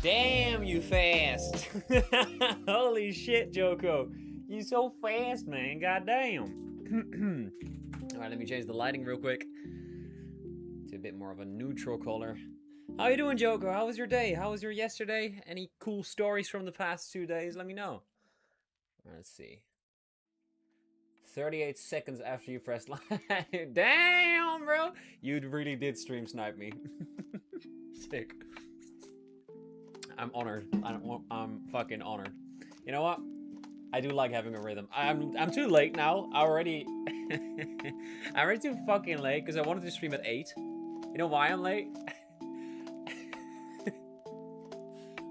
Damn, you fast. Holy shit, Joko. You so fast, man. Goddamn. Alright, let me change the lighting real quick to a bit more of a neutral color. How you doing, Joko? How was your day? How was your yesterday? Any cool stories from the past 2 days? Let me know. Let's see. 38 seconds after you pressed live. Damn, bro. You really did stream snipe me. Sick. I'm honored. I'm fucking honored. You know what? I do like having a rhythm. I'm too late now. I'm already too fucking late because I wanted to stream at 8. You know why I'm late?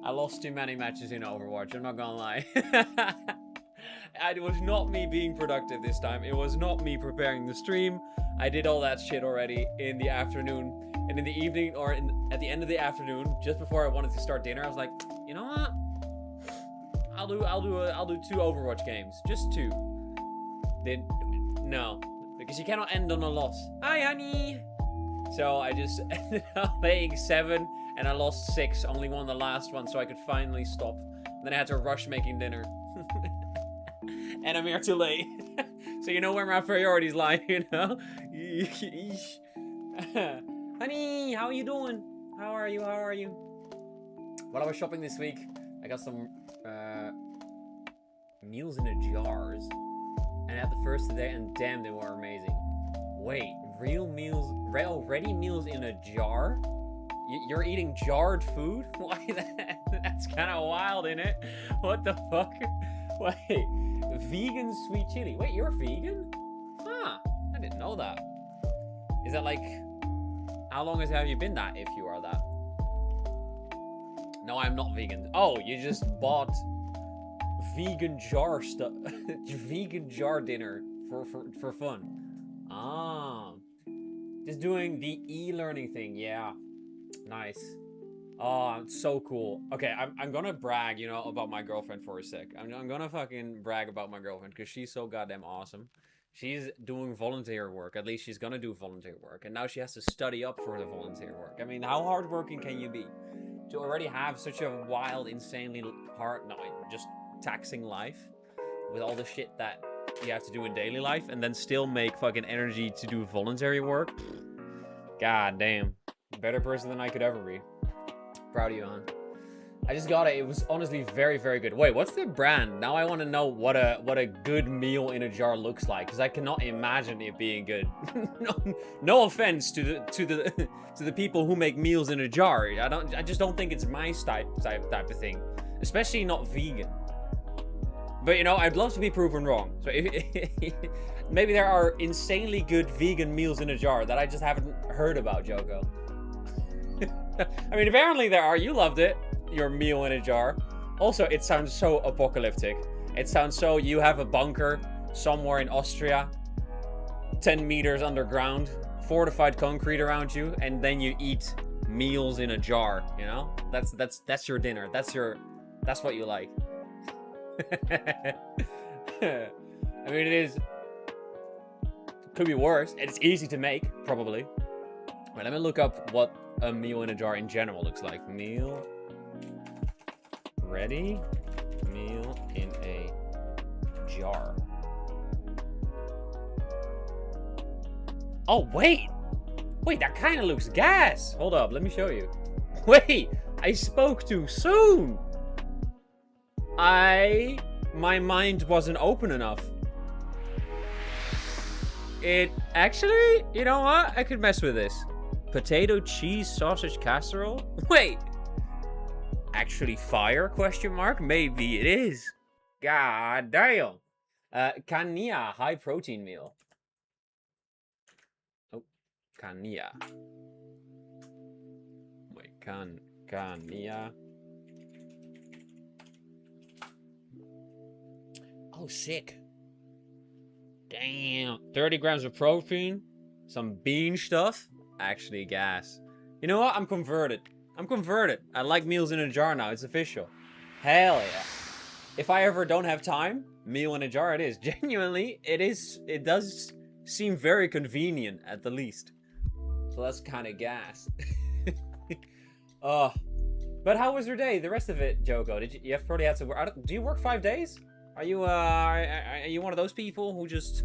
I lost too many matches in Overwatch. I'm not gonna lie. It was not me being productive this time. It was not me preparing the stream. I did all that shit already in the afternoon. And in the evening, or at the end of the afternoon, just before I wanted to start dinner, I was like, you know what? I'll do 2 Overwatch games, just 2. Then no, because you cannot end on a loss. Hi, honey. So I just ended up playing 7, and I lost 6. Only won the last one, so I could finally stop. Then I had to rush making dinner, and I'm here too late. So you know where my priorities lie, you know. Honey, how are you doing? How are you? How are you? While I was shopping this week, I got some meals in the jars. And I had the first today, and damn, they were amazing. Wait, real meals, ready meals in a jar? You're eating jarred food? Why that's kind of wild, isn't it? What the fuck? Wait, vegan sweet chili. Wait, you're vegan? Huh, I didn't know that. Is that like... How long have you been that, if you are that? No, I'm not vegan. Oh, you just bought vegan jar stuff. Vegan jar dinner for fun. Ah. Just doing the e-learning thing. Yeah. Nice. Oh, it's so cool. Okay, I'm gonna brag, you know, about my girlfriend for a sec. I'm gonna fucking brag about my girlfriend because she's so goddamn awesome. She's doing volunteer work. At least she's gonna do volunteer work. And now she has to study up for the volunteer work. I mean, how hardworking can you be? To already have such a wild, insanely hard, no, just taxing life with all the shit that you have to do in daily life and then still make fucking energy to do voluntary work. God damn. Better person than I could ever be. Proud of you, hon. I just got it. It was honestly very, very good. Wait, what's the brand? Now I want to know what a good meal in a jar looks like, because I cannot imagine it being good. No offense to the people who make meals in a jar. I just don't think it's my type of thing, especially not vegan. But you know, I'd love to be proven wrong. So if maybe there are insanely good vegan meals in a jar that I just haven't heard about, Joko. I mean, apparently there are. You loved it. Your meal in a jar. Also, it sounds so apocalyptic. It sounds so you have a bunker somewhere in Austria, 10 meters underground, fortified concrete around you, and then you eat meals in a jar, you know? That's your dinner. That's what you like. I mean, could be worse. It's easy to make, probably. Wait, let me look up what a meal in a jar in general looks like. Meal ready meal in a jar. Oh, wait, that kind of looks gas. Hold up, let me show you. Wait, I spoke too soon. My mind wasn't open enough. It actually, you know what? I could mess with this. Potato, cheese, sausage, casserole? Wait. Actually fire, question mark? Maybe it is. God damn. Kania, high protein meal. Oh, Kania. Wait, Kania. Oh, sick. Damn. 30 grams of protein. Some bean stuff. Actually gas. You know what? I'm converted. I like meals in a jar now. It's official. Hell yeah. If I ever don't have time, meal in a jar it is. Genuinely, it is. It does seem very convenient at the least. So that's kind of gas. But But how was your day? The rest of it, Joko? You have probably had to work? Do you work 5 days? Are you one of those people who just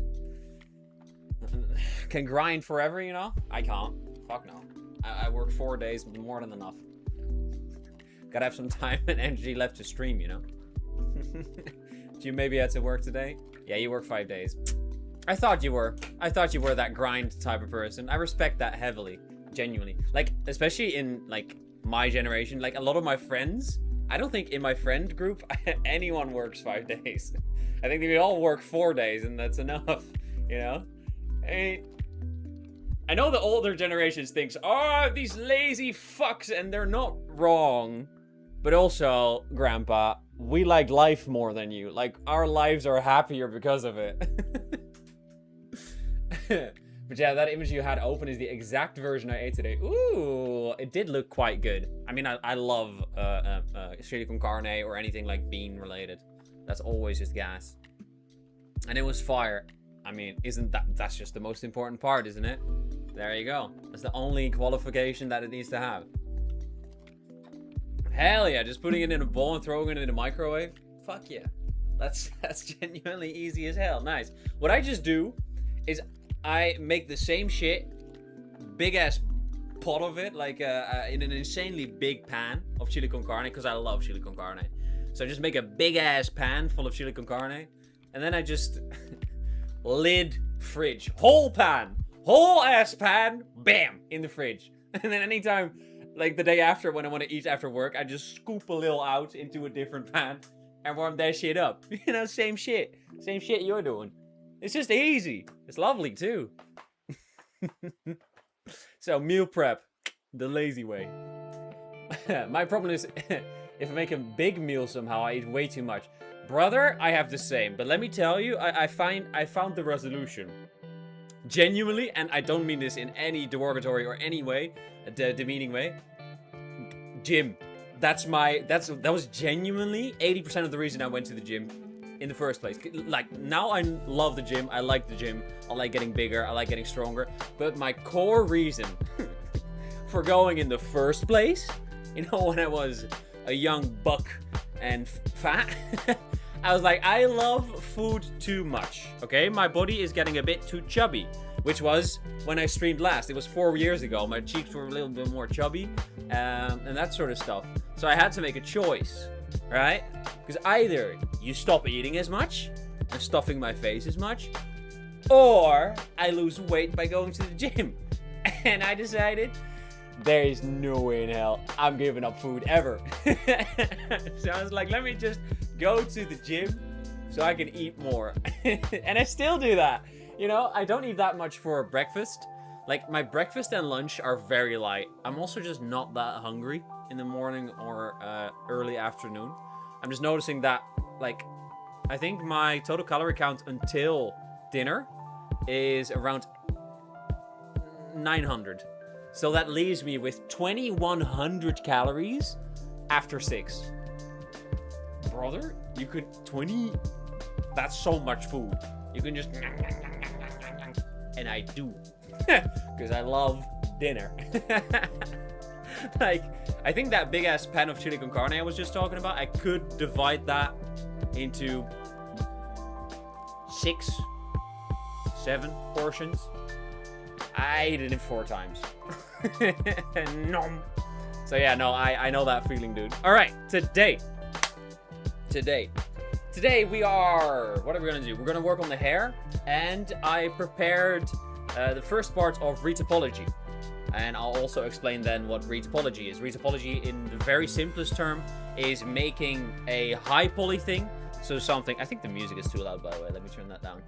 can grind forever? You know, I can't. Fuck no. I work 4 days, more than enough. Gotta have some time and energy left to stream, you know. Do you maybe had to work today? Yeah, you work 5 days. I thought you were. I thought you were that grind type of person. I respect that heavily, genuinely. Like, especially in like my generation, like a lot of my friends. I don't think in my friend group anyone works 5 days. I think we all work 4 days, and that's enough. You know. I know the older generations thinks, oh, these lazy fucks, and they're not wrong. But also, Grandpa, we like life more than you. Like, our lives are happier because of it. But yeah, that image you had open is the exact version I ate today. Ooh, it did look quite good. I mean, I love chili con carne or anything like bean related. That's always just gas. And it was fire. I mean, that's just the most important part, isn't it? There you go. That's the only qualification that it needs to have. Hell yeah, just putting it in a bowl and throwing it in the microwave. Fuck yeah. That's genuinely easy as hell. Nice. What I just do is I make the same shit, big ass pot of it, like in an insanely big pan of chili con carne, because I love chili con carne. So I just make a big ass pan full of chili con carne, and then I just lid fridge, whole pan, whole ass pan, bam, in the fridge. And then anytime, like the day after when I want to eat after work, I just scoop a little out into a different pan and warm that shit up. You know, same shit you're doing. It's just easy. It's lovely too. So meal prep, the lazy way. My problem is if I make a big meal somehow, I eat way too much. Brother, I have the same. But let me tell you, I found the resolution. Genuinely, and I don't mean this in any derogatory or any way, demeaning way. Gym. That was genuinely 80% of the reason I went to the gym in the first place. Like, now I love the gym. I like the gym. I like getting bigger. I like getting stronger. But my core reason for going in the first place, you know, when I was a young buck and fat, I was like, I love food too much, okay? My body is getting a bit too chubby, which was when I streamed last. It was 4 years ago. My cheeks were a little bit more chubby, and that sort of stuff. So I had to make a choice, right? Because either you stop eating as much and stuffing my face as much, or I lose weight by going to the gym. And I decided, there is no way in hell I'm giving up food ever. So I was like, let me just go to the gym so I can eat more. And I still do that. You know, I don't eat that much for breakfast. Like, my breakfast and lunch are very light. I'm also just not that hungry in the morning or early afternoon. I'm just noticing that, like, I think my total calorie count until dinner is around 900. So that leaves me with 2,100 calories after 6. Brother, you could 20... That's so much food. You can just... And I do. Because I love dinner. Like, I think that big ass pan of chili con carne I was just talking about, I could divide that into 6, 7 portions. I ate it in 4 times. Nom. So yeah, no, I know that feeling, dude. All right, today we are, what are we gonna do? We're gonna work on the hair, and I prepared the first part of retopology, and I'll also explain then what retopology is. Retopology, in the very simplest term, is making a high poly thing. So something, I think the music is too loud, by the way. Let me turn that down.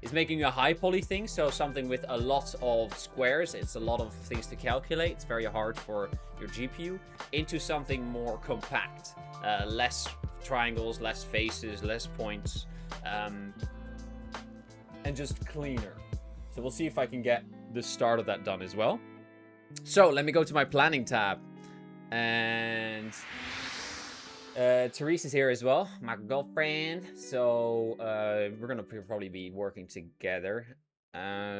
Is making a high poly thing, so something with a lot of squares. It's a lot of things to calculate. It's very hard for your GPU. Into something more compact, less triangles, less faces, less points, and just cleaner. So we'll see if I can get the start of that done as well. So let me go to my planning tab, and Therese is here as well, my girlfriend. So we're gonna probably be working together.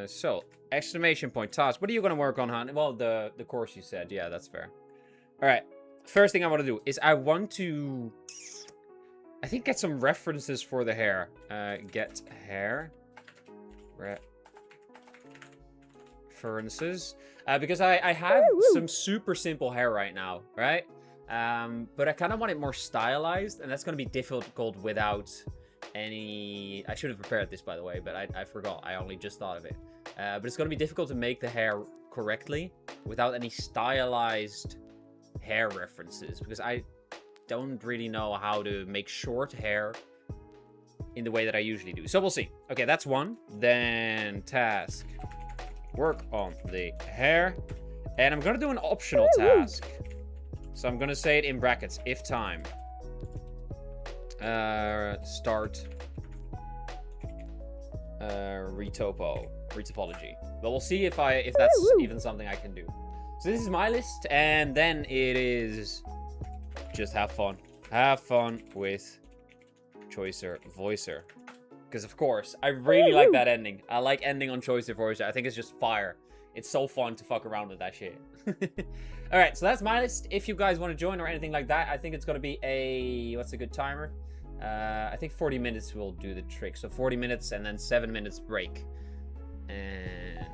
So exclamation point task. What are you gonna work on, hon? Well, the course you said. Yeah, that's fair. All right. first thing I want to do is I want to, I think, get some references for the hair. Get hair. References. Because I have some super simple hair right now, right? But I kind of want it more stylized, and that's going to be difficult without any... I should have prepared this, by the way, but I forgot. I only just thought of it. But it's going to be difficult to make the hair correctly without any stylized hair references, because I don't really know how to make short hair in the way that I usually do. So we'll see. Okay, that's one. Then task. Work on the hair. And I'm going to do an optional task. So I'm going to say it in brackets. If time. Start. Retopology. But we'll see if that's even something I can do. So this is my list. And then it is just have fun. Have fun with Choicer Voicer. Because, of course, I really like that ending. I like ending on Choicer Voicer. I think it's just fire. It's so fun to fuck around with that shit. Alright, so that's my list. If you guys want to join or anything like that, I think it's going to be a... What's a good timer? I think 40 minutes will do the trick. So 40 minutes and then 7 minutes break. And...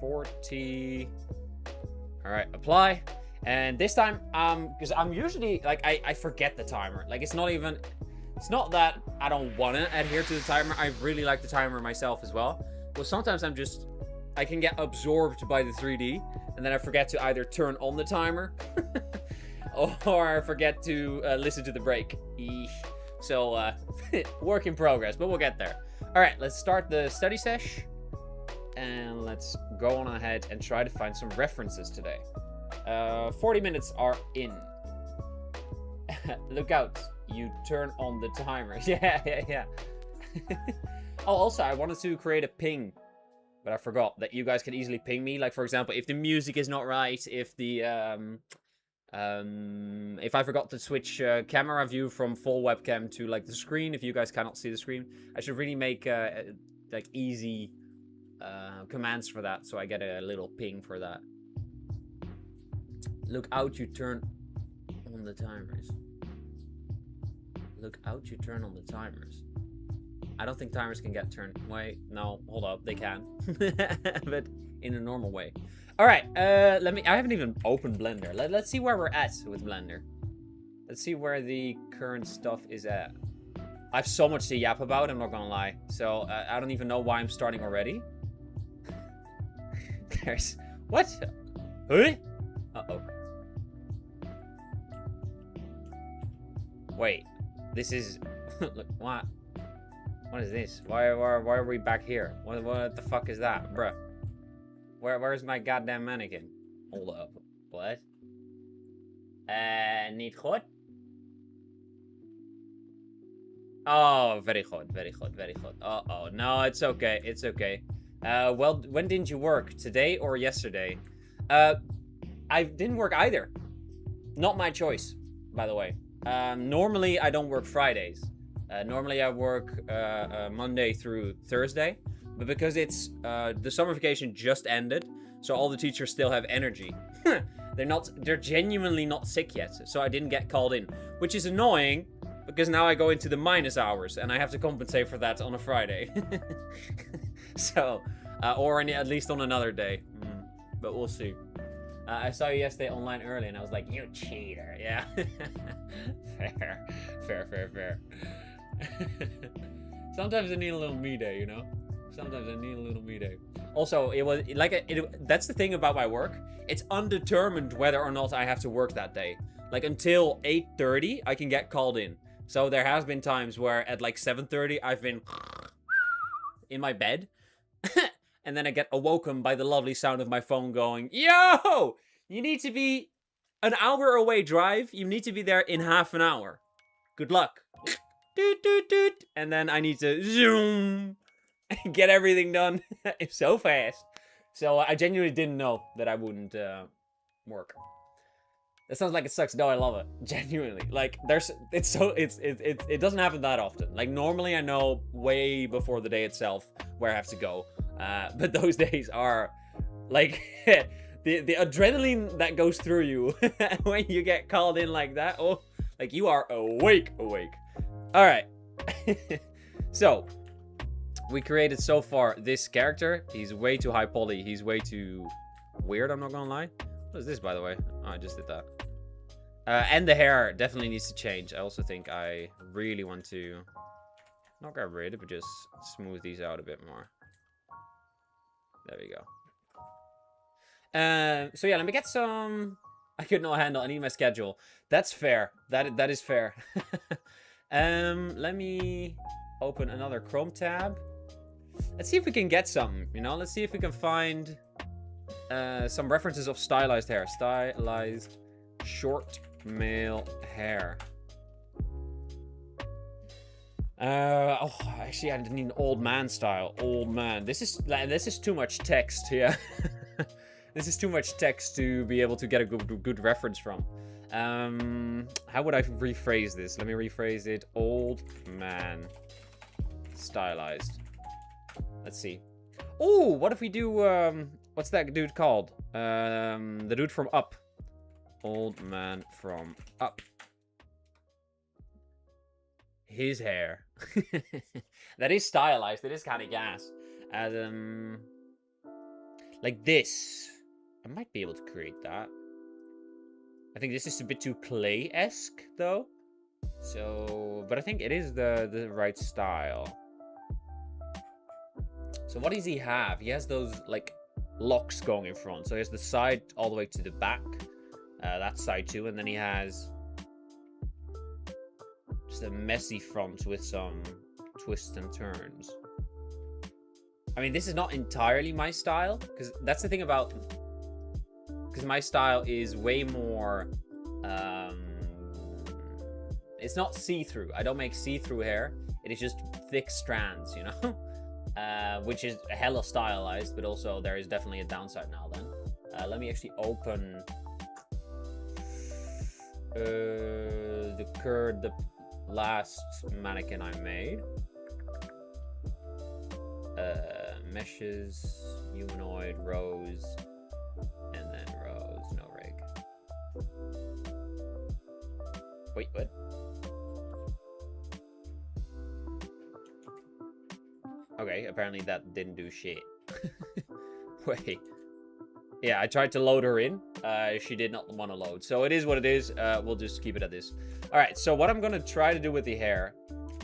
40... Alright, apply. And this time, because I'm usually, like, I forget the timer. Like, it's not even... It's not that I don't want to adhere to the timer. I really like the timer myself as well. But sometimes I can get absorbed by the 3D. And then I forget to either turn on the timer. or I forget to listen to the break. So, work in progress, but we'll get there. All right, let's start the study sesh. And let's go on ahead and try to find some references today. 40 minutes are in. Look out. You turn on the timer. Yeah. Oh, also, I wanted to create a ping, but I forgot that you guys can easily ping me. Like, for example, if the music is not right, if the, if I forgot to switch camera view from full webcam to, like, the screen, if you guys cannot see the screen, I should really make, like, easy commands for that, so I get a little ping for that. Look out, you turn on the timers. Look out, you turn on the timers. I don't think timers can get turned. Wait, no, hold up, they can. But in a normal way. Alright, I haven't even opened Blender. Let's see where we're at with Blender. Let's see where the current stuff is at. I have so much to yap about, I'm not gonna lie. So, I don't even know why I'm starting already. There's... What? Huh? Uh-oh. Wait. This is... Look, what? What is this? Why are we back here? What the fuck is that? Bruh. Where's my goddamn mannequin? Hold up. What? Niet goed? Oh, very good, very good, very good. Uh-oh. No, it's okay. It's okay. Well, when didn't you work? Today or yesterday? I didn't work either. Not my choice, by the way. Normally, I don't work Fridays. Normally, I work Monday through Thursday. But because it's the summer vacation just ended, so all the teachers still have energy. They're genuinely not sick yet, so I didn't get called in. Which is annoying, because now I go into the minus hours, and I have to compensate for that on a Friday. So, or at least on another day. But we'll see. I saw you yesterday online early, and I was like, you cheater. Yeah. Fair. Sometimes I need a little me day, you know? Sometimes I need a little me day. Also, it was like, that's the thing about my work. It's undetermined whether or not I have to work that day. Like, until 8:30, I can get called in. So there has been times where at like 7:30, I've been in my bed. And then I get awoken by the lovely sound of my phone going, yo, you need to be an hour away drive. You need to be there in half an hour. Good luck. Doot, doot, doot. And then I need to zoom, get everything done so fast. So I genuinely didn't know that I wouldn't work. That sounds like it sucks. No, I love it. Genuinely. Like, it doesn't happen that often. Like, normally I know way before the day itself where I have to go. But those days are, like, the adrenaline that goes through you when you get called in like that. Oh, like you are awake. All right. So we created so far this character. He's way too high poly. He's way too weird. I'm not gonna lie. What is this, by the way? Oh, I just did that. And the hair definitely needs to change. I also think I really want to not get rid of it, but just smooth these out a bit more. There we go. So yeah, let me get some. I could not handle. I need my schedule. That's fair. That is fair. Let me open another Chrome tab. Let's see if we can get some. You know, let's see if we can find some references of stylized hair. Stylized short male hair. Oh, actually, I need an old man style. Old man. This is too much text. Yeah. This is too much text to be able to get a good reference from. How would I rephrase this? Let me rephrase it. Old man. Stylized. Let's see. Oh, what if we do, what's that dude called? The dude from Up. Old man from Up. His hair. That is stylized. It is kind of gas. Like this. I might be able to create that. I think this is a bit too clay-esque, though. So, but I think it is the right style. So what does he have? He has those, like, locks going in front. So he has the side all the way to the back. That side too. And then he has just a messy front with some twists and turns. I mean, this is not entirely my style. Because that's the thing about... Because my style is way more... it's not see-through. I don't make see-through hair. It is just thick strands, you know? Which is hella stylized, but also there is definitely a downside now then. Let me actually open... the last mannequin I made. Meshes, humanoid, rose... And then rose, no rig. Wait, what? Okay, apparently that didn't do shit. Wait. Yeah, I tried to load her in. She did not want to load. So it is what it is. We'll just keep it at this. Alright, so what I'm going to try to do with the hair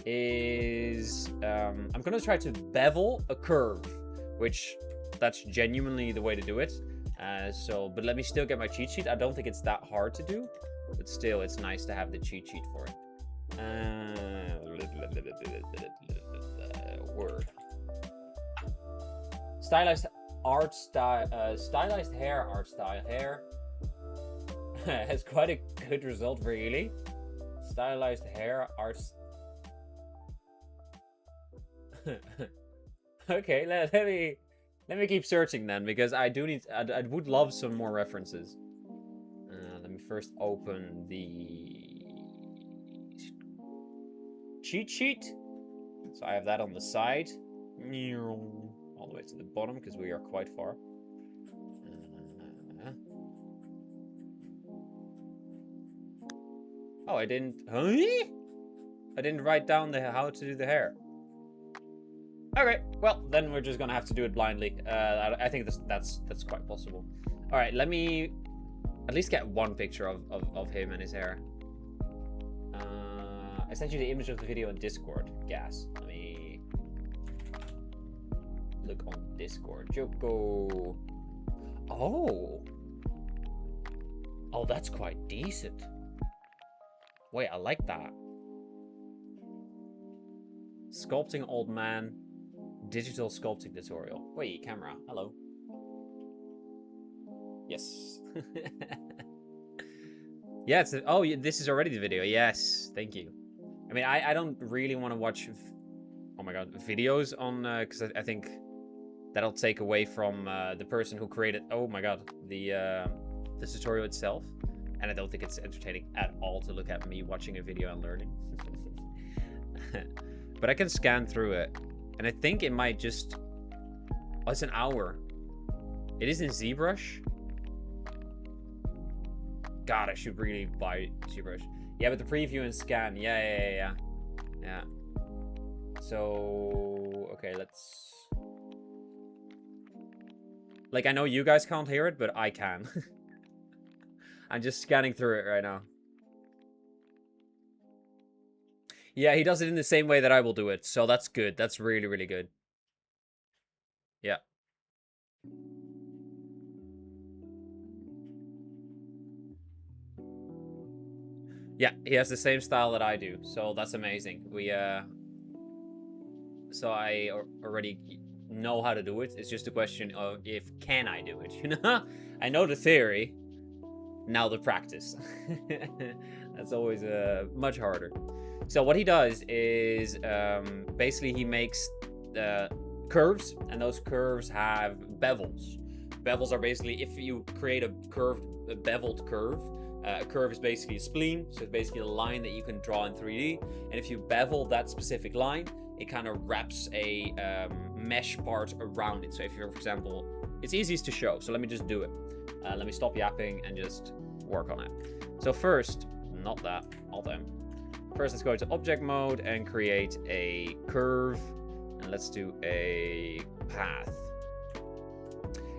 is... I'm going to try to bevel a curve. Which, that's genuinely the way to do it. But let me still get my cheat sheet. I don't think it's that hard to do, but still, it's nice to have the cheat sheet for it. Word. Stylized art style. Stylized hair art style. Hair has quite a good result, really. Stylized hair art. Okay, let me keep searching then, because I would love some more references. Let me first open the cheat sheet. So I have that on the side. All the way to the bottom, because we are quite far. Oh, I didn't... Huh? I didn't write down how to do the hair. Okay, well, then we're just gonna have to do it blindly. I think that's quite possible. All right, let me at least get one picture of him and his hair. I sent you the image of the video in Discord. Gas. Let me look on Discord. Joko. Oh, that's quite decent. Wait, I like that. Sculpting old man. Digital sculpting tutorial. Wait, camera. Hello. Yes. Yeah, it's... Oh, this is already the video. Yes. Thank you. I mean, I don't really want to watch... Oh my god. Videos on... Because I think that'll take away from the person who created... Oh my god. The tutorial itself. And I don't think it's entertaining at all to look at me watching a video and learning. But I can scan through it. And I think it might just... Oh, it's an hour. It is in ZBrush. God, I should really buy ZBrush. Yeah, but the preview and scan. Yeah. So, okay, let's... Like, I know you guys can't hear it, but I can. I'm just scanning through it right now. Yeah, he does it in the same way that I will do it, so that's good. That's really, really good. Yeah. Yeah, he has the same style that I do, so that's amazing. So I already know how to do it. It's just a question of can I do it, you know? I know the theory, now the practice. That's always much harder. So what he does is basically he makes curves, and those curves have bevels. Bevels are basically, if you create a beveled curve, a curve is basically a spleen, so it's basically a line that you can draw in 3D, and if you bevel that specific line, it kind of wraps a mesh part around it. So if you're, for example, it's easiest to show, so let me just do it. Let me stop yapping and just work on it. So first, not that, Alt M. First, let's go to object mode and create a curve, and let's do a path.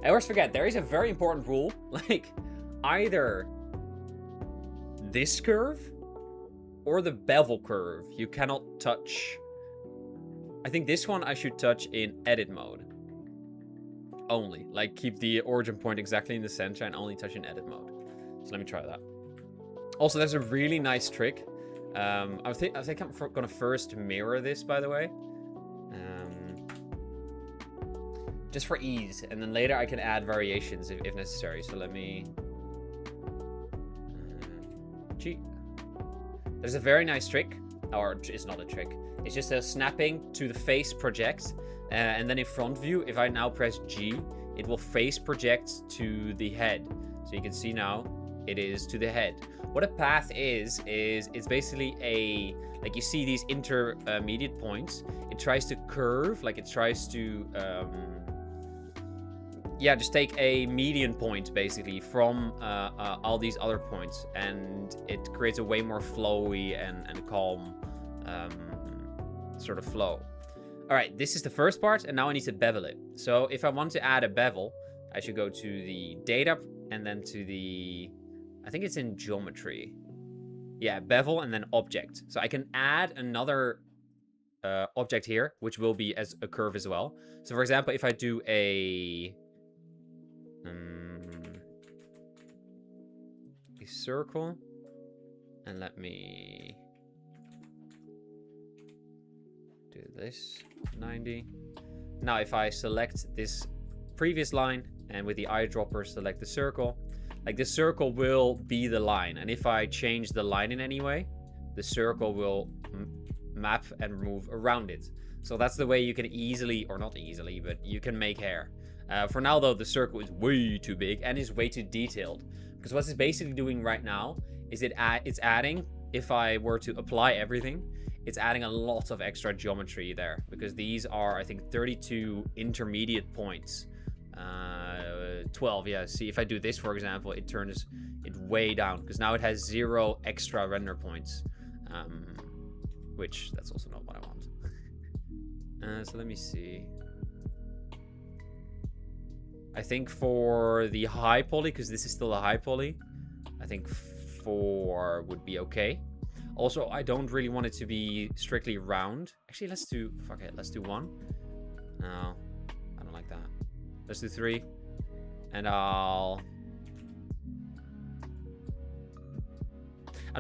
I always forget, there is a very important rule, like either this curve or the bevel curve you cannot touch. I think this one I should touch in edit mode only, like keep the origin point exactly in the center and only touch in edit mode. So let me try that. Also, there's a really nice trick. I think I'm gonna first mirror this, by the way, just for ease, and then later I can add variations if necessary. So let me cheat. There's a very nice trick, or it's not a trick. It's just a snapping to the face project, and then in front view, if I now press G, it will face project to the head. So you can see now it is to the head. What a path is it's basically a, like you see these intermediate points. It tries to curve, like it tries to, yeah, just take a median point basically from all these other points, and it creates a way more flowy and calm sort of flow. All right, this is the first part, and now I need to bevel it. So if I want to add a bevel, I should go to the data and then to the, I think it's in geometry. Yeah, bevel and then object. So I can add another object here, which will be as a curve as well. So for example, if I do a circle, and let me do this 90. Now if I select this previous line and with the eyedropper select the circle, like the circle will be the line, and if I change the line in any way, the circle will map and move around it. So that's the way you can easily, or not easily, but you can make hair. For now though, the circle is way too big and is way too detailed, because what it's basically doing right now is it's adding, if I were to apply everything, it's adding a lot of extra geometry there, because these are, I think, 32 intermediate points. 12, yeah. See, if I do this, for example, it turns it way down, because now it has 0 extra render points, which that's also not what I want. So let me see. I think for the high poly, because this is still a high poly, I think 4 would be okay. Also, I don't really want it to be strictly round. Actually, let's do, fuck it, let's do 1. No, I don't like that. Let's do 3. And I'm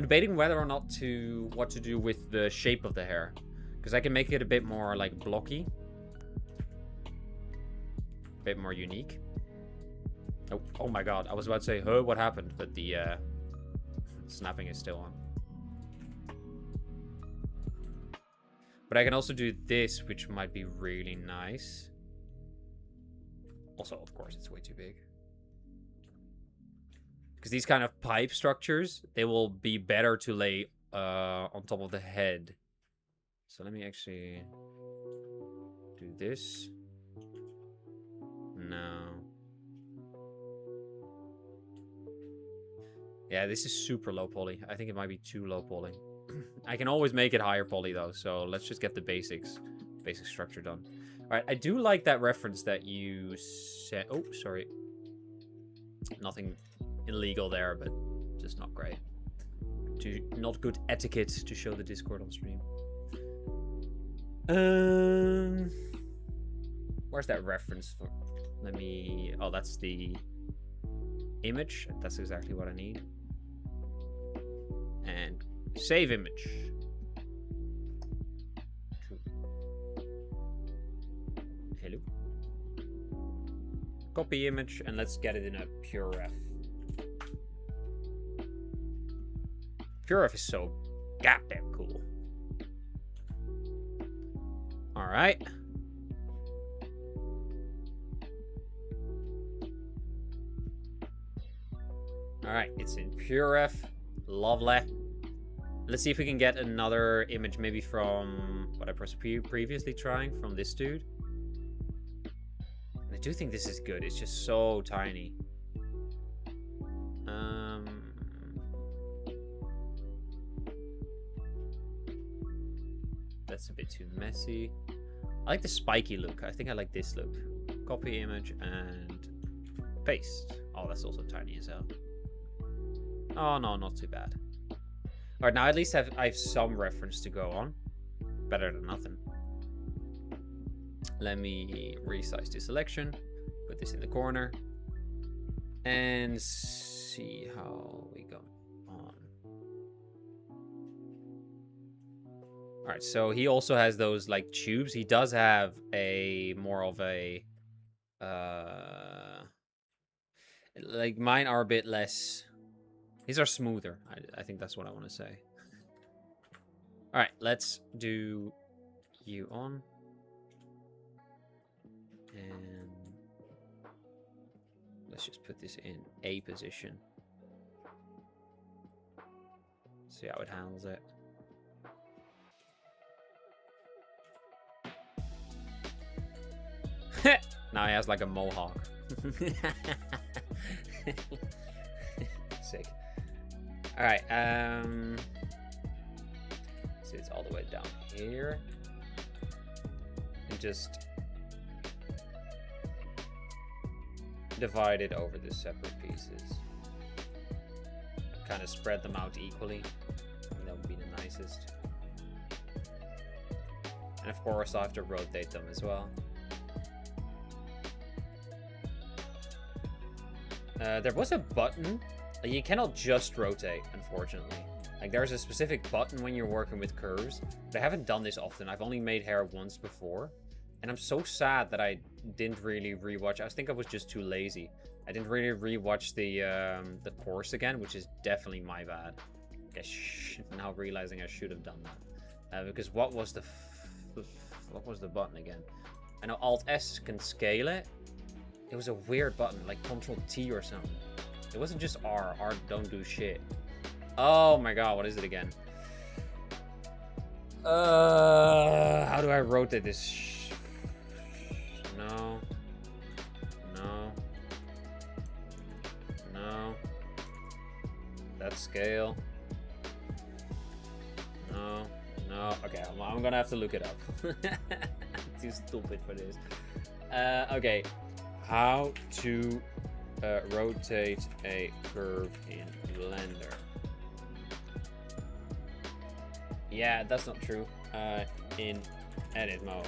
debating whether or not what to do with the shape of the hair, because I can make it a bit more like blocky, a bit more unique. Oh my god, I was about to say, huh, what happened? But the snapping is still on. But I can also do this, which might be really nice. Also, of course, it's way too big. Because these kind of pipe structures, they will be better to lay on top of the head. So let me actually do this. No. Yeah, this is super low poly. I think it might be too low poly. I can always make it higher poly though, so let's just get the basic structure done. All right, I do like that reference that you said. Oh, sorry. Nothing illegal there, but just not great. Not good etiquette to show the Discord on stream. Where's that reference for? Let me. Oh, that's the image. That's exactly what I need. And save image. Hello. Copy image, and let's get it in a PureRef. PureRef is so goddamn cool. All right. All right, it's in PureRef. Lovely. Let's see if we can get another image, maybe from what I was previously trying from this dude. I do think this is good. It's just so tiny. That's a bit too messy. I like the spiky look. I think I like this look. Copy image and paste. Oh, that's also tiny as hell. Oh, no, not too bad. All right, now at least I have some reference to go on. Better than nothing. Let me resize this selection. Put this in the corner. And see how we go on. All right, so he also has those like tubes. He does have a more of a... like mine are a bit less... These are smoother. I think that's what I want to say. All right, let's do you on. And let's just put this in A position. See how it handles it. Now he has like a mohawk. Sick. All right. So it's all the way down here, and just divide it over the separate pieces. Kind of spread them out equally. I think that would be the nicest. And of course, I have to rotate them as well. There was a button. You cannot just rotate, unfortunately. Like, there's a specific button when you're working with curves, but I haven't done this often. I've only made hair once before, and I'm so sad that I didn't really rewatch. I think I was just too lazy. I didn't really rewatch the course again, which is definitely my bad. Now realizing I should have done that, because what was the button again? I know Alt S can scale it. It was a weird button, like Control T or something. It wasn't just R. R don't do shit. Oh my god, what is it again? How do I rotate this? No. No. No. That scale. No. No. Okay, I'm gonna have to look it up. I'm too stupid for this. Okay. How to rotate a curve in Blender. Yeah, that's not true. In edit mode.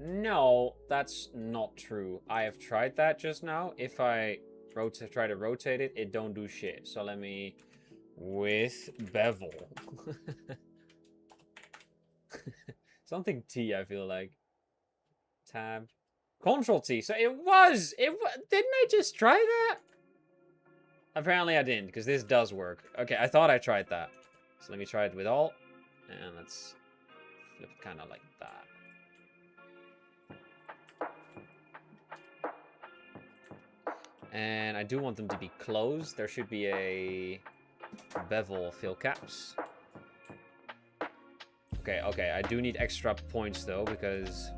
No, that's not true. I have tried that just now. If I try to rotate it, it don't do shit. So let me... With bevel. Something T, I feel like. Tab. Control T. So it was. Didn't I just try that? Apparently I didn't, because this does work. Okay, I thought I tried that. So let me try it with Alt. And let's flip it kind of like that. And I do want them to be closed. There should be a bevel fill caps. Okay, I do need extra points though, because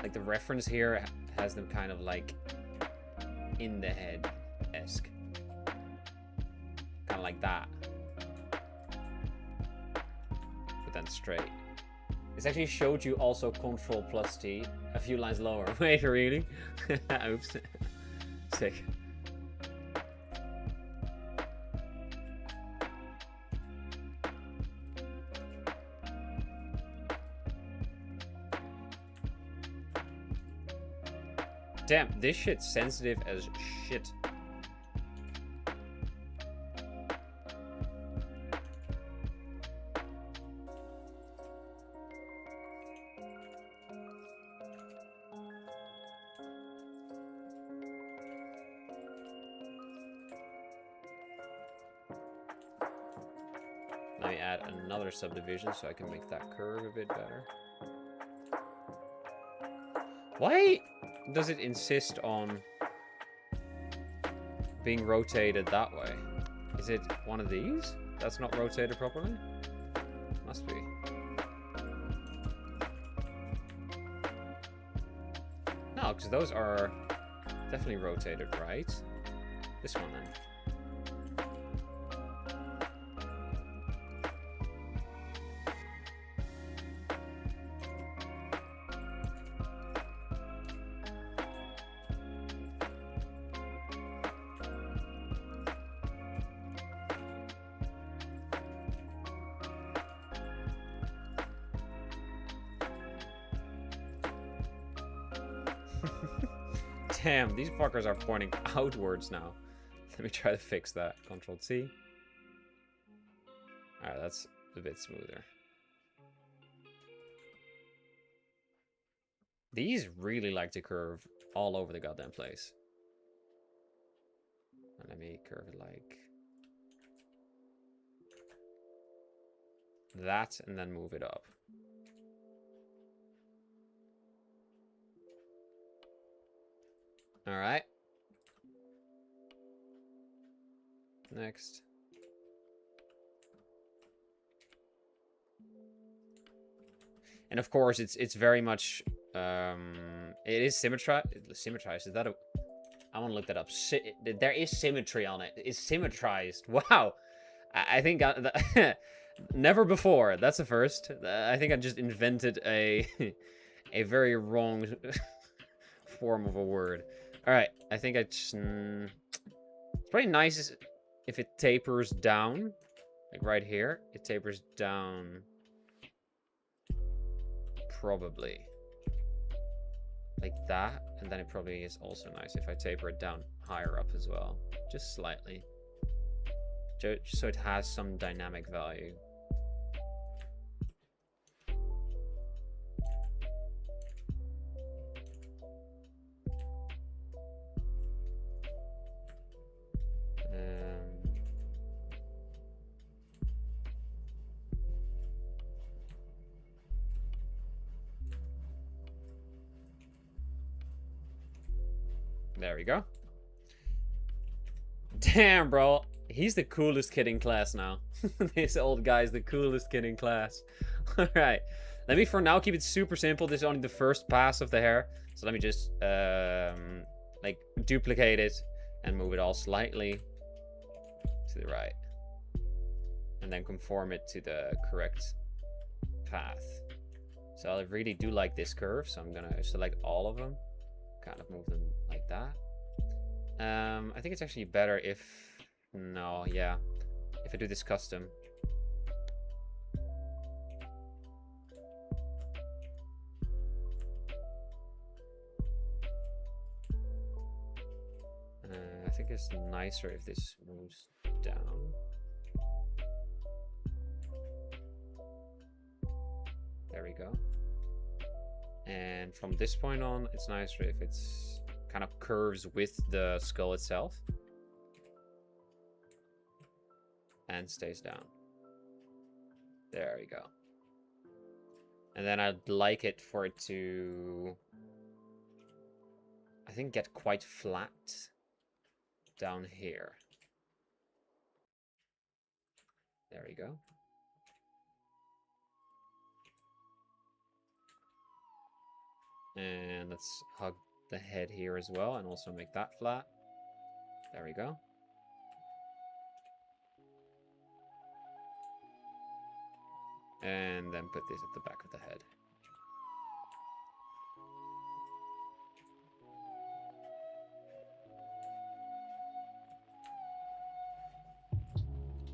like the reference here has them kind of like in the head-esque. Kind of like that. But then straight. This actually showed you also Control plus T a few lines lower. Wait, really? Oops. Sick. Damn, this shit's sensitive as shit. Let me add another subdivision so I can make that curve a bit better. Why does it insist on being rotated that way? Is it one of these that's not rotated properly? Must be. No, because those are definitely rotated, right? This one then. Damn, these fuckers are pointing outwards now. Let me try to fix that. Control T. Alright, that's a bit smoother. These really like to curve all over the goddamn place. And let me curve it like that and then move it up. All right. Next. And of course, it's very much it is symmetrized. Is that a? I want to look that up. There is symmetry on it. It's symmetrized. Wow. I think never before. That's a first. I think I just invented a a very wrong form of a word. All right, I think it's probably nice if it tapers down, like right here. It tapers down, probably like that, and then it probably is also nice if I taper it down higher up as well, just slightly, just so it has some dynamic value. There we go. Damn, bro. He's the coolest kid in class now. This old guy's the coolest kid in class. Alright. Let me for now keep it super simple. This is only the first pass of the hair. So let me just like duplicate it and move it all slightly to the right. And then conform it to the correct path. So I really do like this curve. So I'm gonna select all of them. Kind of move them like that. I think it's actually better if... No, yeah. If I do this custom. I think it's nicer if this moves down. There we go. And from this point on, it's nicer if it's kind of curves with the skull itself. And stays down. There we go. And then I'd like it for it to, I think, get quite flat down here. There we go. And let's hug the head here as well and also make that flat. There we go. And then put this at the back of the head.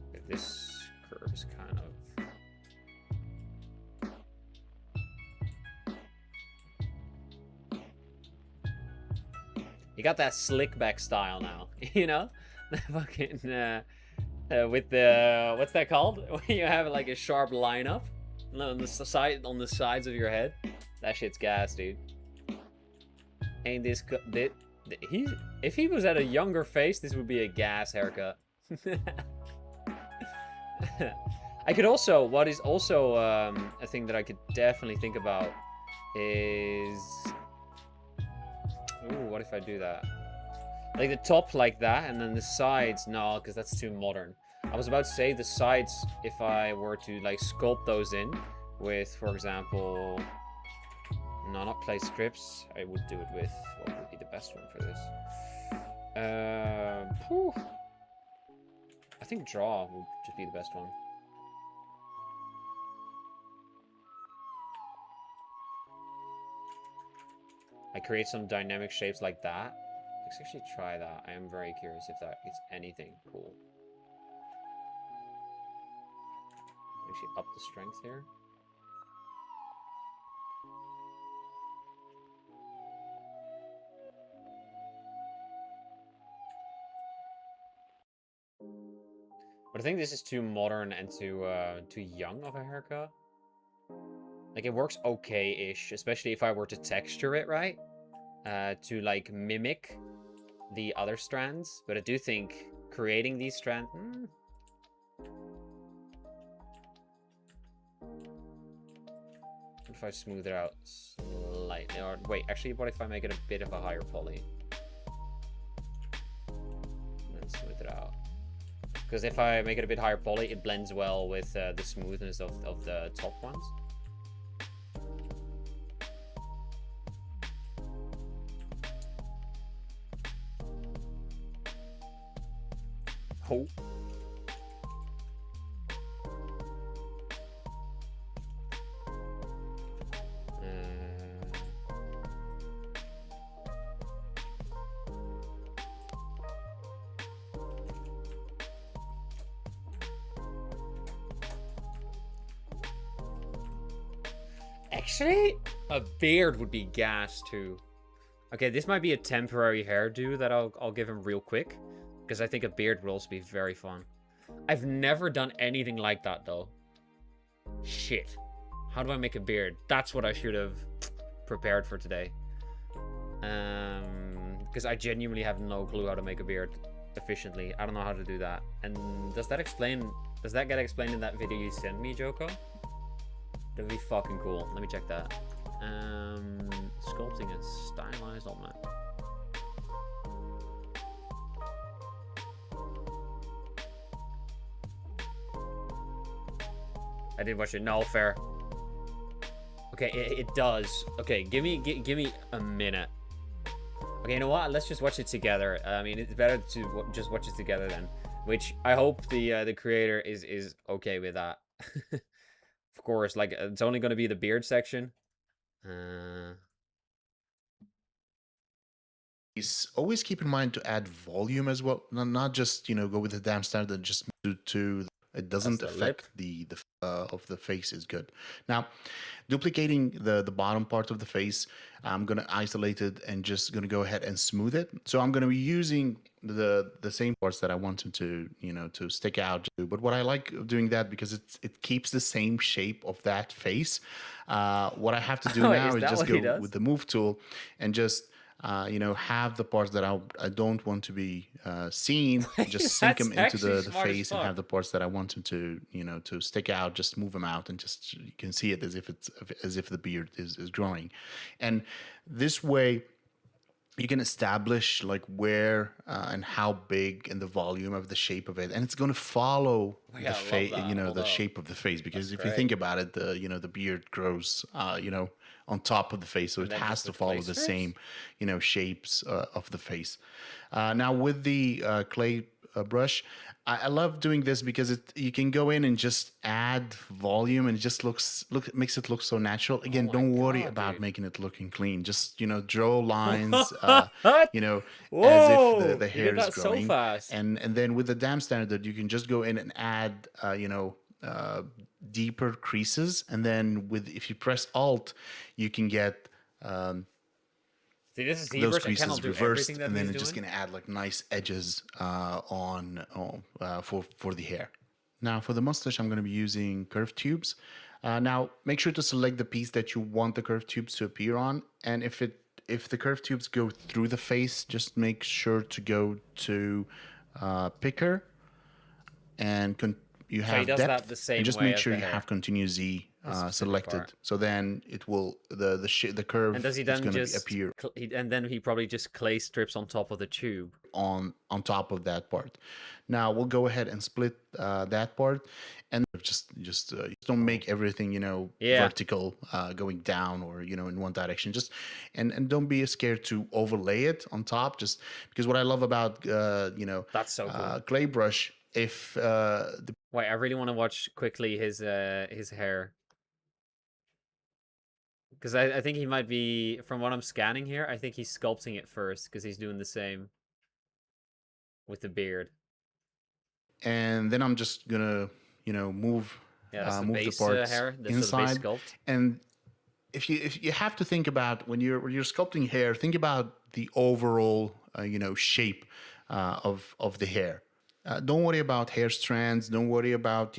Okay, this curve is kind of... You got that slick back style now, you know? The fucking, with the, what's that called? When you have like a sharp line up on the sides of your head. That shit's gas, dude. Ain't this, if he was at a younger face, this would be a gas haircut. I could also, what is also a thing that I could definitely think about is... Ooh, what if I do that? Like the top like that, and then the sides, no, because that's too modern. I was about to say the sides, if I were to like sculpt those in with, for example, no, not play strips. I would do it with, what would be the best one for this? I think draw would just be the best one. I create some dynamic shapes like that. Let's actually try that. I am very curious if that is anything cool. Actually up the strength here. But I think this is too modern and too young of a haircut. Like, it works okay-ish, especially if I were to texture it, right? To, like, mimic the other strands. But I do think creating these strands... What if I smooth it out slightly? Or, wait, actually, what if I make it a bit of a higher poly? And then smooth it out. Because if I make it a bit higher poly, it blends well with the smoothness of the top ones. Oh. Actually, a beard would be gas too. Okay, this might be a temporary hairdo that I'll give him real quick, because I think a beard would also be very fun. I've never done anything like that though. Shit. How do I make a beard? That's what I should have prepared for today. Because I genuinely have no clue how to make a beard efficiently. I don't know how to do that. And does that get explained in that video you sent me, Joko? That'd be fucking cool. Let me check that. Sculpting a stylized element. I did watch it. No, fair. Okay, it does. Okay, give me a minute. Okay, you know what? Let's just watch it together. I mean, it's better to just watch it together then. Which I hope the creator is okay with that. Of course, like, it's only going to be the beard section. Always keep in mind to add volume as well. Not just, you know, go with the damn standard and just to it doesn't affect the of the face is good. Now, duplicating the bottom part of the face, I'm going to isolate it and just going to go ahead and smooth it. So I'm going to be using the same parts that I want them to, you know, to stick out. But what I like doing that because it keeps the same shape of that face. What I have to do now is just go with the move tool and just you know, have the parts that I don't want to be seen, just sink them into the face, and have the parts that I want them to, you know, to stick out, just move them out, and just you can see it as if the beard is growing. And this way, you can establish like where and how big and the volume of the shape of it, and it's going to follow Oh, the yeah, I love face, that. Hold the up. shape of the face. That's Because if you think great. about it, the beard grows on top of the face, so And it then has just to with clay follow the strips? same shapes of the face. Now with the clay brush, I love doing this because you can go in and just add volume, and it just makes it look so natural. Oh Again, my don't worry god, about dude. making it looking clean. Just draw lines, What? you know, as if Whoa! the You did hair is that so growing, fast. and then with the dam standard, you can just go in and add deeper creases, and then with if you press Alt, you can get See, this is those ZBrush. I cannot creases do everything reversed, that and then he's it's just doing. gonna add like nice edges for the hair. Now for the mustache, I'm gonna be using curved tubes. Now make sure to select the piece that you want the curved tubes to appear on, and if the curved tubes go through the face, just make sure to go to picker and you So he have does that depth, the and same just way make as sure the you have hair. continuous Z This specific part. selected. So then it will the And does curve he is then going to be just appear and then he probably just clay strips on top of the tube? on top of that part. Now we'll go ahead and split that part, and just don't Oh. make everything Yeah, vertical going down or in one direction. Just and don't be scared to overlay it on top. Just because what I love about that's so cool. clay brush, if the Wait, I really want to watch quickly his hair. Because I think he might be, from what I'm scanning here, I think he's sculpting it first because he's doing the same with the beard. and then I'm just gonna move Yeah, that's the move the base parts hair. So the base inside. sculpt. And if you have to think about when you're sculpting hair, think about the overall shape of the hair. Don't worry about hair strands. Don't worry about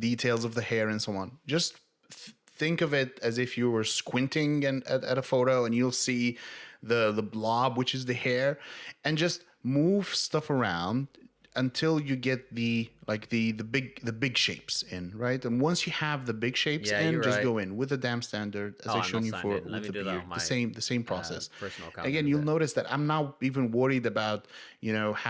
details of the hair and so on. Just think of it as if you were squinting at a photo, and you'll see the blob, which is the hair, and just move stuff around until you get the big shapes in, right? And once you have the big shapes Yeah, in, you're just right. go in with the dam standard as Oh, I I'm not shown you signed for in. Let with me the do that beard. on The my same process. personal account in Again, a you'll bit. notice that I'm not even worried about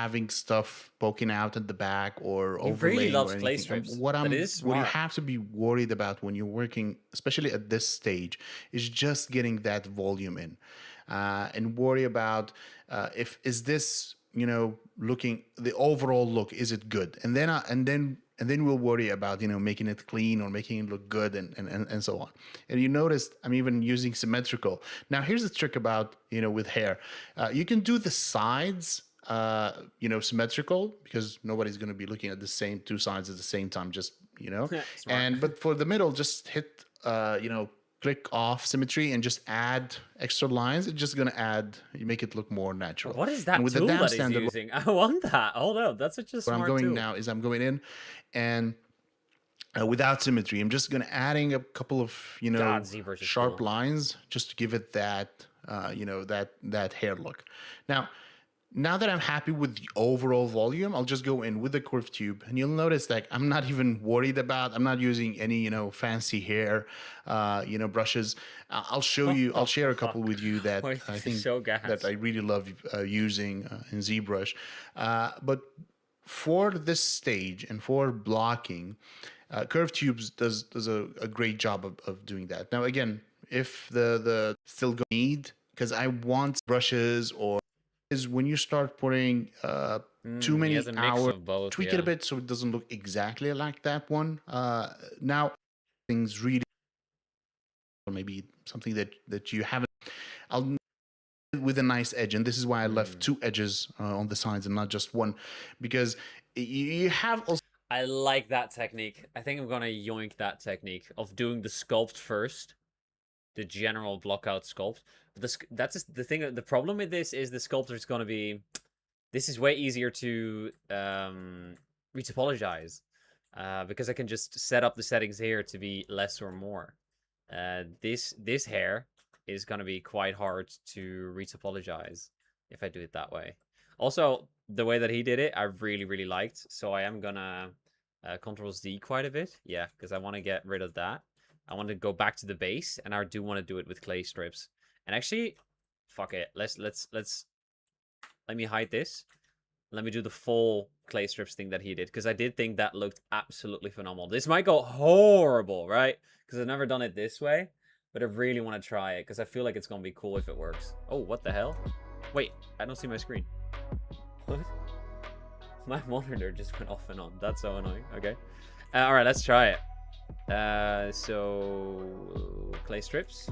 having stuff poking out at the back or He really overlaying or loves clay anything. strips. What That I'm is what you smart. have to be worried about when you're working, especially at this stage, is just getting that volume in, and worry about if is this looking the overall look, is it good, and then we'll worry about making it clean or making it look good, and so on. And you notice I'm even using symmetrical. Now here's the trick about with hair. You can do the sides symmetrical, because nobody's going to be looking at the same two sides at the same time, just Smart. and but for the middle, just hit click off symmetry and just add extra lines. It's just going to you make it look more natural. What is And that with the tool dam that he's standard, using? I want that. Hold up. That's such a what I'm smart going tool. now is I'm going in, and without symmetry, I'm just going to adding a couple of God, ZBrush is sharp cool. lines just to give it that that hair look. Now that I'm happy with the overall volume, I'll just go in with the curved tube, and you'll notice that I'm not even worried about. I'm not using any fancy hair brushes. I'll share a couple with you that Wait, I this is think so that I gas. really love using in ZBrush. But for this stage and for blocking, curved tubes does a great job of doing that. Now again, if the still need, because I want brushes, or is when you start putting too He many has a mix hours, of both, tweak it a yeah. bit so it doesn't look exactly like that one. Now things really, or maybe something that you haven't. I'll with a nice edge, and this is why I left Mm. two edges on the sides and not just one, because you have also. I like that technique. I think I'm gonna yoink that technique of doing the sculpt first, the general blockout sculpt. But that's just the thing. The problem with this is the sculptor is gonna be. This is way easier to retopologize, because I can just set up the settings here to be less or more. This hair is gonna be quite hard to retopologize if I do it that way. Also, the way that he did it, I really liked. So I am gonna Control Z quite a bit, yeah, because I want to get rid of that. I want to go back to the base, and I do want to do it with clay strips. And actually, fuck it. Let me hide this. Let me do the full clay strips thing that he did, because I did think that looked absolutely phenomenal. This might go horrible, right? Because I've never done it this way, but I really want to try it because I feel like it's gonna be cool if it works. Oh, what the hell? Wait, I don't see my screen. What? My monitor just went off and on. That's so annoying. Okay. All right, let's try it. So clay strips.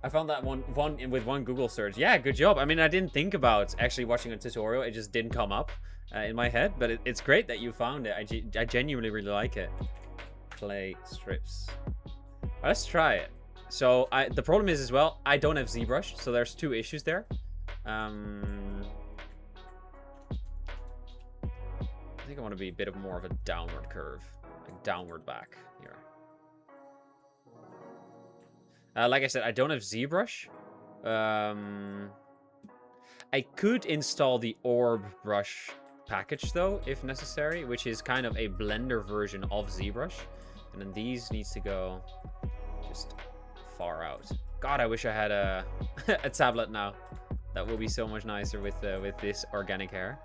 I found that one with one Google search. Yeah, good job. I mean, I didn't think about actually watching a tutorial. It just didn't come up in my head. But it's great that you found it. I genuinely really like it. Clay strips. Let's try it. So the problem is as well, I don't have ZBrush. So there's two issues there. I think I want to be a bit of more of a downward curve. Like downward back here. Like I said, I don't have ZBrush. I could install the Orb brush package, though, if necessary, which is kind of a Blender version of ZBrush. And then these needs to go just far out. God, I wish I had a, a tablet now. That will be so much nicer with this organic hair.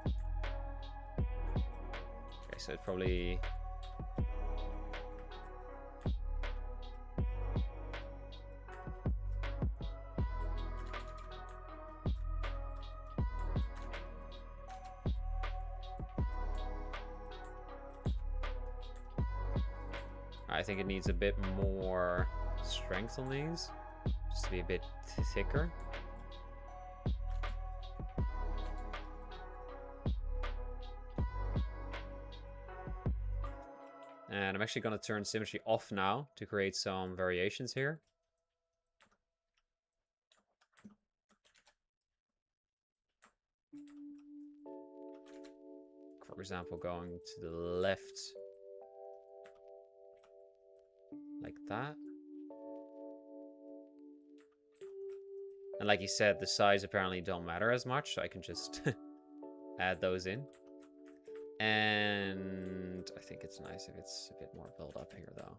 Okay, so it's probably... I think it needs a bit more strength on these, just to be a bit thicker. And I'm actually going to turn symmetry off now to create some variations here. For example, going to the left like that. And like you said, the size apparently don't matter as much, so I can just add those in. And I think it's nice if it's a bit more built up here, though.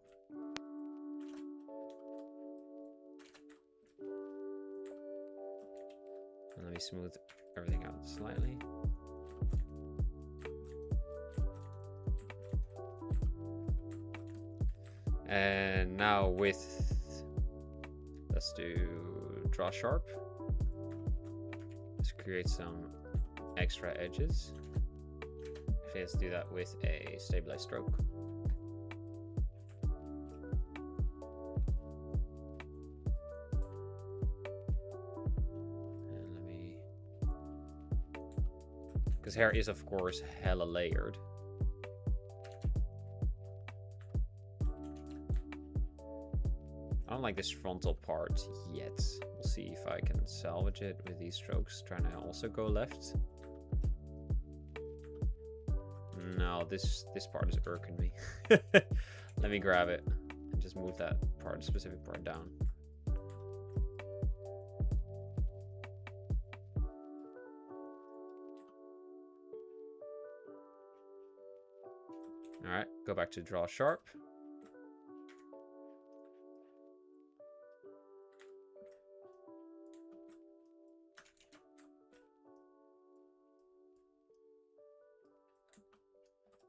And let me smooth everything out slightly. And now with, let's do draw sharp. Let's create some extra edges. Actually, let's do that with a stabilized stroke. And let me, because hair is of course hella layered. I don't like this frontal part yet. We'll see if I can salvage it with these strokes, trying to also go left. No, this part is irking me. Let me grab it and just move that part, specific part down. All right, go back to draw sharp.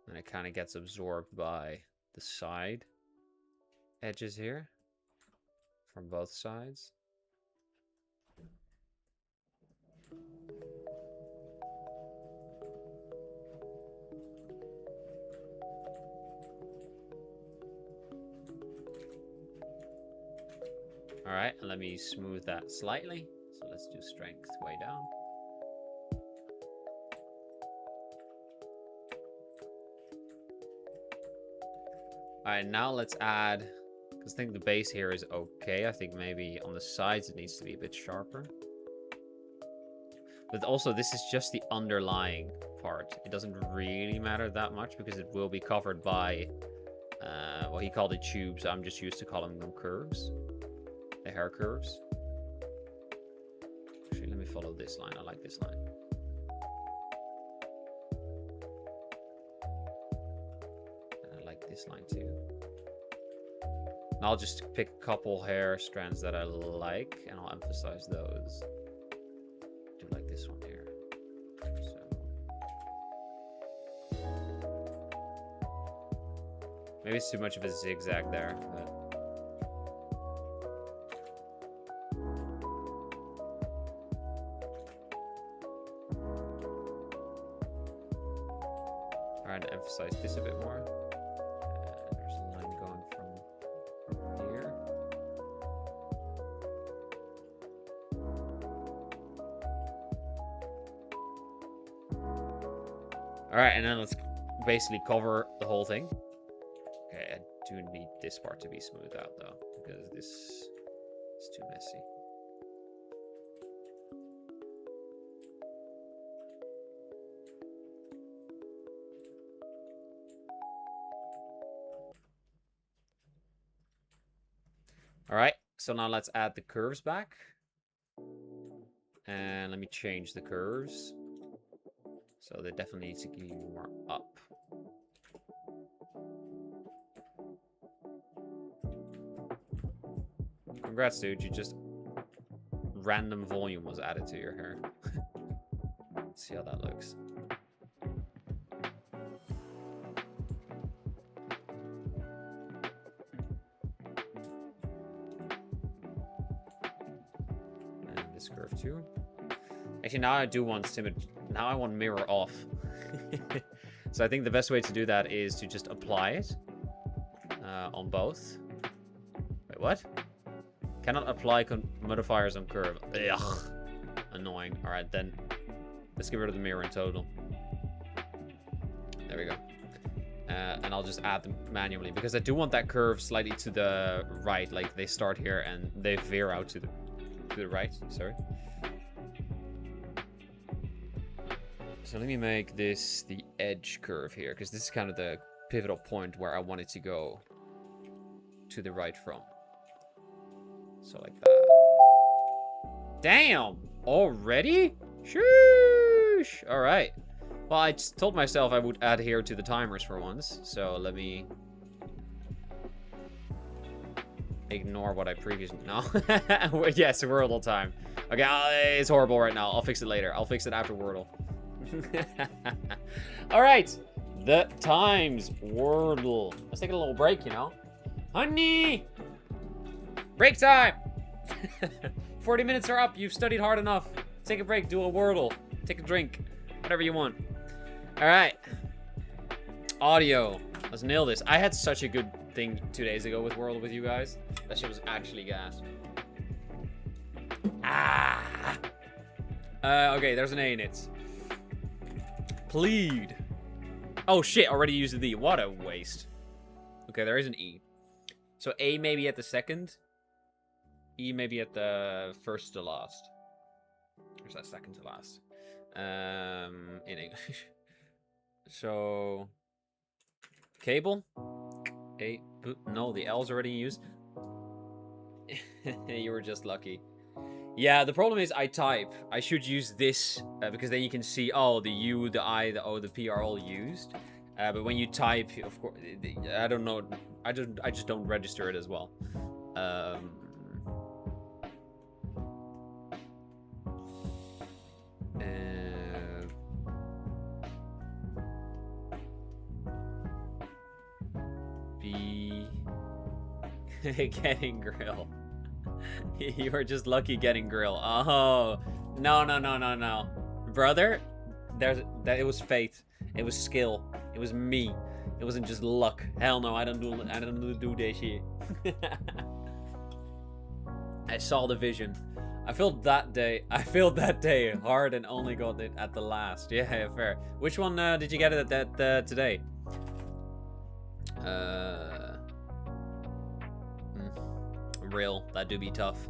And it kind of gets absorbed by the side edges here from both sides. All right, and let me smooth that slightly. So let's do strength way down. All right, now let's add, because I think the base here is okay. I think maybe on the sides it needs to be a bit sharper. But also, this is just the underlying part. It doesn't really matter that much because it will be covered by, well, he called it tubes. I'm just used to calling them curves, the hair curves. Actually, let me follow this line. I like this line. And I like this line too. And I'll just pick a couple hair strands that I like, and I'll emphasize those. Do like this one here. So. Maybe it's too much of a zigzag there, but... Alright, emphasize this a bit more. There's a line going from here. Alright, and then let's basically cover the whole thing. Okay, I do need this part to be smoothed out though, because this is too messy. Alright, so now let's add the curves back. And let me change the curves. So they definitely need to give you more up. Congrats, dude. You just... Random volume was added to your hair. Let's see how that looks. Curve too. Actually, now I do want symmetry. Now I want mirror off. So I think the best way to do that is to just apply it on both. Wait, what? Cannot apply modifiers on curve. Ugh. Annoying. All right, then let's get rid of the mirror in total. There we go. And I'll just add them manually because I do want that curve slightly to the right. Like they start here and they veer out to the right, sorry. So let me make this the edge curve here, because this is kind of the pivotal point where I want it to go to the right from. So like that. Damn! Already? Sheesh! Alright. Well, I just told myself I would adhere to the timers for once, so let me... ignore what I previously... No. Yes, Wordle time. Okay, it's horrible right now. I'll fix it later. I'll fix it after Wordle. Alright. The times Wordle. Let's take a little break, you know. Honey! Break time! 40 minutes are up. You've studied hard enough. Take a break. Do a Wordle. Take a drink. Whatever you want. Alright. Audio. Let's nail this. I had such a good thing 2 days ago with Wordle with you guys. That shit was actually gas. Ah! Okay, there's an A in it. Plead. Oh shit, already used the D. What a waste. Okay, there is an E. So A maybe at the second. E maybe at the first to last. Or is that second to last? In English. So... Cable. A, no, the L's already used. You were just lucky. Yeah, the problem is I type. I should use this because then you can see, oh, the U, the I, the O, the P are all used. But when you type, of course, I don't know. I just don't register it as well. Getting grill. You were just lucky getting grill. Oh no, brother. It was fate. It was skill. It was me. It wasn't just luck. Hell no, I don't do this shit. I saw the vision. I felt that day hard and only got it at the last. Yeah, fair. Which one did you get it at today? Real, that do be tough.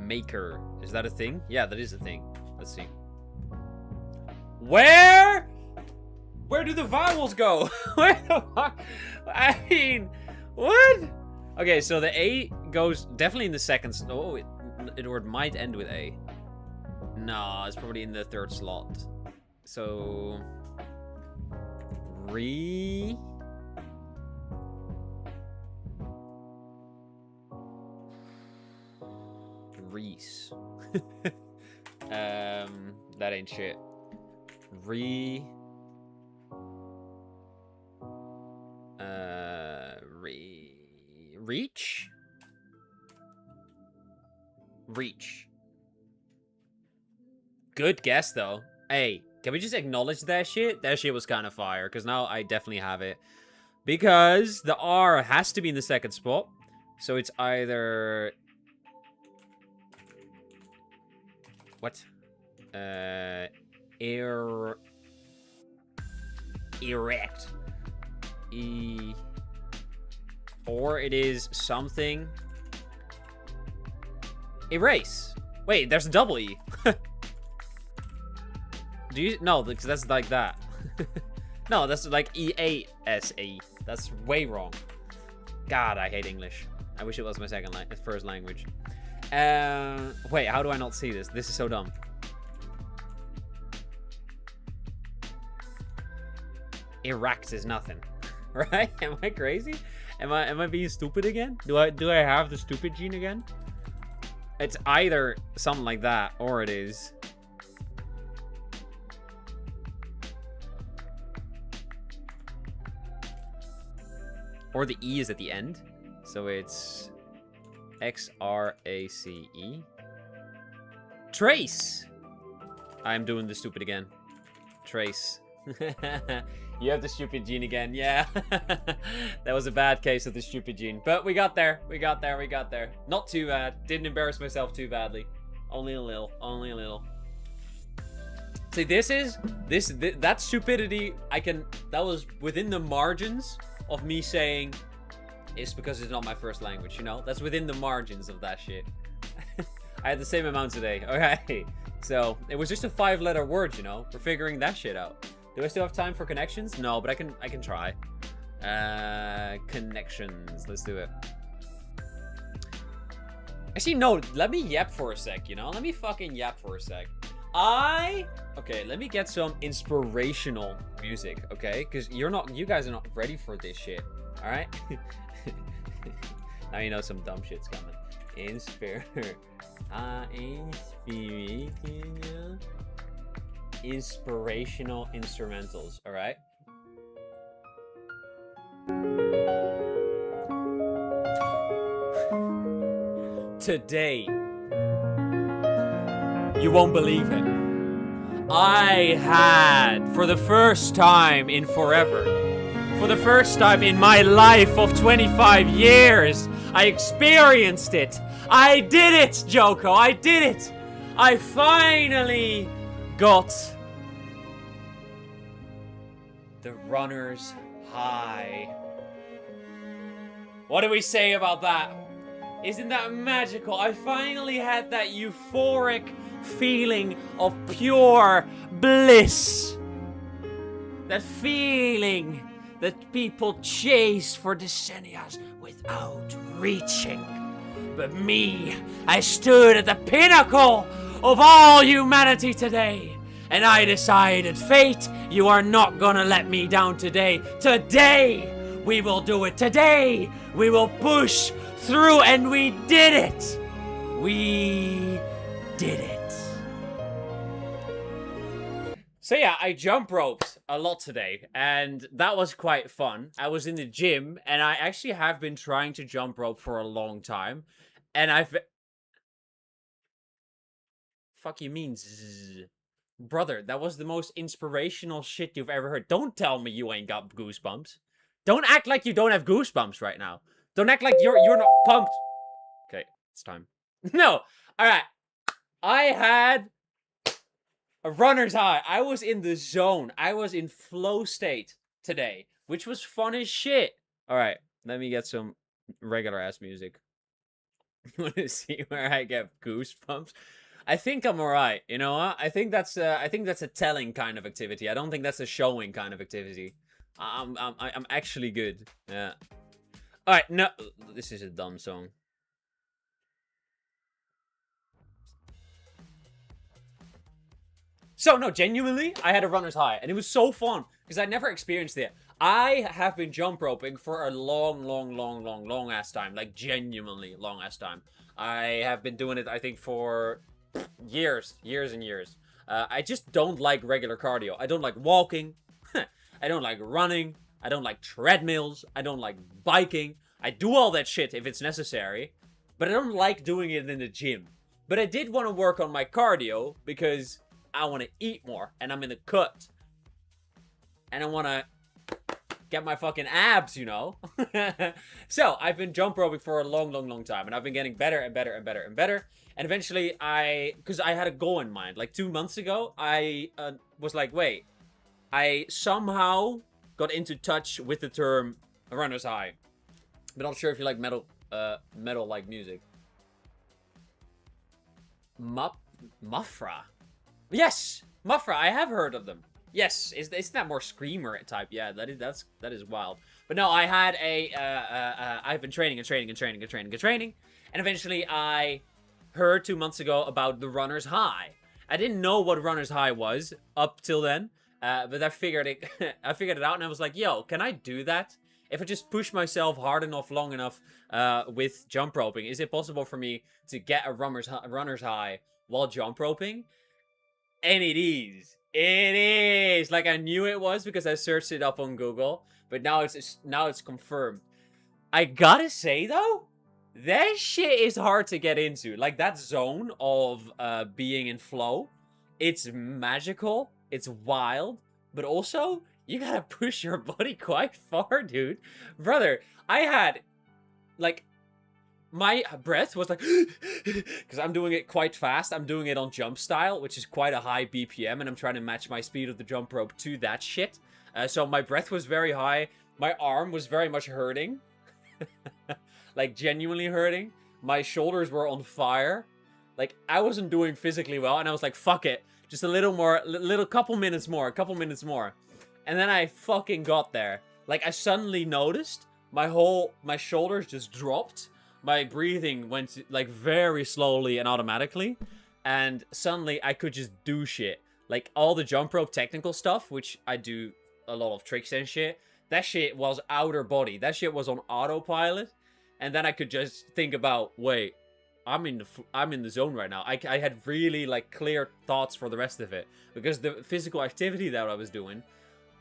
Maker, is that a thing? Yeah, that is a thing. Let's see. Where do the vowels go? Where the fuck? I mean, what? Okay, so the A goes definitely in the second. Oh, it might end with A. No, it's probably in the third slot. So Reese. That ain't shit. Reach? Reach. Good guess, though. Hey, can we just acknowledge that shit? That shit was kind of fire, because now I definitely have it. Because the R has to be in the second spot. So it's either... What? Erect. Or it is something... Erase. Wait, there's a double E. Do you... No, because that's like that. No, that's like E-A-S-E. That's way wrong. God, I hate English. I wish it was my first language. Wait, how do I not see this? This is so dumb. Erect is nothing. Right? Am I crazy? Am I being stupid again? Do I have the stupid gene again? It's either something like that, or it is... Or the E is at the end. So it's... X-R-A-C-E. Trace! I'm doing the stupid again. Trace. You have the stupid gene again. Yeah. That was a bad case of the stupid gene. But we got there. We got there. We got there. Not too bad. Didn't embarrass myself too badly. Only a little. Only a little. See, that stupidity, that was within the margins of me saying it's because it's not my first language, you know? That's within the margins of that shit. I had the same amount today. Okay. So, it was just a 5-letter word, you know? We're figuring that shit out. Do I still have time for connections? No, but I can try. Connections. Let's do it. Actually, no. Let me yap for a sec, you know? Let me fucking yap for a sec. Okay, let me get some inspirational music, okay? Because you guys are not ready for this shit. Alright? Now you know some dumb shit's coming. Inspirational instrumentals, alright? Today, you won't believe it. I had, for the first time in forever, for the first time in my life of 25 years, I experienced it. I did it, Joko. I did it. I finally got the runner's high. What do we say about that? Isn't that magical? I finally had that euphoric feeling of pure bliss. That feeling that people chase for decennia without reaching. But me, I stood at the pinnacle of all humanity today. And I decided, fate, you are not gonna let me down today. Today, we will do it. Today, we will push through, and we did it. We did it. So yeah, I jump roped a lot today, and that was quite fun. I was in the gym, and I actually have been trying to jump rope for a long time, and Fuck you mean, zzz. Brother, that was the most inspirational shit you've ever heard. Don't tell me you ain't got goosebumps. Don't act like you don't have goosebumps right now. Don't act like you're not pumped. Okay, it's time. No, alright. I had a runner's high. I was in the zone. I was in flow state today, which was fun as shit. Alright, let me get some regular ass music. You want to see where I get goosebumps? I think I'm alright. You know what? I think that's a telling kind of activity. I don't think that's a showing kind of activity. I'm actually good. Yeah. Alright, no, this is a dumb song. So, no, genuinely, I had a runner's high, and it was so fun, because I never experienced it. I have been jump roping for a long ass time. Like, genuinely long ass time. I have been doing it, I think, for years and years. I just don't like regular cardio. I don't like walking. I don't like running. I don't like treadmills. I don't like biking. I do all that shit if it's necessary, but I don't like doing it in the gym. But I did want to work on my cardio because I want to eat more, and I'm in the cut. And I want to get my fucking abs, you know? So, I've been jump roping for a long time, and I've been getting better and better and better and better. And eventually, because I had a goal in mind. Like, 2 months ago, I was like, wait. I somehow got into touch with the term runner's high. But I'm not sure if you like metal-like music. Muffra. Yes! Muffra, I have heard of them. Yes, isn't that more screamer type? Yeah, that is wild. But no, I had I've been training, and eventually I heard 2 months ago about the runner's high. I didn't know what runner's high was up till then, but I figured it out, and I was like, yo, can I do that? If I just push myself hard enough, long enough, with jump roping, is it possible for me to get a runner's high while jump roping? And it is. It is. Like, I knew it was because I searched it up on Google, but now it's confirmed. I gotta say though, that shit is hard to get into. Like, that zone of being in flow, it's magical, it's wild, but also you gotta push your body quite far, dude. Brother, I had like my breath was like, because I'm doing it quite fast. I'm doing it on jump style, which is quite a high BPM, and I'm trying to match my speed of the jump rope to that shit. So my breath was very high. My arm was very much hurting. Like, genuinely hurting. My shoulders were on fire. Like, I wasn't doing physically well, and I was like, fuck it. Just a little more, couple minutes more. And then I fucking got there. Like, I suddenly noticed my shoulders just dropped. My breathing went, like, very slowly and automatically. And suddenly, I could just do shit. Like, all the jump rope technical stuff, which I do a lot of tricks and shit. That shit was outer body. That shit was on autopilot. And then I could just think about, wait, I'm in the zone right now. I had really, like, clear thoughts for the rest of it. Because the physical activity that I was doing,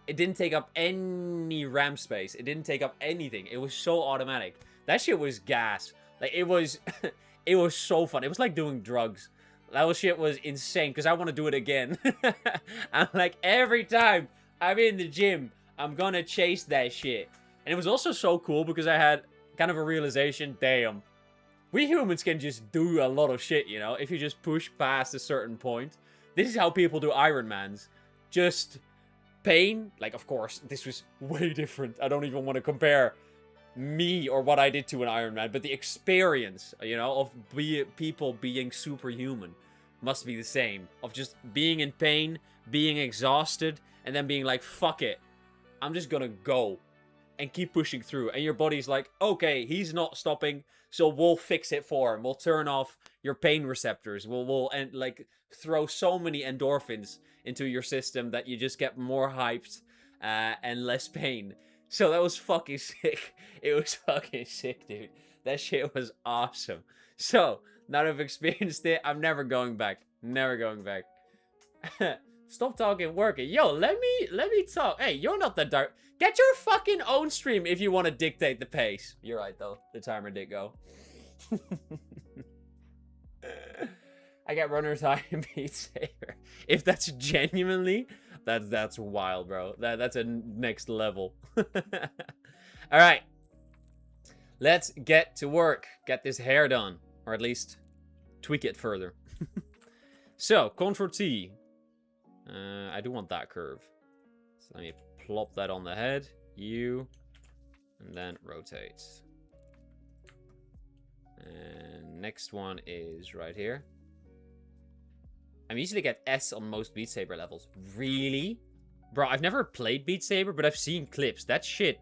it didn't take up any RAM space. It didn't take up anything. It was so automatic. That shit was gas. Like, it was it was so fun. It was like doing drugs. That shit was insane, because I want to do it again. I'm like, every time I'm in the gym, I'm gonna chase that shit. And it was also so cool because I had kind of a realization, damn, we humans can just do a lot of shit, you know, if you just push past a certain point. This is how people do Ironmans. Just pain. Like, of course, this was way different. I don't even want to compare me or what I did to an Ironman, but the experience, you know, of people being superhuman must be the same. Of just being in pain, being exhausted, and then being like, fuck it, I'm just gonna go and keep pushing through. And your body's like, okay, he's not stopping, so we'll fix it for him. We'll turn off your pain receptors. We'll and like throw so many endorphins into your system that you just get more hyped and less pain. So that was fucking sick. It was fucking sick, dude. That shit was awesome. So, now that I've experienced it, I'm never going back. Never going back. Stop talking working. Yo, let me talk. Hey, you're not the dark. Get your fucking own stream if you want to dictate the pace. You're right, though. The timer did go. I got runner's high and Beat Saber. If that's genuinely, that's wild, bro. That's a next level. All right, let's get to work. Get this hair done, or at least tweak it further. So, Ctrl T. I do want that curve. So let me plop that on the head. U, and then rotate. And next one is right here. I'm usually get S on most Beat Saber levels. Really? Bro, I've never played Beat Saber, but I've seen clips. That shit,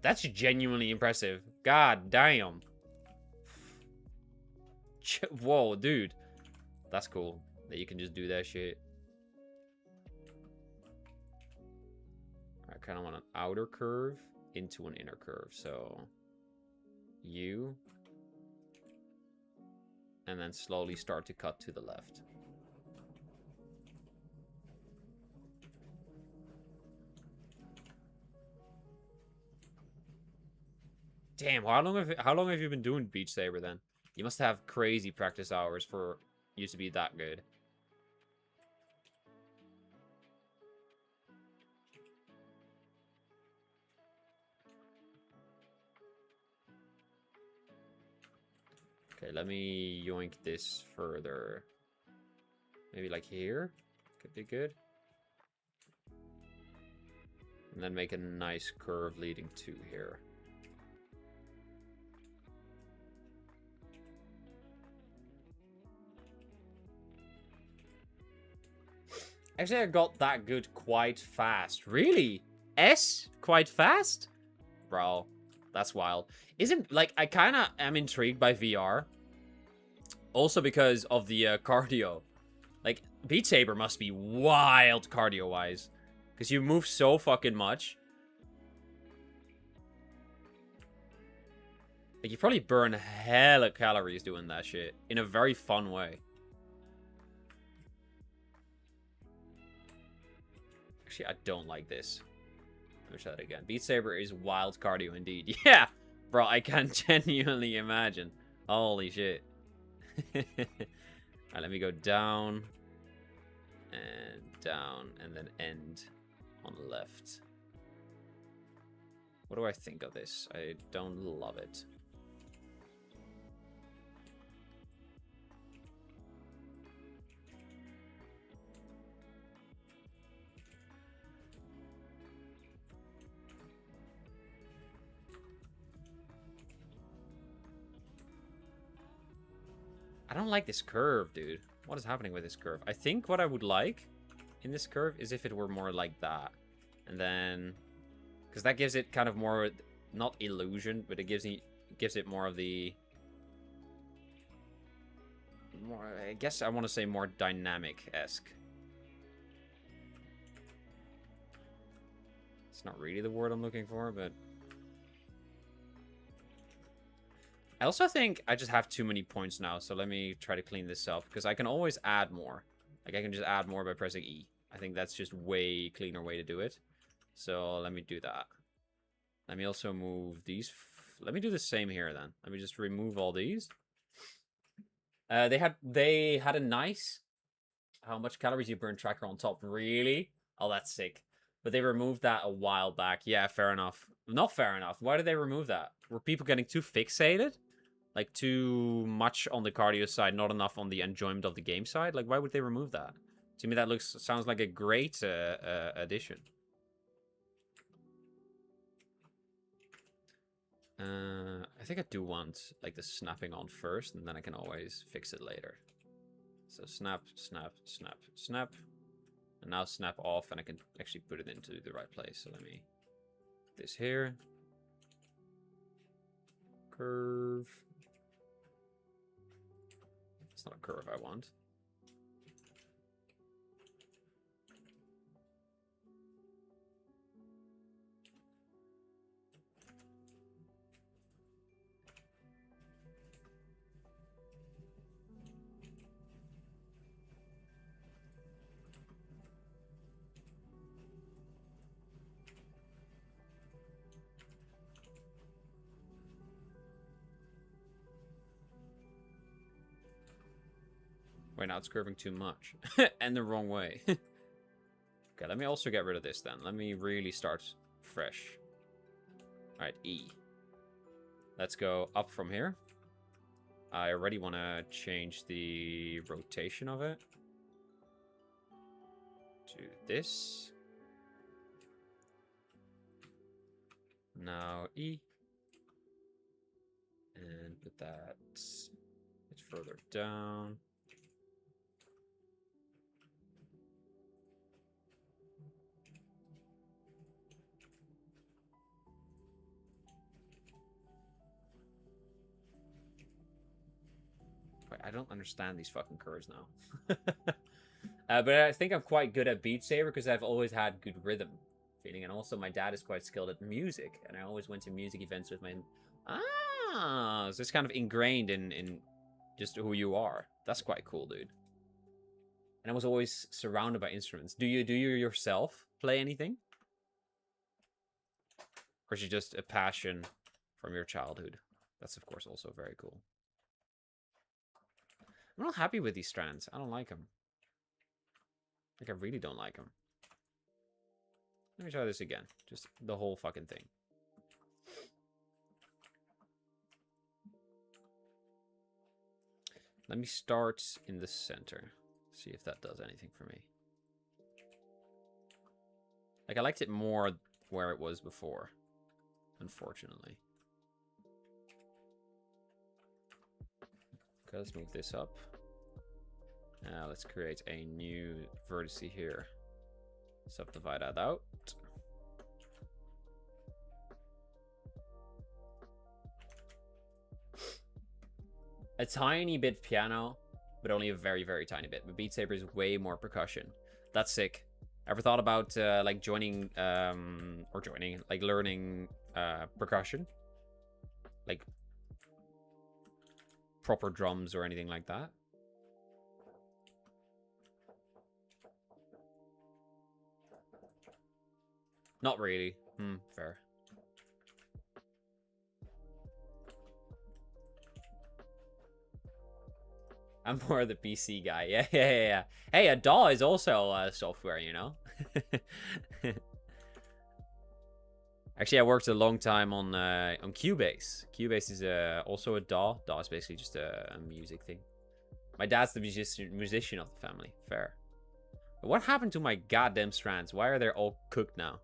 that's genuinely impressive. God damn. Whoa, dude. That's cool that you can just do that shit. kind of want an outer curve into an inner curve. So U. And then slowly start to cut to the left. Damn, how long have you been doing Beat Saber then? You must have crazy practice hours for you to be that good. Okay, let me yoink this further. Maybe like here? Could be good. And then make a nice curve leading to here. Actually, I got that good quite fast. Really? S? Quite fast? Bro, that's wild. Isn't, like, I kind of am intrigued by VR. Also because of the cardio. Like, Beat Saber must be wild cardio-wise. Because you move so fucking much. Like, you probably burn hella calories doing that shit. In a very fun way. Actually, I don't like this. Let me try that again. Beat Saber is wild cardio indeed. Yeah! Bro, I can genuinely imagine. Holy shit. Alright, let me go down. And then end on the left. What do I think of this? I don't love it. I don't like this curve, dude. What is happening with this curve? I think what I would like in this curve is if it were more like that. And then... because that gives it kind of more... not illusion, but it gives it more of the... more, I guess I want to say more dynamic-esque. It's not really the word I'm looking for, but... I also think I just have too many points now, so let me try to clean this up, because I can always add more. Like, I can just add more by pressing E. I think that's just way cleaner way to do it. So, let me do that. Let me also move these. Let me do the same here, then. Let me just remove all these. They had a nice how much calories you burn tracker on top. Really? Oh, that's sick. But they removed that a while back. Yeah, fair enough. Not fair enough. Why did they remove that? Were people getting too fixated? Like, too much on the cardio side, not enough on the enjoyment of the game side? Like, why would they remove that? To me, that sounds like a great addition. I think I do want, like, the snapping on first, and then I can always fix it later. So snap, snap, snap, snap. And now snap off, and I can actually put it into the right place. So let me put this here. Curve. It's not a curve I want. Wait, now it's curving too much. And the wrong way. Okay, let me also get rid of this then. Let me really start fresh. Alright, E. Let's go up from here. I already want to change the rotation of it to this. Now E. And put that it's further down. Wait, I don't understand these fucking curves now. But I think I'm quite good at Beat Saber because I've always had good rhythm feeling. And also, my dad is quite skilled at music, and I always went to music events with my. Ah, so it's kind of ingrained in just who you are. That's quite cool, dude. And I was always surrounded by instruments. Do you yourself play anything? Or is it just a passion from your childhood? That's, of course, also very cool. I'm not happy with these strands. I don't like them. Like, I really don't like them. Let me try this again. Just the whole fucking thing. Let me start in the center. See if that does anything for me. Like, I liked it more where it was before. Unfortunately. Okay, let's move this up. Now let's create a new vertex here. Subdivide that out. A tiny bit piano, but only a very, very tiny bit. But Beat Saber is way more percussion. That's sick. Ever thought about like joining like learning percussion? Like proper drums or anything like that? Not really. Fair. I'm more the PC guy. Yeah. Hey, a DAW is also software, you know? Actually, I worked a long time on Cubase. Cubase is also a DAW. DAW is basically just a music thing. My dad's the musician of the family. Fair. But what happened to my goddamn strands? Why are they all cooked now?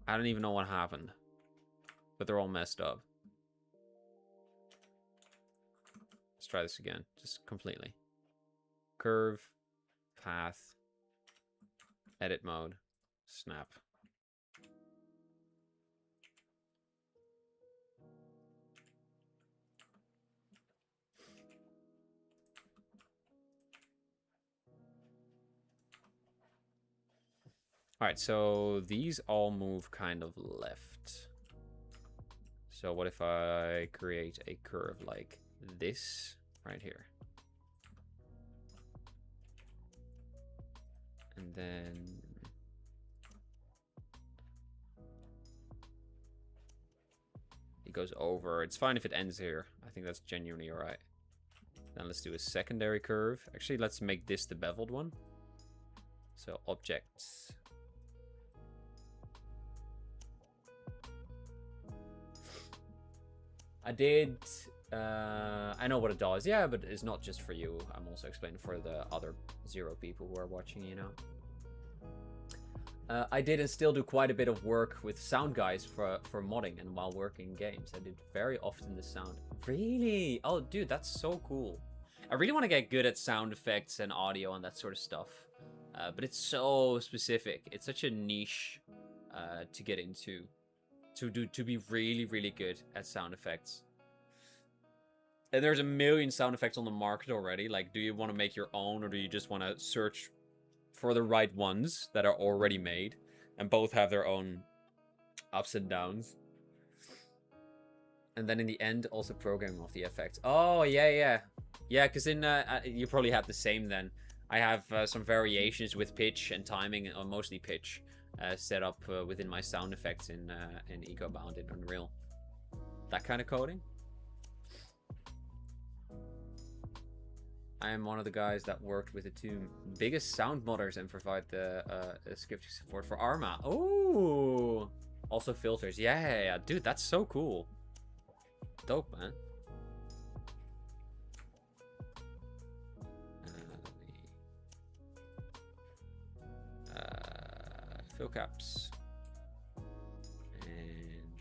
I don't even know what happened. But they're all messed up. Let's try this again. Just completely. Curve. Path. Edit mode. Snap. Alright, so these all move kind of left. So what if I create a curve like this right here? And then it goes over. It's fine if it ends here. I think that's genuinely alright. Then let's do a secondary curve. Actually, let's make this the beveled one. So objects. I know what a DAW is, yeah, but it's not just for you. I'm also explaining for the other 0 people who are watching, you know. I did and still do quite a bit of work with sound guys for modding and while working in games. I did very often the sound. Really? Oh, dude, that's so cool. I really want to get good at sound effects and audio and that sort of stuff. But it's so specific. It's such a niche to get into. To be really, really good at sound effects. And there's a million sound effects on the market already. Like, do you want to make your own, or do you just want to search for the right ones that are already made? And both have their own ups and downs. And then in the end, also programming of the effects. Oh, yeah. Yeah, because in you probably have the same then. I have some variations with pitch and timing, or mostly pitch. Set up within my sound effects in EcoBound in Unreal. That kind of coding. I am one of the guys that worked with the 2 biggest sound modders and provide the scripting support for Arma. Oh, also filters. Yeah, dude, that's so cool. Dope, man. Fill caps. And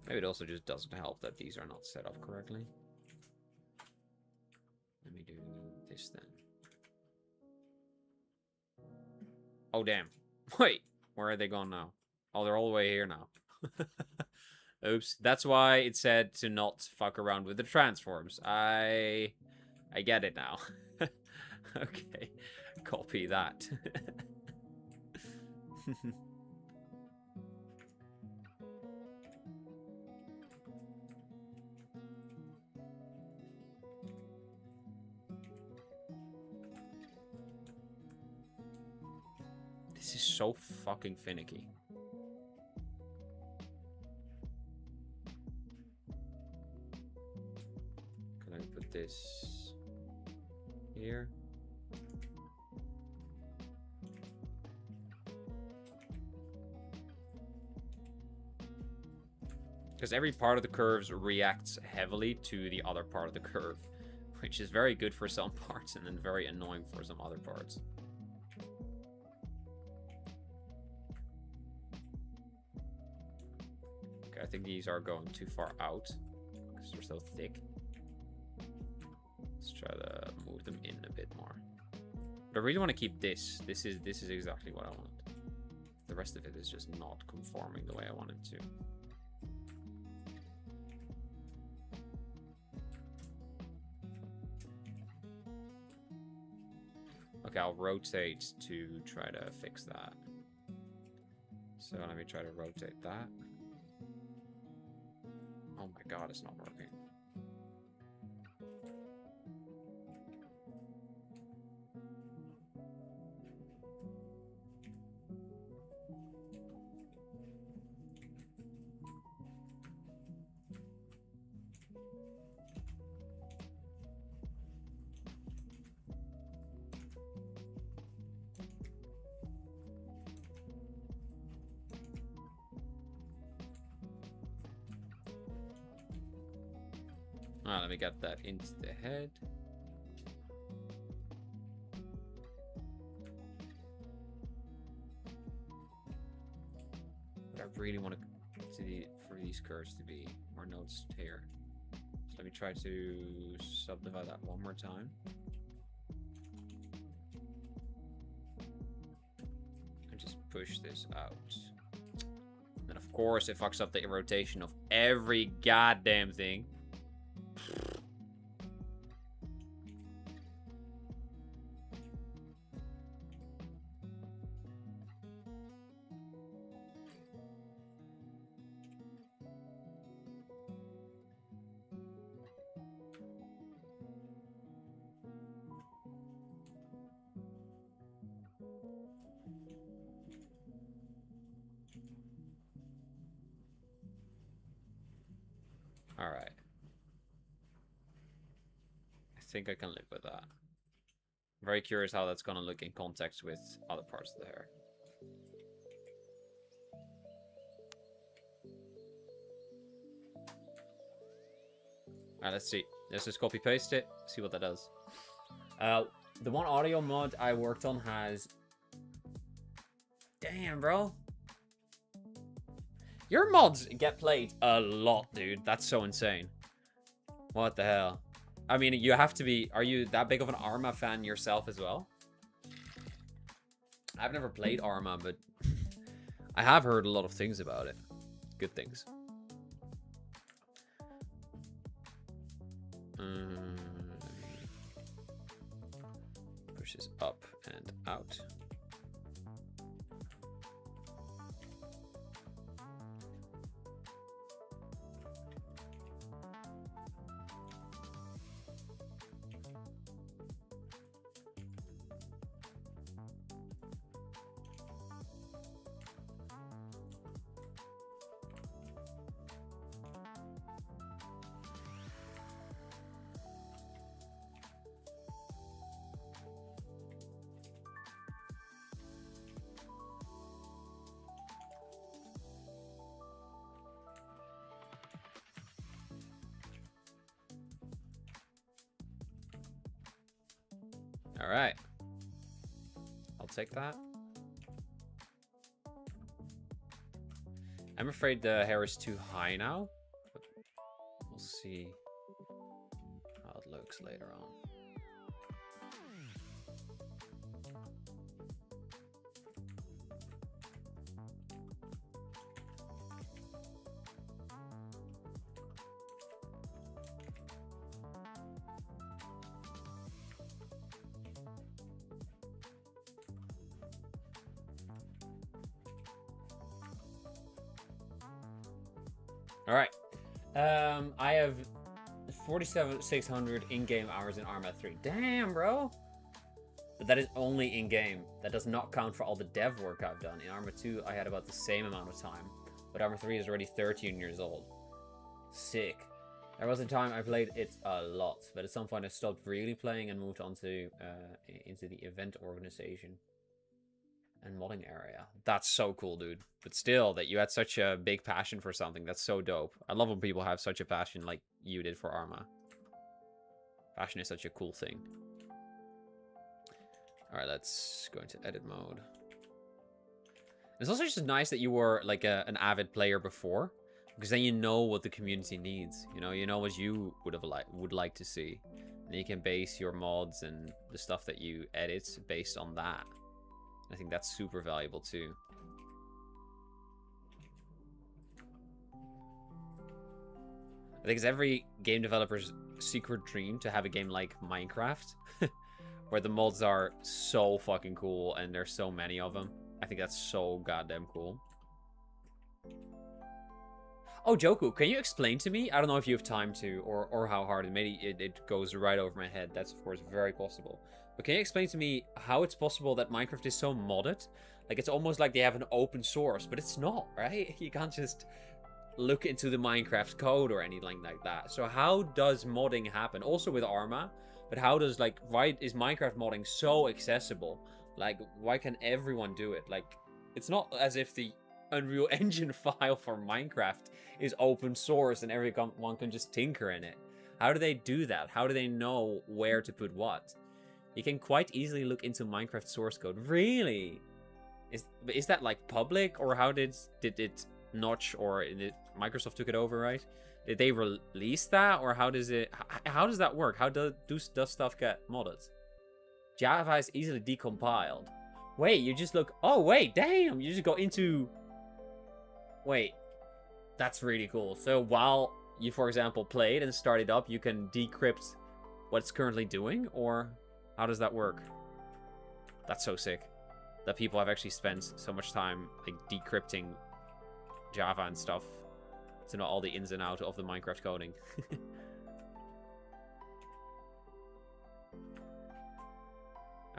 maybe it also just doesn't help that these are not set up correctly. Let me do this then. Oh, damn. Wait, where are they gone now? Oh, they're all the way here now. Oops. That's why it said to not fuck around with the transforms. I get it now. Okay. Copy that. This is so fucking finicky. Can I put this here? Because every part of the curves reacts heavily to the other part of the curve, which is very good for some parts and then very annoying for some other parts. Okay, I think these are going too far out because they're so thick. Let's try to move them in a bit more. But I really want to keep this. This is exactly what I want. The rest of it is just not conforming the way I want it to. Okay, I'll rotate to try to fix that. So let me try to rotate that. Oh my god, it's not working. Let me get that into the head. But I really want for these curves to be more notes here. So let me try to subdivide that one more time. And just push this out. And of course it fucks up the rotation of every goddamn thing. All right. I think I can live with that. I'm very curious how that's going to look in context with other parts of the hair. Alright, let's see. Let's just copy paste it, see what that does. The one audio mod I worked on has... Damn, bro. Your mods get played a lot, dude. That's so insane. What the hell? I mean, you have to be... Are you that big of an Arma fan yourself as well? I've never played Arma, but I have heard a lot of things about it. Good things. Push this up and out. All right. I'll take that. I'm afraid the hair is too high now. But we'll see how it looks later on. All right. I have 47,600 in-game hours in Arma 3. Damn, bro. But that is only in-game. That does not count for all the dev work I've done. In Arma 2, I had about the same amount of time. But Arma 3 is already 13 years old. Sick. There was a time I played it a lot, but at some point I stopped really playing and moved on to into the event organization and modding area. That's so cool, dude. But still, that you had such a big passion for something. That's so dope. I love when people have such a passion like you did for Arma. Passion is such a cool thing. Alright, let's go into edit mode. It's also just nice that you were like an avid player before. Because then you know what the community needs. You know what you would like to see. And you can base your mods and the stuff that you edit based on that. I think that's super valuable too. I think it's every game developer's secret dream to have a game like Minecraft. Where the mods are so fucking cool and there's so many of them. I think that's so goddamn cool. Oh, Joku, can you explain to me? I don't know if you have time to, or how hard. Maybe it goes right over my head. That's, of course, very possible. But can you explain to me how it's possible that Minecraft is so modded? Like, it's almost like they have an open source, but it's not, right? You can't just look into the Minecraft code or anything like that. So how does modding happen? Also with Arma, but how does, like, why is Minecraft modding so accessible? Like, why can everyone do it? Like, it's not as if the Unreal Engine file for Minecraft is open source and everyone can just tinker in it. How do they do that? How do they know where to put what? You can quite easily look into Minecraft source code. Really? Is that like public, or how did it Notch or Microsoft took it over, right? Did they release that, or how does that work? How does stuff get modded? Java is easily decompiled. Wait, you just look. Oh wait, damn! You just go into. Wait, that's really cool. So while you, for example, played and started up, you can decrypt what it's currently doing, or how does that work? That's so sick that people have actually spent so much time like decrypting Java and stuff to know all the ins and outs of the Minecraft coding.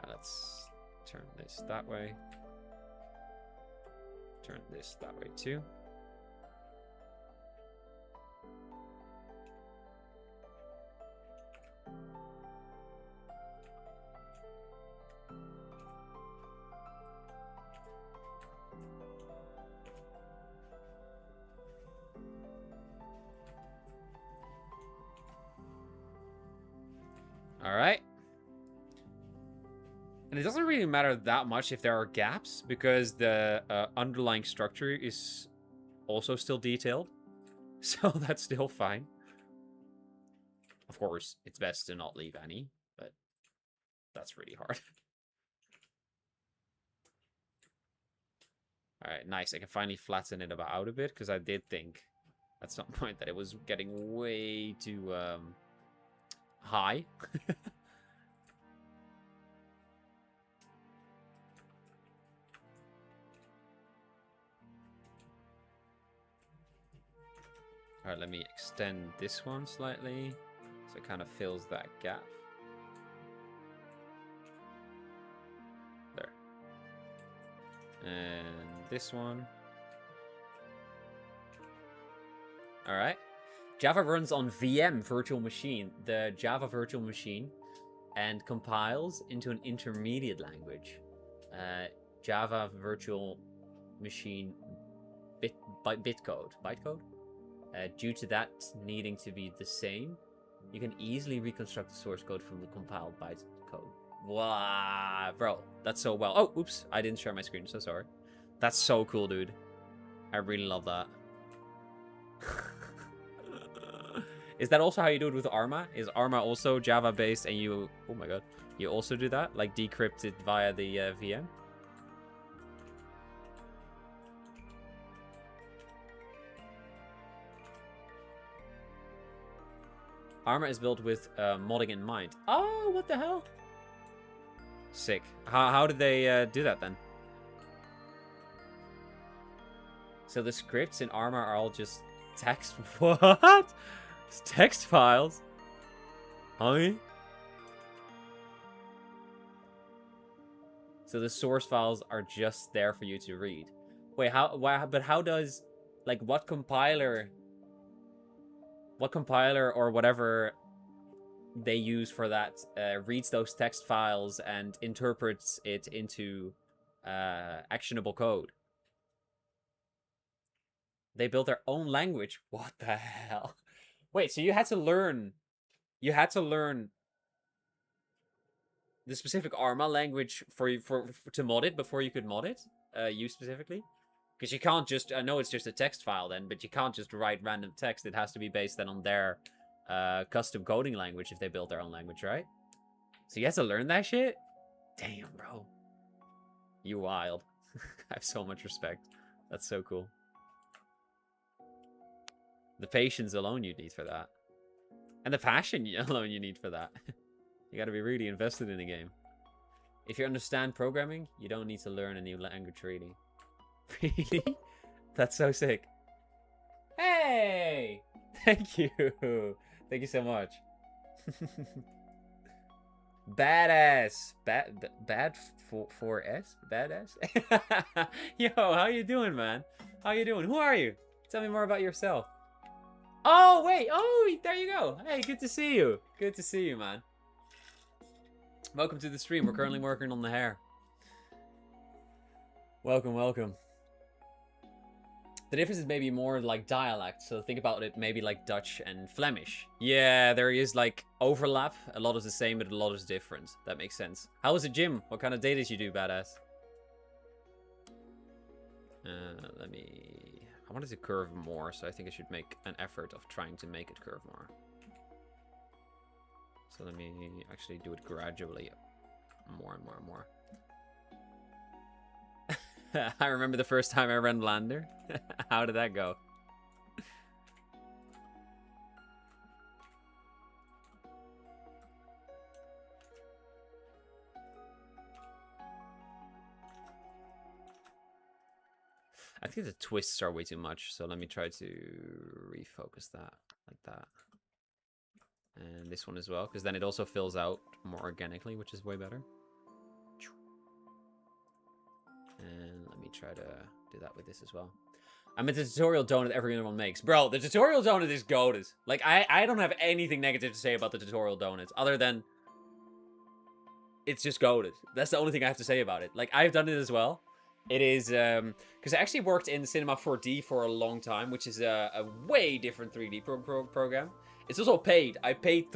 Let's turn this that way. Turn this that way too. All right. And it doesn't really matter that much if there are gaps, because the underlying structure is also still detailed. So that's still fine. Of course, it's best to not leave any, but that's really hard. Alright, nice. I can finally flatten it out a bit, because I did think at some point that it was getting way too high. Alright, let me extend this one slightly, so it kind of fills that gap. There. And this one. Alright. Java runs on VM virtual machine, the Java virtual machine, and compiles into an intermediate language. Java virtual machine bytecode. Due to that needing to be the same, you can easily reconstruct the source code from the compiled bytecode. Wow, bro, that's so well. Oh, oops, I didn't share my screen, so sorry. That's so cool, dude. I really love that. Is that also how you do it with Arma? Is Arma also Java based and you, oh my god, you also do that? Like decrypt it via the VM? Arma is built with modding in mind. Oh, what the hell? Sick. How did they do that then? So the scripts in Arma are all just Text. What? It's text files? Huh? So the source files are just there for you to read. Wait, how? Why? But how does, like, what compiler or whatever they use for that reads those text files and interprets it into actionable code? They built their own language. What the hell? Wait, so you had to learn the specific Arma language for to mod it before you could mod it? You specifically? Because you can't just, I know it's just a text file then, but you can't just write random text. It has to be based then on their custom coding language if they build their own language, right? So you have to learn that shit? Damn, bro. You wild. I have so much respect. That's so cool. The patience alone you need for that. And the passion alone you need for that. You gotta be really invested in the game. If you understand programming, you don't need to learn a new language, really. Really? That's so sick. Hey! Thank you. Thank you so much. Badass. Bad 4S? Badass? Yo, how you doing, man? How you doing? Who are you? Tell me more about yourself. Oh, wait. Oh, there you go. Hey, good to see you. Good to see you, man. Welcome to the stream. We're currently working on the hair. Welcome, welcome. The difference is maybe more like dialect, so think about it maybe like Dutch and Flemish. Yeah, there is like overlap. A lot is the same, but a lot is different. That makes sense. How was the gym? What kind of day did you do, badass? I wanted to curve more, so I think I should make an effort of trying to make it curve more. So let me actually do it gradually. More and more and more. I remember the first time I ran Blender. How did that go? I think the twists are way too much, so let me try to refocus that like that. And this one as well, because then it also fills out more organically, which is way better. And let me try to do that with this as well. I'm a tutorial donut everyone makes. Bro, the tutorial donut is goated. Like, I don't have anything negative to say about the tutorial donut, other than it's just goated. That's the only thing I have to say about it. Like, I've done it as well. It is, because I actually worked in Cinema 4D for a long time, which is a way different 3D program. It's also paid. I paid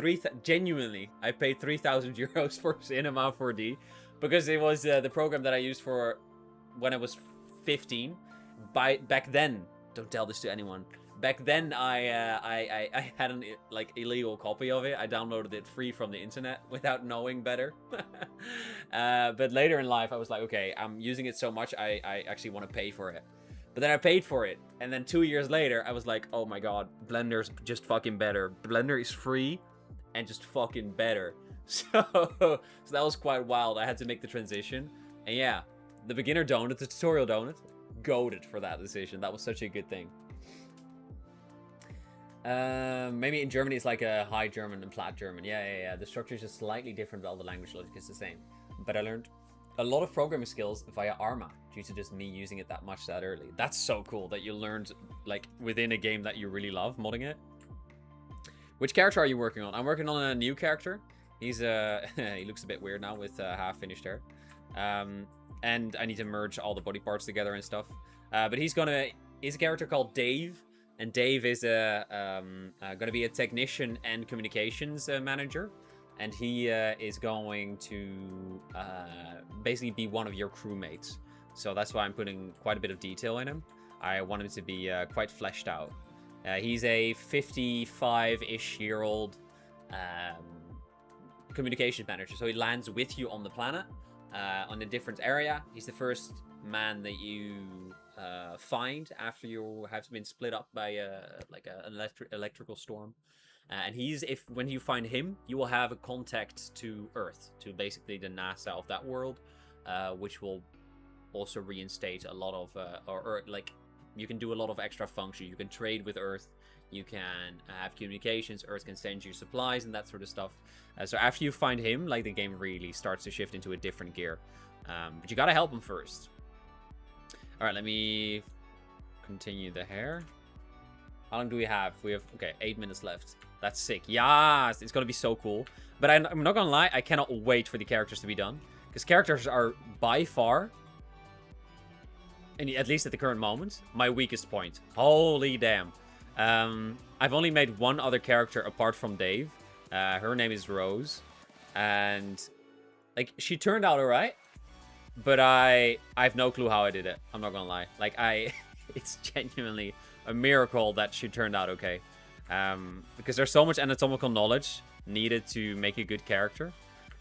genuinely, I paid 3,000 euros for Cinema 4D, because it was the program that I used for when I was 15. Back then, don't tell this to anyone. Back then, I had an like illegal copy of it. I downloaded it free from the internet without knowing better. But later in life, I was like, okay, I'm using it so much, I actually want to pay for it. But then I paid for it, and then 2 years later, I was like, oh my god, Blender's just fucking better. Blender is free and just fucking better. So that was quite wild. I had to make the transition, and yeah, the beginner donut, the tutorial donut, goated for that decision. That was such a good thing. Maybe in Germany it's like a High German and Flat German. Yeah. The structure is just slightly different, but all the language logic is the same. But I learned a lot of programming skills via Arma due to just me using it that much that early. That's so cool that you learned, like, within a game that you really love, modding it. Which character are you working on? I'm working on a new character. He's he looks a bit weird now with half finished hair. And I need to merge all the body parts together and stuff. But he's a character called Dave. And Dave is going to be a technician and communications manager. And he is going to basically be one of your crewmates. So that's why I'm putting quite a bit of detail in him. I want him to be quite fleshed out. He's a 55-ish year old communications manager. So he lands with you on the planet, on a different area. He's the first man that you find after you have been split up by an electrical storm. And when you find him, you will have a contact to Earth, to basically the NASA of that world, which will also reinstate a lot of, or like you can do a lot of extra function. You can trade with Earth. You can have communications. Earth can send you supplies and that sort of stuff. So after you find him, like, the game really starts to shift into a different gear. But you gotta help him first. All right, let me continue the hair. How long do we have? We have, okay, 8 minutes left. That's sick. Yes, it's gonna be so cool. But I'm not gonna lie, I cannot wait for the characters to be done. Because characters are by far, and at least at the current moment, my weakest point. Holy damn. I've only made one other character apart from Dave. Her name is Rose. And, like, she turned out alright. But I have no clue how I did it. I'm not gonna lie. Like, it's genuinely a miracle that she turned out okay. Because there's so much anatomical knowledge needed to make a good character.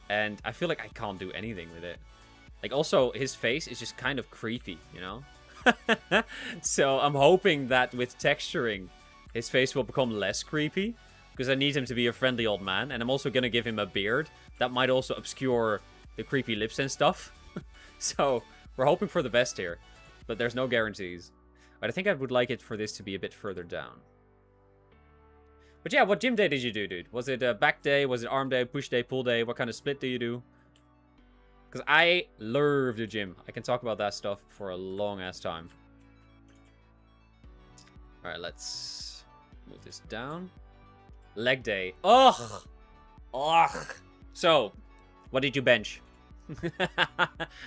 And I feel like I can't do anything with it. Like, also, his face is just kind of creepy, you know? So I'm hoping that with texturing, his face will become less creepy. Because I need him to be a friendly old man. And I'm also going to give him a beard. That might also obscure the creepy lips and stuff. So we're hoping for the best here. But there's no guarantees. But I think I would like it for this to be a bit further down. But yeah, what gym day did you do, dude? Was it a back day? Was it arm day, push day, pull day? What kind of split do you do? Because I love the gym. I can talk about that stuff for a long ass time. Alright, let's move this down. Leg day. Ugh! Ugh! So, what did you bench?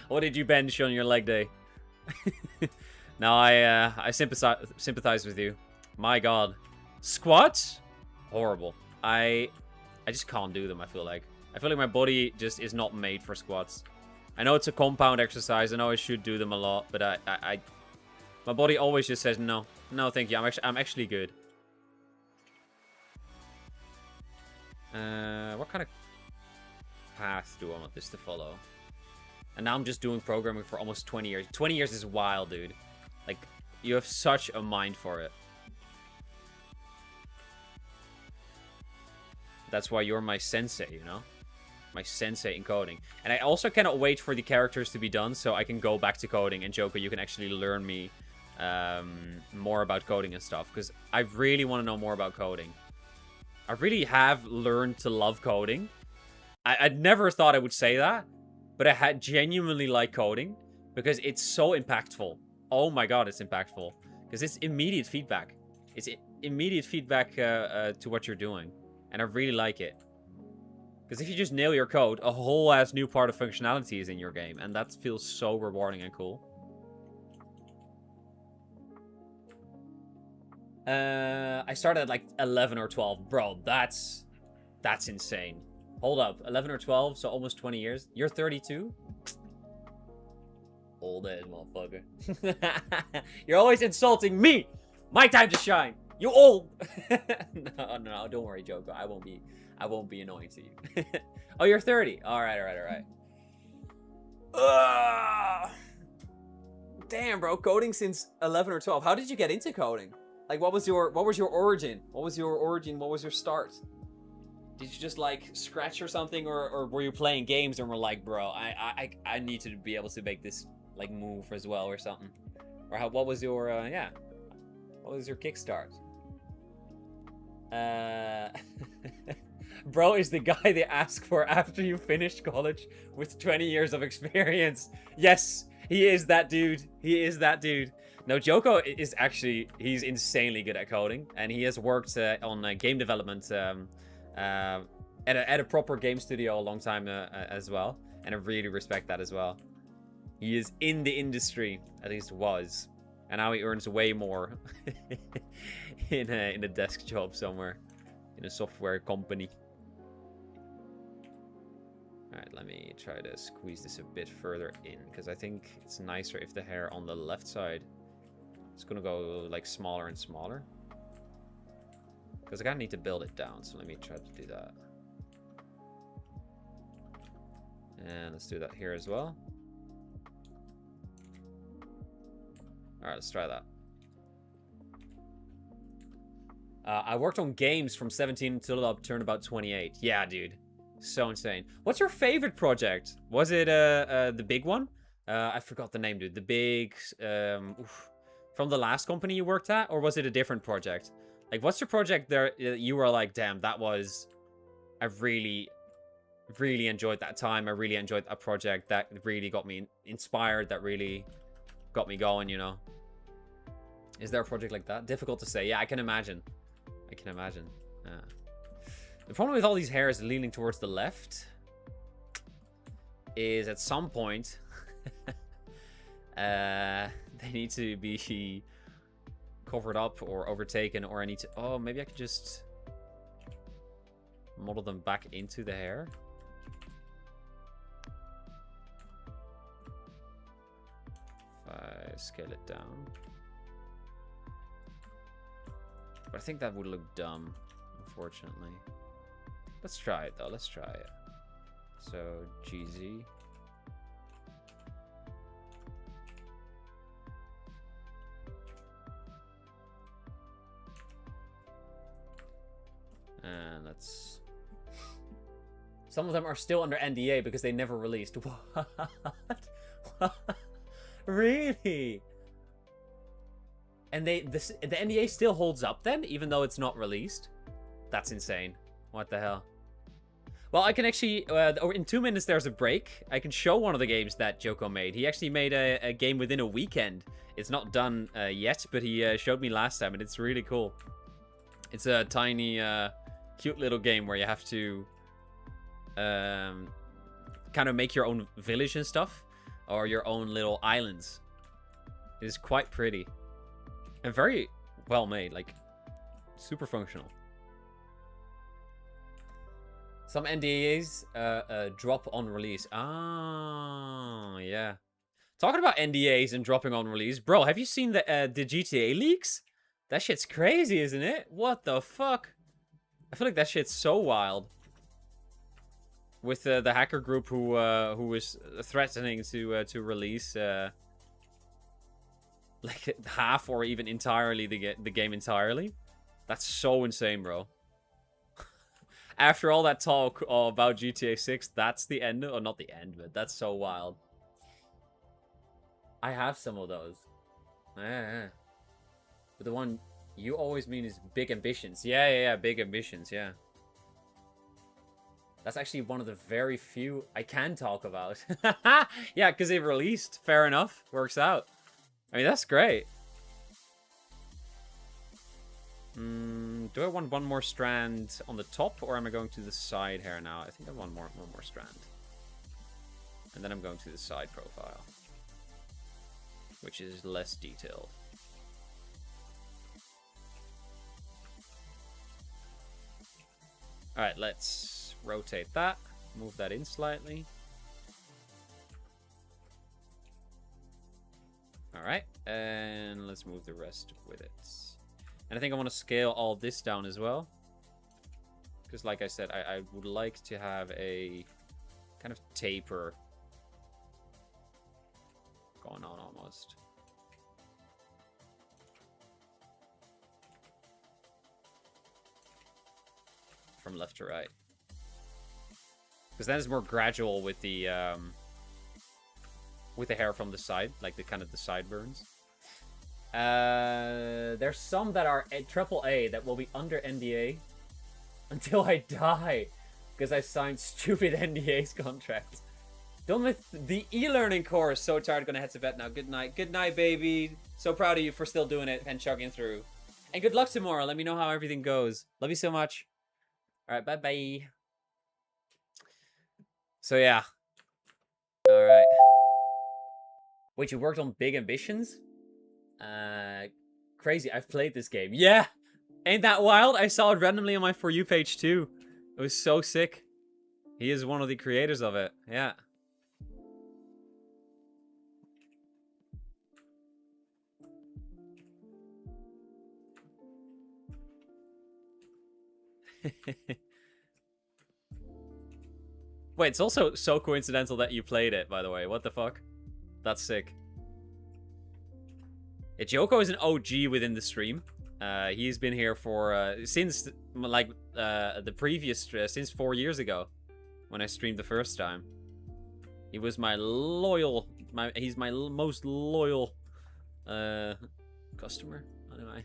What did you bench on your leg day? Now I sympathize with you. My god. Squats? Horrible. I just can't do them, I feel like. I feel like my body just is not made for squats. I know it's a compound exercise. I know I should do them a lot, but my body always just says no. No, thank you. I'm actually good. What kind of path do I want this to follow? And now I'm just doing programming for almost 20 years. 20 years is wild, dude. Like, you have such a mind for it. That's why you're my sensei, you know? My sensei in coding. And I also cannot wait for the characters to be done so I can go back to coding. And Joko, you can actually learn me more about coding and stuff. Because I really want to know more about coding. I really have learned to love coding. I'd never thought I would say that. But I had genuinely like coding. Because it's so impactful. Oh my god, it's impactful. Because it's immediate feedback. It's immediate feedback to what you're doing. And I really like it. Because if you just nail your code, a whole ass new part of functionality is in your game. And that feels so rewarding and cool. I started at like 11 or 12. Bro, that's insane. Hold up. 11 or 12, so almost 20 years. You're 32? Old head, motherfucker. You're always insulting me! My time to shine! You old! No, don't worry, Joko. I won't be annoying to you. Oh, you're 30. Alright. Damn, bro. Coding since 11 or 12. How did you get into coding? Like, what was your origin? What was your start? Did you just, like, scratch or something? Or were you playing games and were like, bro, I need to be able to make this, like, move as well or something? Or what was your, what was your kickstart? Bro is the guy they ask for after you finished college with 20 years of experience. Yes, he is that dude. He is that dude. No, Joko is actually, he's insanely good at coding. And he has worked on game development at a proper game studio a long time as well. And I really respect that as well. He is in the industry, at least was. And now he earns way more in a desk job somewhere. In a software company. Alright, let me try to squeeze this a bit further in. Because I think it's nicer if the hair on the left side is going to go like smaller and smaller. Because I kind of need to build it down. So let me try to do that. And let's do that here as well. Alright, let's try that. I worked on games from 17 until I turned about 28. Yeah, dude. So insane. What's your favorite project? Was it the big one? I forgot the name, dude. The big... from the last company you worked at, or was it a different project? Like, what's your project there you were like, damn, that was... I really enjoyed that time. I really enjoyed that project. That really got me inspired. That really got me going, you know? Is there a project like that? Difficult to say. Yeah, I can imagine. I can imagine. The problem with all these hairs leaning towards the left is at some point they need to be covered up or overtaken, or I need to... Oh, maybe I could just model them back into the hair. If I scale it down. But I think that would look dumb, unfortunately. Let's try it, though. Let's try it. So, GZ. And let's... Some of them are still under NDA because they never released. What? Really? And the NDA still holds up then, even though it's not released? That's insane. What the hell? Well, I can actually... in 2 minutes, there's a break. I can show one of the games that Joko made. He actually made a game within a weekend. It's not done yet, but he showed me last time, and it's really cool. It's a tiny, cute little game where you have to kind of make your own village and stuff, or your own little islands. It is quite pretty. And very well made, like, super functional. Some NDAs drop on release. Ah, yeah. Talking about NDAs and dropping on release, bro, have you seen the GTA leaks? That shit's crazy, isn't it? What the fuck? I feel like that shit's so wild. With the hacker group who was threatening to release like half or even entirely the game entirely. That's so insane, bro. After all that talk about GTA 6, that's the end. Or not the end, but that's so wild. I have some of those. Yeah. But the one you always mean is Big Ambitions. Yeah, Big Ambitions, yeah. That's actually one of the very few I can talk about. Yeah, because they've released. Fair enough. Works out. I mean, that's great. Do I want one more strand on the top, or am I going to the side here now? I think I want one more strand. And then I'm going to the side profile, which is less detailed. Alright, let's rotate that. Move that in slightly. Alright, and let's move the rest with it. And I think I want to scale all this down as well. Because like I said, I would like to have a kind of taper going on almost. From left to right. Because that is more gradual with the hair from the side, like the kind of the sideburns. There's some that are at AAA that will be under NDA until I die, because I signed stupid NDA's contracts. Done with the e-learning course. So tired, gonna head to bed now. Good night. Good night, baby. So proud of you for still doing it and chugging through. And good luck tomorrow. Let me know how everything goes. Love you so much. Alright, bye-bye. So yeah. Alright. Wait, you worked on Big Ambitions? Crazy, I've played this game. Yeah! Ain't that wild? I saw it randomly on my For You page too. It was so sick. He is one of the creators of it. Yeah. Wait, it's also so coincidental that you played it, by the way. What the fuck? That's sick. Joko is an OG within the stream. He's been here for since like the previous since 4 years ago, when I streamed the first time. He was my loyal, he's my most loyal customer? How do I...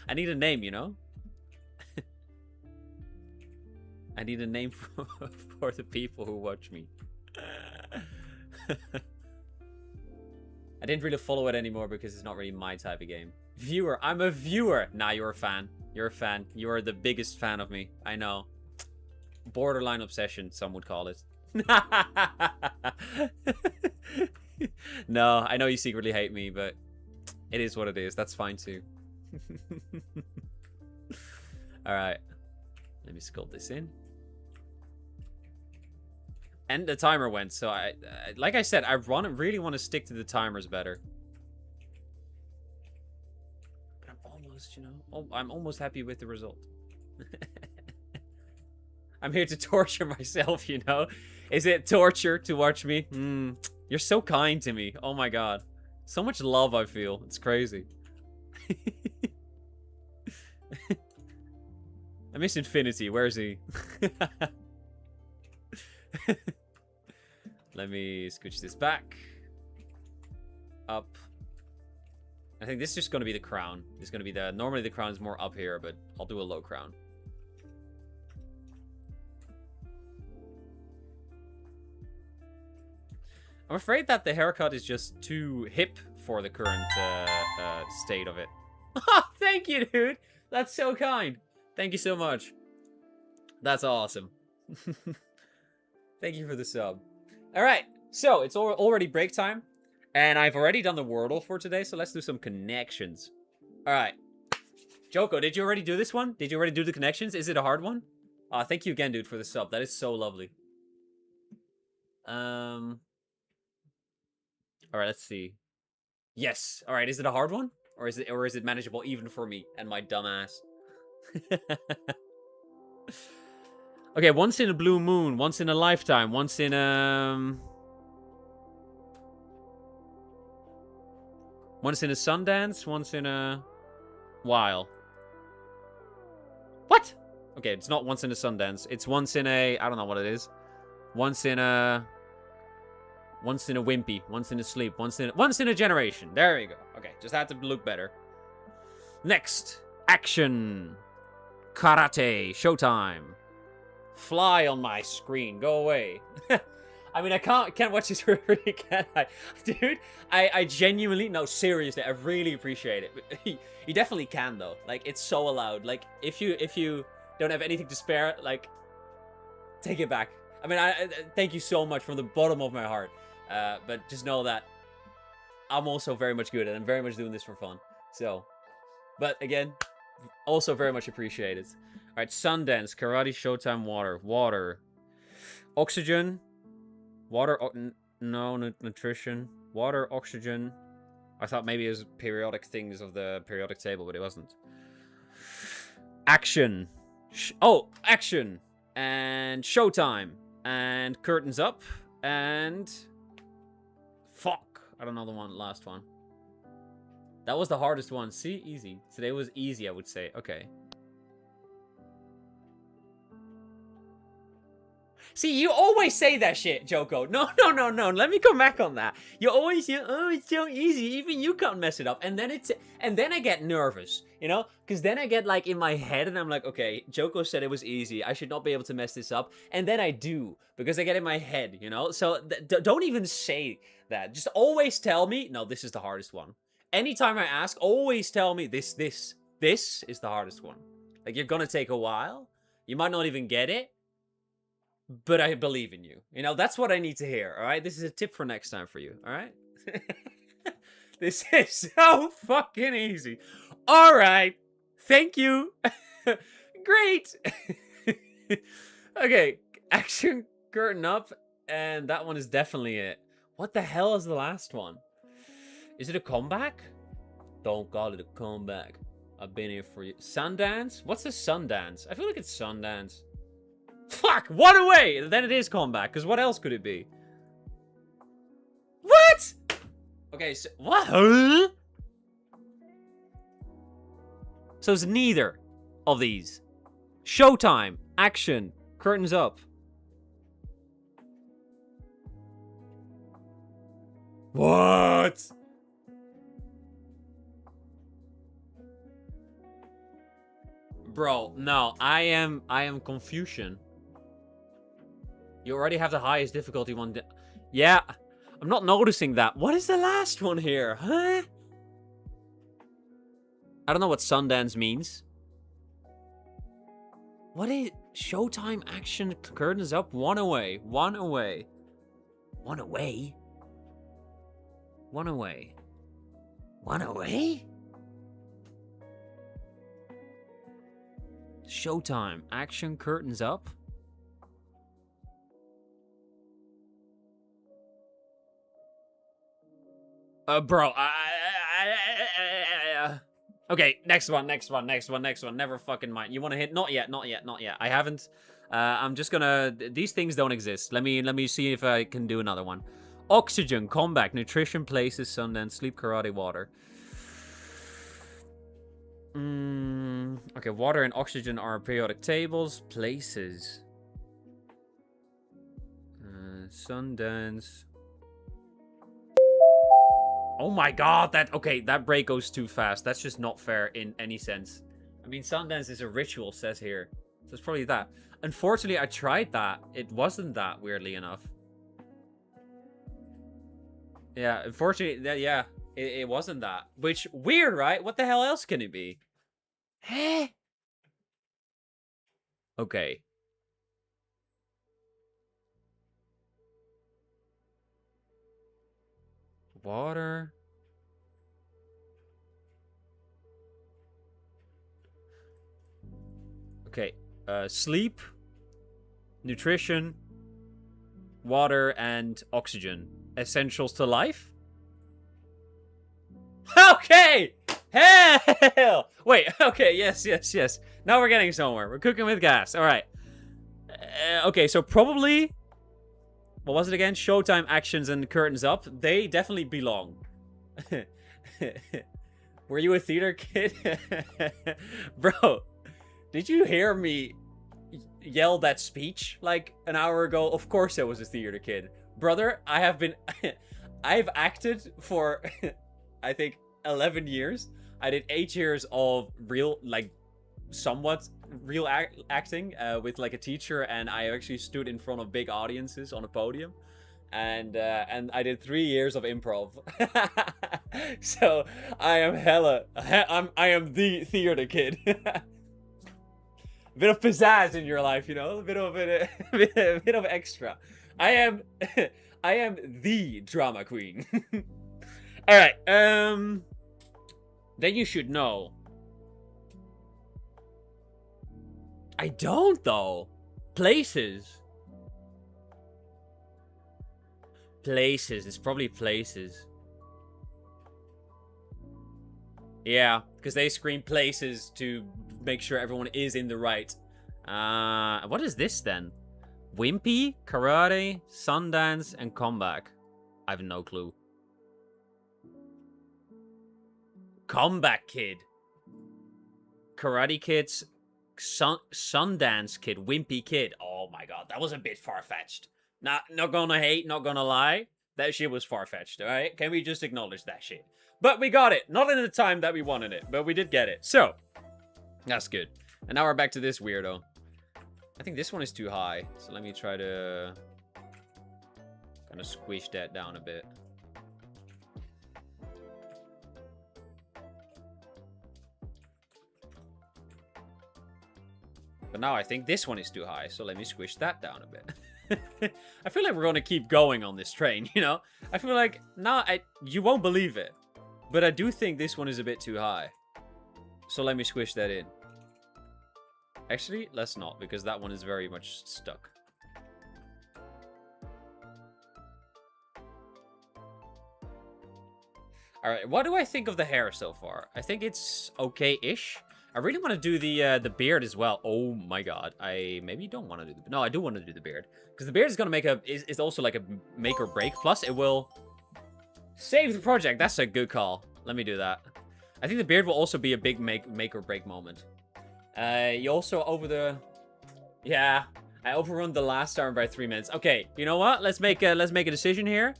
I need a name, you know? I need a name for the people who watch me. I didn't really follow it anymore because it's not really my type of game. Viewer. I'm a viewer. Nah, you're a fan. You're a fan. You are the biggest fan of me. I know. Borderline obsession, some would call it. No, I know you secretly hate me, but it is what it is. That's fine too. Alright. Let me sculpt this in. And the timer went, so I like I said, I really want to stick to the timers better. But I'm almost, you know, I'm almost happy with the result. I'm here to torture myself, you know? Is it torture to watch me? You're so kind to me. Oh my god. So much love I feel. It's crazy. I miss Infinity. Where is he? Let me scooch this back. Up. I think this is just going to be the crown. It's going to be the... Normally the crown is more up here, but I'll do a low crown. I'm afraid that the haircut is just too hip for the current state of it. Thank you, dude. That's so kind. Thank you so much. That's awesome. Thank you for the sub. All right, so it's already break time, and I've already done the Wordle for today, so let's do some connections. All right. Joko, did you already do this one? Did you already do the connections? Is it a hard one? Thank you again, dude, for the sub. That is so lovely. All right, let's see. Yes. All right, is it a hard one? Or is it manageable even for me and my dumb ass? Okay, once in a blue moon, once in a lifetime, once in once in a Sundance, once in a while. What? Okay, it's not once in a Sundance. It's once in a... I don't know what it is. Once in a wimpy. Once in a sleep. Once in a generation. There you go. Okay, just had to look better. Next. Action. Karate. Showtime. Fly on my screen. Go away. I mean, I can't watch this really, can I? Dude, I genuinely... No, seriously, I really appreciate it. You definitely can, though. Like, it's so allowed. Like, if you don't have anything to spare, like, take it back. I mean, I thank you so much from the bottom of my heart. But just know that I'm also very much good, and I'm very much doing this for fun. So, but again, also very much appreciated. All right, Sundance, Karate, Showtime, Water, Oxygen, Water, no, Nutrition, Water, Oxygen. I thought maybe it was periodic things of the periodic table, but it wasn't. Action. Action. And Showtime. And Curtains Up. And... Fuck. I don't know the last one. That was the hardest one. See? Easy. Today was easy, I would say. Okay. See, you always say that shit, Joko. No. Let me come back on that. You always say, oh, it's so easy. Even you can't mess it up. And then I get nervous, you know? Because then I get, like, in my head, and I'm like, okay, Joko said it was easy. I should not be able to mess this up. And then I do, because I get in my head, you know? So don't even say that. Just always tell me, no, this is the hardest one. Anytime I ask, always tell me this is the hardest one. Like, you're gonna take a while. You might not even get it. But I believe in you. You know, that's what I need to hear, all right? This is a tip for next time for you, all right? This is so fucking easy. All right. Thank you. Great. Okay. Action, Curtain Up. And that one is definitely it. What the hell is the last one? Is it a comeback? Don't call it a comeback. I've been here for you. Sundance? What's a Sundance? I feel like it's Sundance. Fuck! One away! Then it is comeback, because what else could it be? What? Okay, so... What? Huh? So it's neither of these. Showtime. Action. Curtains Up. What? Bro, no, I am Confucian. You already have the highest difficulty one. Yeah, I'm not noticing that. What is the last one here, huh? I don't know what Sundance means. What is Showtime action curtains up? One away. One away. One away? One away. One away? Showtime action curtains up? Bro, okay, next one. Never fucking mind. You want to hit? Not yet. I haven't. I'm just gonna. These things don't exist. Let me see if I can do another one. Oxygen, comeback, nutrition, places, Sundance, sleep, karate, water. Okay, water and oxygen are periodic tables. Places. Sundance. Oh my god, that break goes too fast. That's just not fair in any sense. I mean, Sundance is a ritual, says here. So it's probably that. Unfortunately, I tried that. It wasn't that, weirdly enough. Yeah, unfortunately, yeah, it wasn't that. Which, weird, right? What the hell else can it be? Heh? Okay. Water. Okay. Sleep, nutrition, water, and oxygen. Essentials to life? Okay! Hell! Wait, okay, yes. Now we're getting somewhere. We're cooking with gas. Alright. Okay, so probably... What was it again? Showtime actions and curtains up. They definitely belong. Were you a theater kid? Bro, did you hear me yell that speech like an hour ago? Of course I was a theater kid. Brother, I have been... I've acted for, I think, 11 years. I did 8 years of real, like, somewhat real acting with like a teacher, and I actually stood in front of big audiences on a podium, and I did 3 years of improv. So I am I am the theater kid. A bit of pizzazz in your life, you know, a bit of extra. I am the drama queen. All right, then you should know. I don't, though. Places. Places. It's probably places. Yeah, because they scream places to make sure everyone is in the right. What is this, then? Wimpy, karate, Sundance, and comeback. I have no clue. Comeback Kid. Karate Kids... Sundance Kid, Wimpy Kid. Oh my god, that was a bit far-fetched. Not gonna hate, not gonna lie. That shit was far-fetched, alright? Can we just acknowledge that shit? But we got it. Not in the time that we wanted it, but we did get it. So, that's good. And now we're back to this weirdo. I think this one is too high. So let me try to kind of squish that down a bit. But now I think this one is too high, so let me squish that down a bit. I feel like we're going to keep going on this train, you know? I feel like, you won't believe it. But I do think this one is a bit too high. So let me squish that in. Actually, let's not, because that one is very much stuck. Alright, what do I think of the hair so far? I think it's okay-ish. I really want to do the beard as well. Oh my god. I maybe don't want to do the... No, I do want to do the beard. Because the beard is going to make a... is also like a make or break. Plus, it will save the project. That's a good call. Let me do that. I think the beard will also be a big make or break moment. You also over the... Yeah. I overrun the last arm by 3 minutes. Okay, you know what? Let's make a decision here.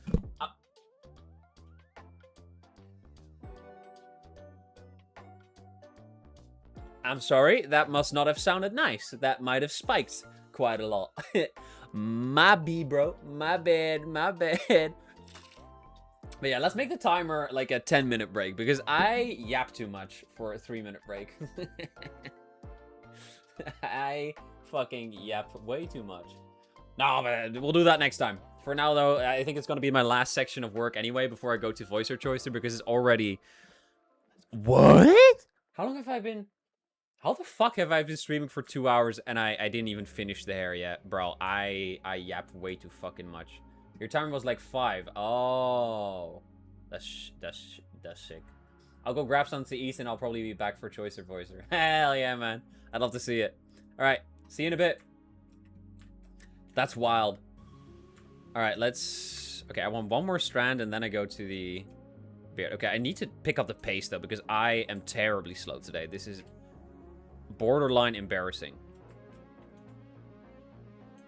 I'm sorry, that must not have sounded nice. That might have spiked quite a lot. My B, bro. My bad, my bad. But yeah, let's make the timer like a 10-minute break, because I yap too much for a 3-minute break. I fucking yap way too much. No, but we'll do that next time. For now, though, I think it's going to be my last section of work anyway before I go to Voicer Choicer, because it's already... What? How long have I been... How the fuck have I been streaming for 2 hours and I didn't even finish the hair yet? Bro, I yap way too fucking much. Your timer was like 5. Oh. That's sick. I'll go grab something to eat and I'll probably be back for Choicer Voicer. Hell yeah, man. I'd love to see it. Alright, see you in a bit. That's wild. Alright, let's... Okay, I want one more strand and then I go to the beard. Okay, I need to pick up the pace though, because I am terribly slow today. This is borderline embarrassing.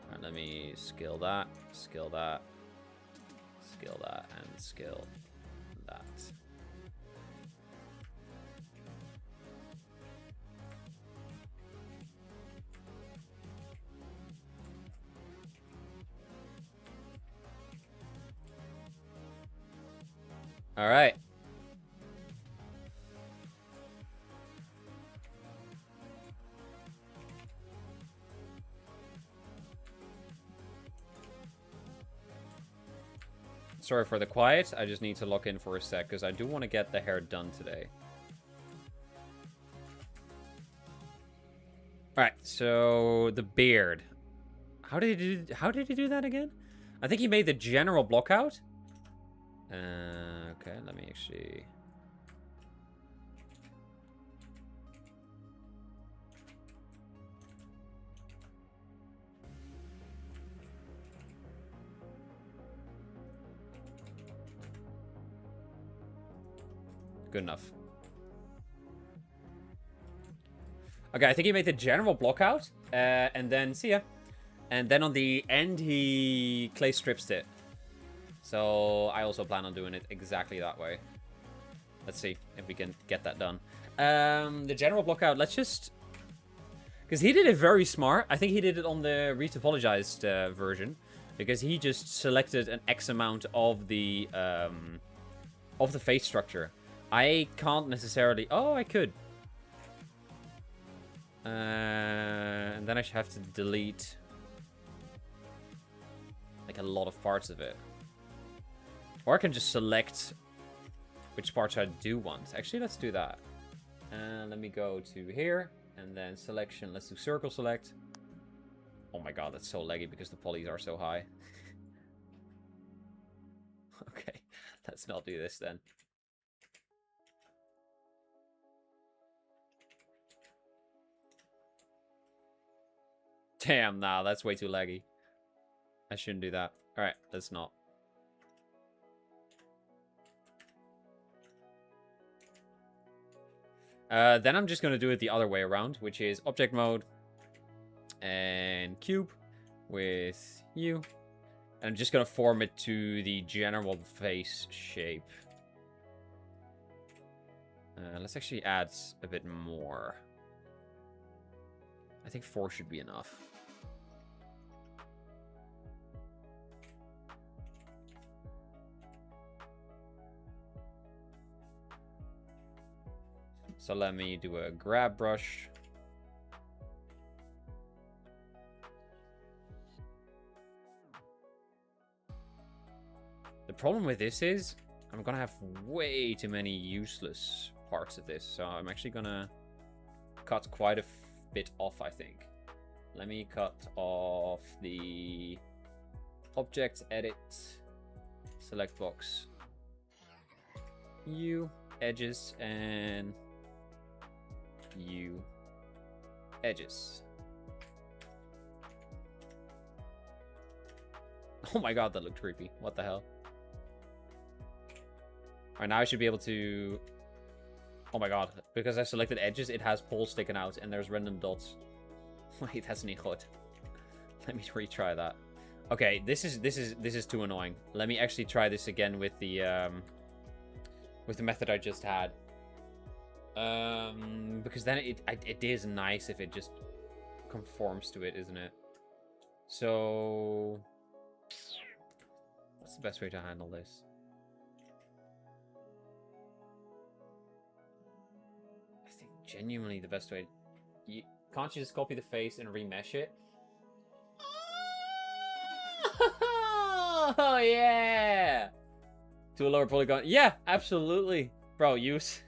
Alright, let me skill that, skill that, skill that, and skill that. All right. Sorry for the quiet. I just need to lock in for a sec because I do want to get the hair done today. All right, so the beard. How did he do that again? I think he made the general block out. Okay, let me actually... Good enough. Okay, I think he made the general block out, and then, see ya. And then on the end, he clay strips it. So I also plan on doing it exactly that way. Let's see if we can get that done. The general block out, let's just... Because he did it very smart. I think he did it on the retopologized version. Because he just selected an X amount of the face structure. I can't necessarily... Oh, I could. And then I should have to delete like a lot of parts of it. Or I can just select which parts I do want. Actually, let's do that. And let me go to here. And then selection. Let's do circle select. Oh my god, that's so laggy because the polys are so high. Okay, let's not do this then. Damn, nah, that's way too laggy. I shouldn't do that. Alright, let's not. Then I'm just going to do it the other way around, which is object mode and cube with you. And I'm just going to form it to the general face shape. Let's actually add a bit more. I think 4 should be enough. So let me do a grab brush. The problem with this is I'm gonna have way too many useless parts of this. So I'm actually gonna cut quite a bit off, I think. Let me cut off the object, edit, select box, U, edges, and U, edges. Oh my god, that looked creepy. What the hell? Alright, now I should be able to... Oh my god, because I selected edges, it has poles sticking out and there's random dots. Wait, that's not good. Let me retry that. Okay, this is too annoying. Let me actually try this again with the method I just had. Because then it is nice if it just conforms to it, isn't it? So, what's the best way to handle this? I think genuinely the best way. Can't you just copy the face and remesh it? Oh yeah! To a lower polygon. Yeah, absolutely, bro. Use.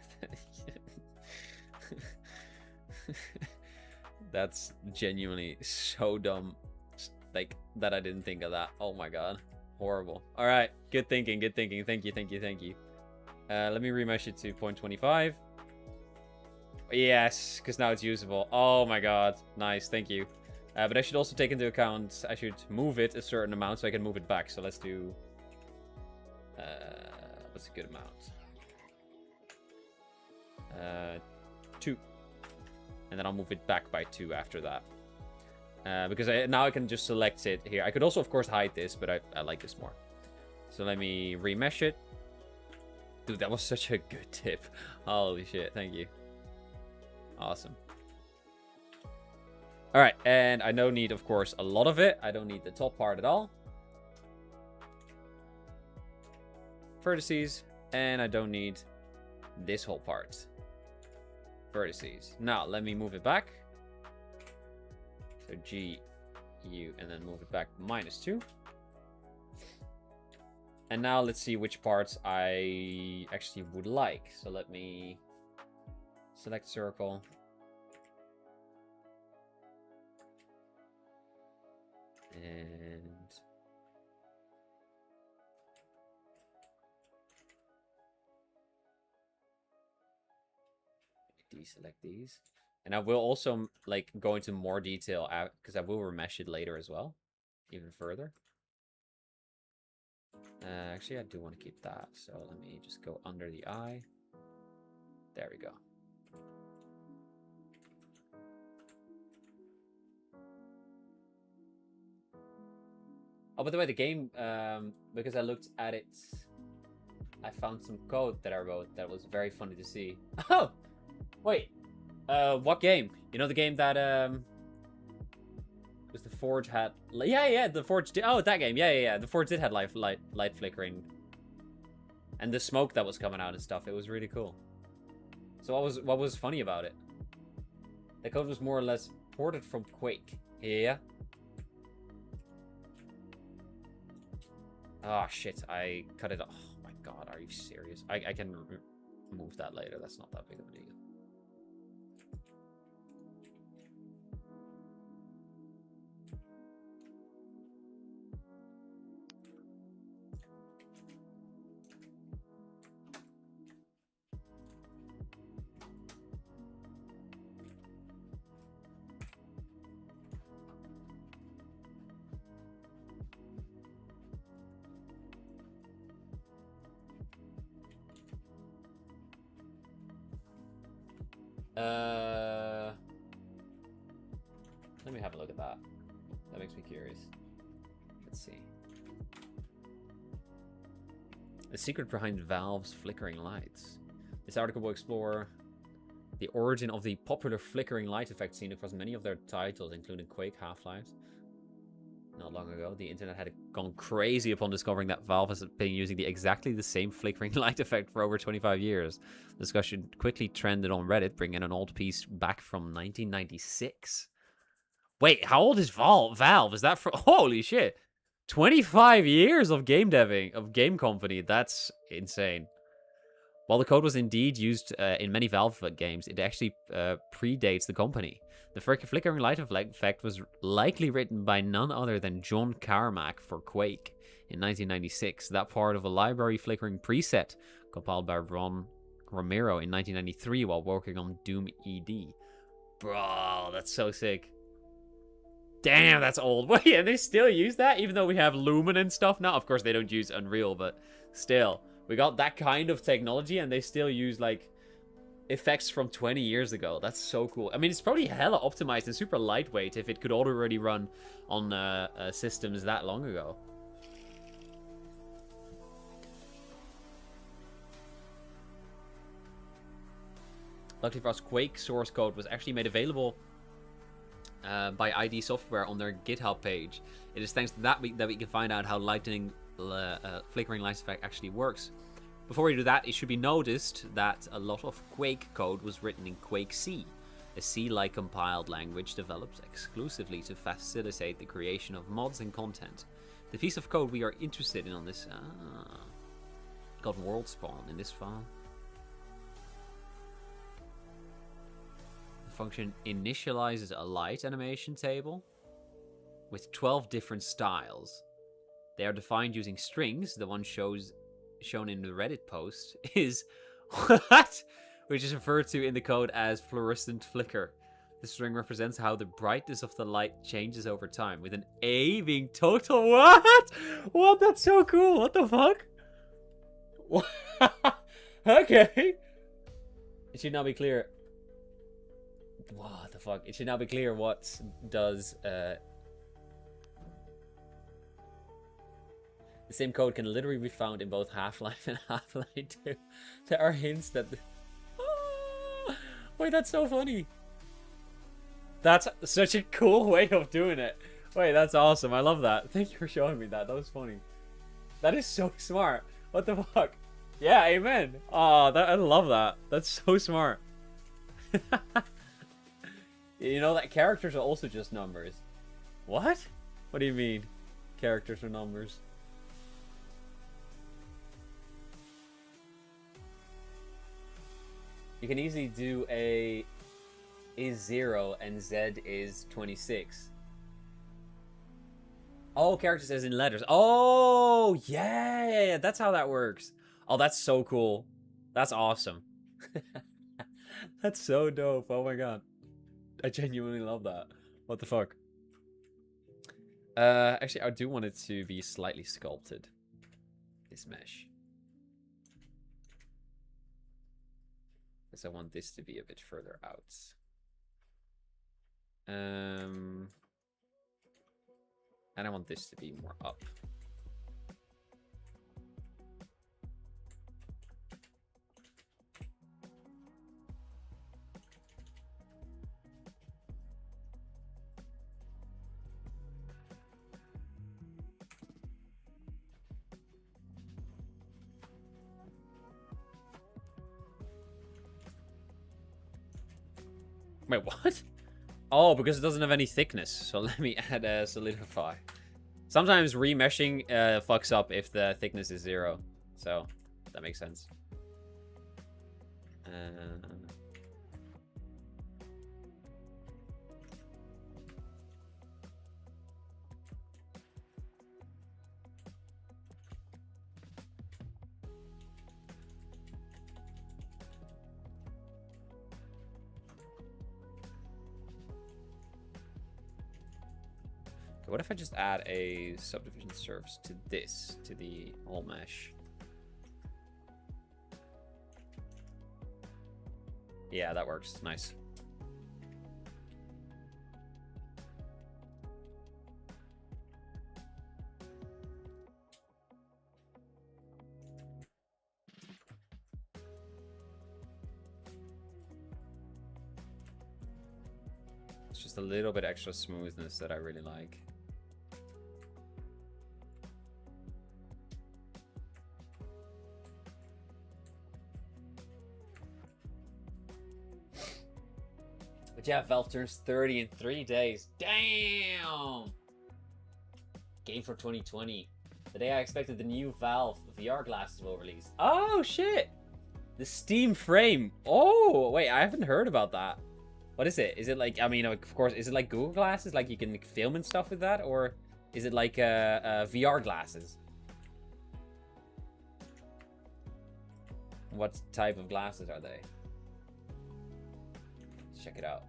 That's genuinely so dumb, like, that I didn't think of that. Oh my god. Horrible. All right, good thinking, good thinking. Thank you, thank you, thank you. Let me remesh it to 0.25. Yes, because now it's usable. Oh my god, nice, thank you. But I should also take into account, I should move it a certain amount so I can move it back. So let's do, what's a good amount? 2. And then I'll move it back by 2 after that. Because now I can just select it here. I could also, of course, hide this, but I like this more. So let me remesh it. Dude, that was such a good tip. Holy shit, thank you. Awesome. All right, and I don't need, of course, a lot of it. I don't need the top part at all. Vertices, and I don't need this whole part. Vertices. Now, let me move it back. So G, U, and then move it back -2. And now let's see which parts I actually would like. So let me select circle. And deselect these. And I will also like go into more detail because I will remesh it later as well, even further. Actually, I do want to keep that. So let me just go under the eye. There we go. Oh, by the way, the game, because I looked at it, I found some code that I wrote that was very funny to see. Oh, wait. What game? You know the game that, was the Forge had... Yeah, the Forge did... Oh, that game. Yeah. The Forge did have light flickering. And the smoke that was coming out and stuff. It was really cool. So what was funny about it? The code was more or less ported from Quake. Yeah. Oh, shit. I cut it off. Oh, my God. Are you serious? I can remove that later. That's not that big of a deal. Let me have a look at that. That makes me curious. Let's see. The secret behind Valve's flickering lights. This article will explore the origin of the popular flickering light effect seen across many of their titles, including Quake, Half-Life. Not long ago, the internet had gone crazy upon discovering that Valve has been using exactly the same flickering light effect for over 25 years. The discussion quickly trended on Reddit, bringing an old piece back from 1996. Wait, how old is Valve? Is that for... Holy shit. 25 years of game deving, of game company. That's insane. While the code was indeed used in many Valve games, it actually predates the company. The flickering light effect was likely written by none other than John Carmack for Quake in 1996. That part of a library flickering preset compiled by Ron Romero in 1993 while working on Doom ED. Bro, that's so sick. Damn, that's old. Wait, and they still use that? Even though we have Lumen and stuff now? Of course, they don't use Unreal, but still. We got that kind of technology, and they still use, like, effects from 20 years ago. That's so cool. I mean, it's probably hella optimized and super lightweight if it could already run on systems that long ago. Luckily for us, Quake source code was actually made available by ID Software on their GitHub page. It is thanks to that that we can find out how lightning flickering light effect actually works. Before we do that, it should be noticed that a lot of Quake code was written in Quake C, a C-like compiled language developed exclusively to facilitate the creation of mods and content. The piece of code we are interested in on this got world spawn in this file. The function initializes a light animation table with 12 different styles. They are defined using strings. The one shown in the Reddit post is what? Which is referred to in the code as fluorescent flicker. The string represents how the brightness of the light changes over time, with an A being total. What? What? That's so cool. What the fuck? Okay. It should now be clear. What the fuck? It should now be clear what does the same code can literally be found in both Half-Life and Half-Life 2. There are hints that... Wait, that's so funny. That's such a cool way of doing it. Wait, that's awesome. I love that. Thank you for showing me that. That was funny. That is so smart. What the fuck? Yeah, amen. Oh, I love that. That's so smart. You know that characters are also just numbers. What? What do you mean? Characters are numbers. You can easily do a is 0 and Z is 26. Oh, characters as in letters. Oh, yeah. That's how that works. Oh, that's so cool. That's awesome. That's so dope. Oh my god. I genuinely love that. What the fuck? Actually, I do want it to be slightly sculpted. This mesh. Because I want this to be a bit further out. And I want this to be more up. Wait, what? Oh, because it doesn't have any thickness. So let me add a solidify. Sometimes remeshing fucks up if the thickness is 0. So that makes sense. What if I just add a subdivision surface to this, to the whole mesh? Yeah, that works. Nice. It's just a little bit extra smoothness that I really like. But yeah, Valve turns 30 in 3 days. Damn! Game for 2020. The day I expected the new Valve VR glasses will release. Oh, shit! The Steam Frame. Oh, wait, I haven't heard about that. What is it? Is it like, I mean, of course, is it like Google Glasses? Like you can film and stuff with that? Or is it like VR glasses? What type of glasses are they? Let's check it out.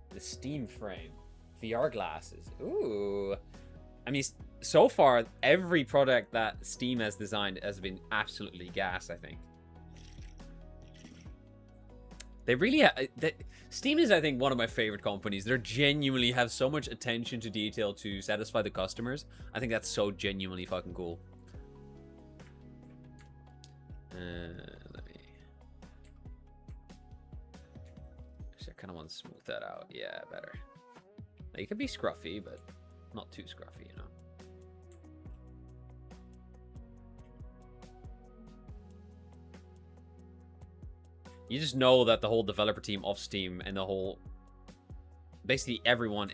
The Steam Frame. VR glasses. Ooh. I mean, so far, every product that Steam has designed has been absolutely gas, I think. They really Steam is, I think, one of my favorite companies. They genuinely have so much attention to detail to satisfy the customers. I think that's so genuinely fucking cool. Let me... Actually, I kind of want to smooth that out. Yeah, better. It could be scruffy, but not too scruffy, you know? You just know that the whole developer team of Steam and the whole... Basically everyone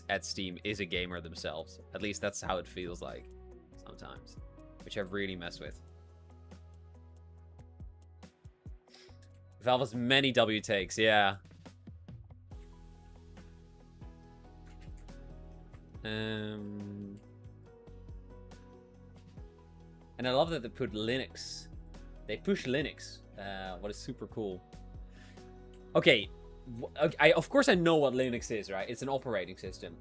at Steam is a gamer themselves. At least that's how it feels like sometimes. Which I've really messed with. Valve has many W takes, yeah. And I love that they put Linux. They push Linux. What is super cool. Okay, of course I know what Linux is, right? It's an operating system.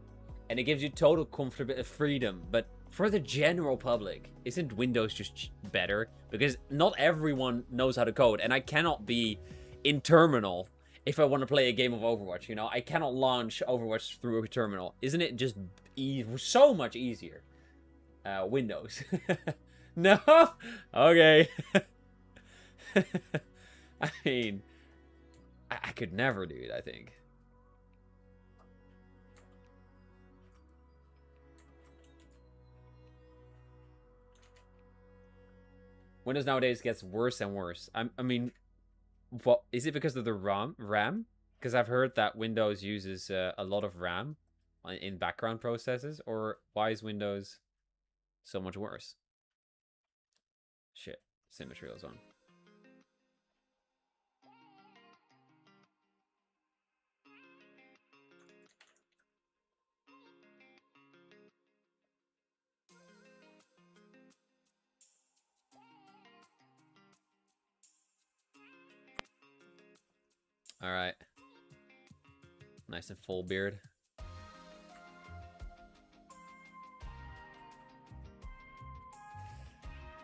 And it gives you total comfort, freedom. But for the general public, isn't Windows just better? Because not everyone knows how to code. And I cannot be in terminal if I want to play a game of Overwatch, you know? I cannot launch Overwatch through a terminal. Isn't it just so much easier? Windows. No? Okay. I mean, I could never do it, I think. Windows nowadays gets worse and worse. I mean, what is it because of the RAM? Because I've heard that Windows uses a lot of RAM in background processes. Or why is Windows so much worse? Shit, symmetry was on. All right. Nice and full beard.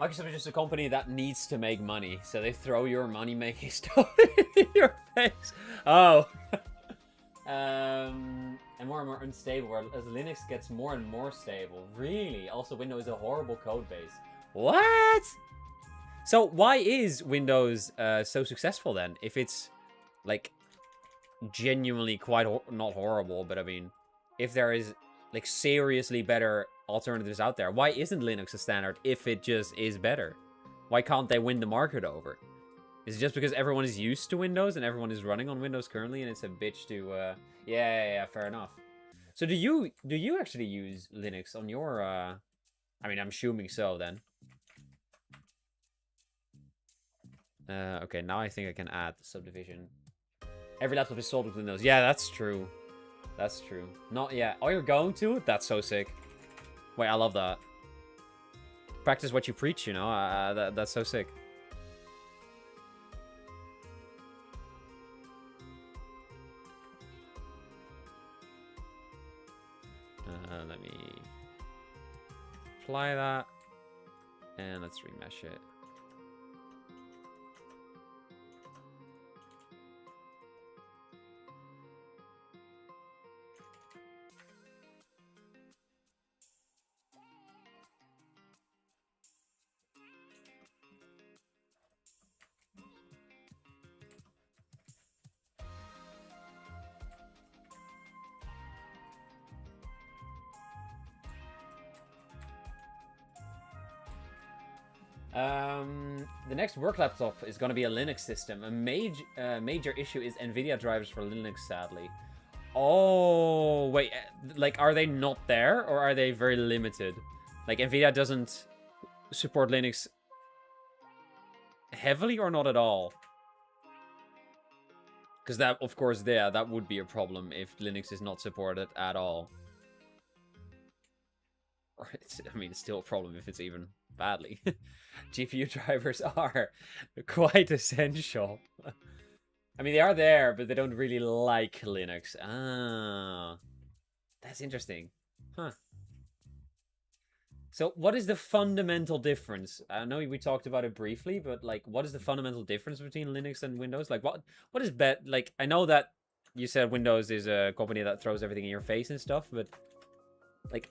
Microsoft is just a company that needs to make money, so they throw your money-making stuff in your face. Oh. And more unstable, as Linux gets more and more stable. Really? Also, Windows is a horrible code base. What? So why is Windows so successful then? If it's like genuinely quite not horrible, but I mean, if there is like seriously better alternatives out there, why isn't Linux a standard if it just is better? Why can't they win the market over? Is it just because everyone is used to Windows and everyone is running on Windows currently and it's a bitch to yeah, fair enough. So do you actually use Linux on your I mean, I'm assuming so then. Okay, now I think I can add the subdivision. Every laptop is sold with Windows. Yeah, that's true. That's true. Not yet. Oh, you're going to? That's so sick. Wait, I love that. Practice what you preach, you know? That's so sick. Let me apply that. And let's remesh it. The next work laptop is going to be a Linux system. A major issue is NVIDIA drivers for Linux, sadly. Oh, wait. Like, are they not there? Or are they very limited? Like, NVIDIA doesn't support Linux heavily or not at all? Because that, of course, that would be a problem if Linux is not supported at all. Or I mean, it's still a problem if it's even badly. GPU drivers are quite essential. I mean, they are there, but they don't really like Linux. Ah, that's interesting. Huh. So what is the fundamental difference? I know we talked about it briefly, but like, what is the fundamental difference between Linux and Windows? Like, what is like, I know that you said Windows is a company that throws everything in your face and stuff, but like,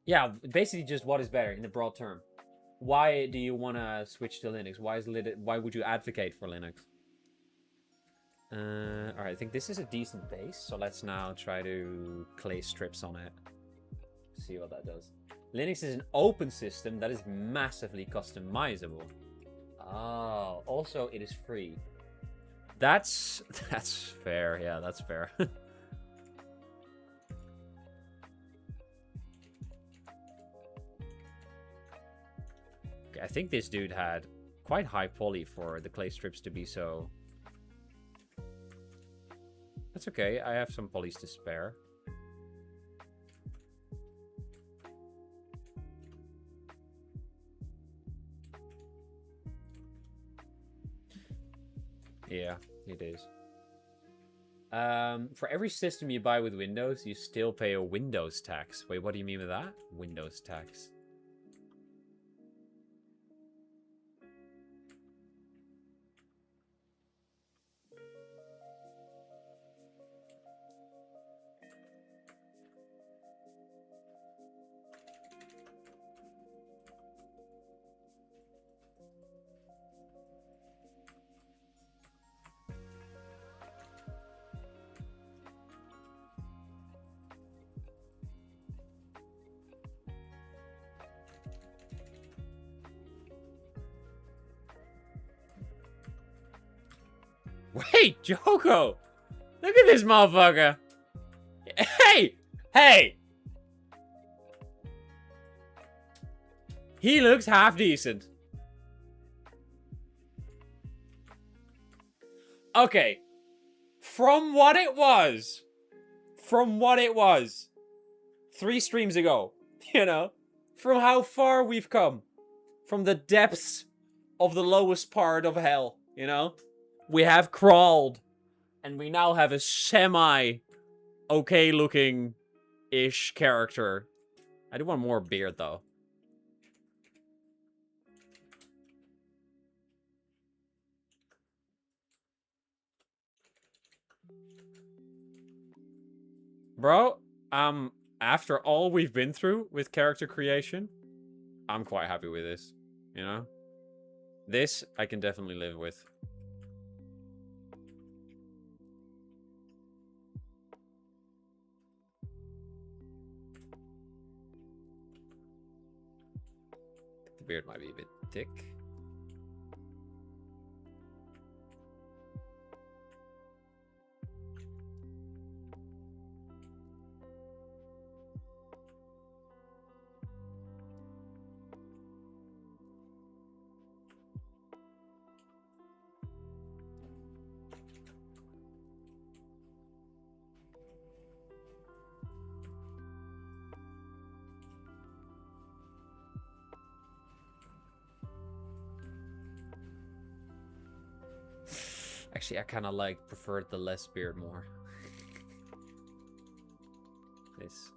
yeah, basically just what is better in the broad term. why do you want to switch to Linux? Why would you advocate for Linux? Alright, I think this is a decent base, so let's now try to clay strips on it. See what that does. Linux is an open system that is massively customizable. Oh, also it is free. That's fair. Yeah, that's fair. Okay, I think this dude had quite high poly for the clay strips to be so. That's okay. I have some polys to spare. Yeah, it is. For every system you buy with Windows, you still pay a Windows tax. Wait, what do you mean with that? Windows tax. Wait, Joko! Look at this motherfucker! Hey! Hey! He looks half decent. Okay. From what it was 3 streams ago, you know, from how far we've come, from the depths of the lowest part of hell, you know, we have crawled, and we now have a semi-okay looking-ish character. I do want more beard, though. Bro, after all we've been through with character creation, I'm quite happy with this, you know? This, I can definitely live with. The beard might be a bit thick. Actually, I kind of preferred the less beard more. This.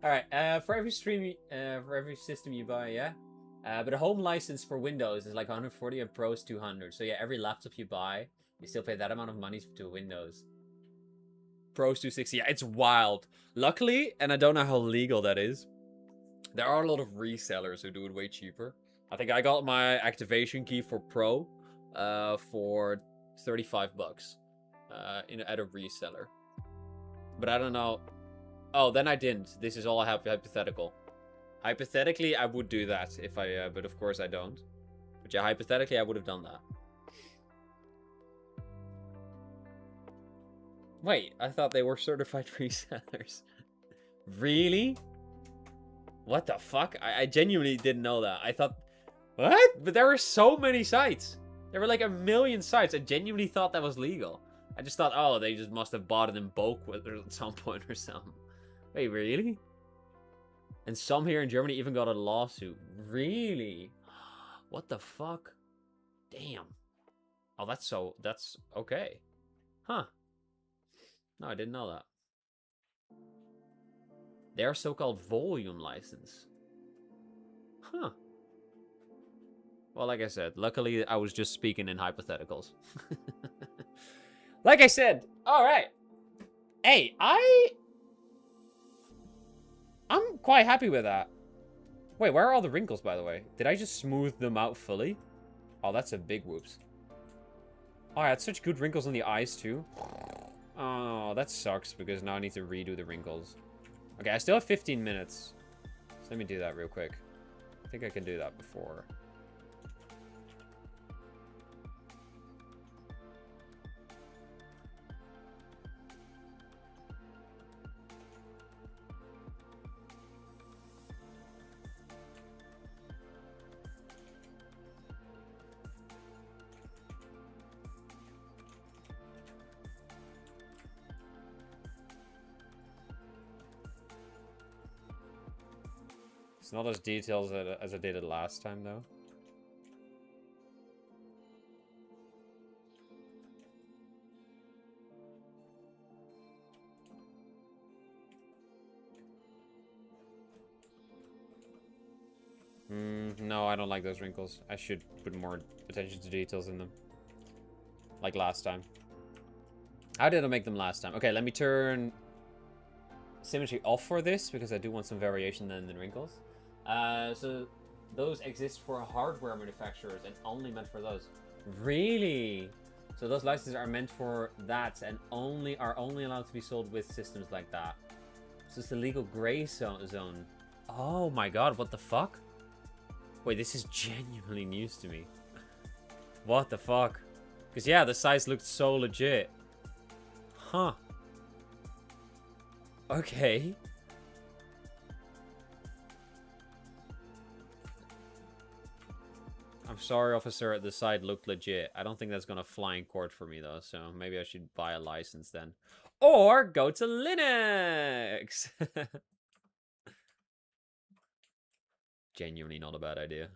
All right. For every system you buy, yeah. But a home license for Windows is like 140 and Pro is 200. So yeah, every laptop you buy, you still pay that amount of money to Windows. Pro's 260. Yeah, it's wild. Luckily, and I don't know how legal that is, there are a lot of resellers who do it way cheaper. I think I got my activation key for Pro for 35 bucks at a reseller. But I don't know. Oh, then I didn't. This is all hypothetical. Hypothetically, I would do that if I... but of course I don't. But yeah, hypothetically, I would have done that. Wait, I thought they were certified resellers. Really? What the fuck? I genuinely didn't know that. I thought... What? But there were so many sites. There were like 1 million sites. I genuinely thought that was legal. I just thought, oh, they just must have bought it in bulk at some point or something. Wait, really? And some here in Germany even got a lawsuit. Really? What the fuck? Damn. Oh, that's okay. Huh. No, I didn't know that. Their so-called volume license. Huh. Well, like I said, luckily I was just speaking in hypotheticals. Like I said, all right. Hey, I'm quite happy with that. Wait, where are all the wrinkles, by the way? Did I just smooth them out fully? Oh, that's a big whoops. Oh, I had such good wrinkles on the eyes, too. Oh, that sucks, because now I need to redo the wrinkles. Okay, I still have 15 minutes. So let me do that real quick. I think I can do that before. It's not as detailed as I did it last time, though. No, I don't like those wrinkles. I should put more attention to details in them. Like last time. How did I make them last time? Okay, let me turn symmetry off for this, because I do want some variation in the wrinkles. So those exist for hardware manufacturers and only meant for those. Really? So those licenses are meant for that and are only allowed to be sold with systems like that. So it's the legal gray zone. Oh my god, what the fuck? Wait, this is genuinely news to me. What the fuck? Because yeah, the size looked so legit. Huh. Okay. I'm sorry, officer, the side looked legit. I don't think that's gonna fly in court for me, though, so maybe I should buy a license then. Or go to Linux! Genuinely not a bad idea.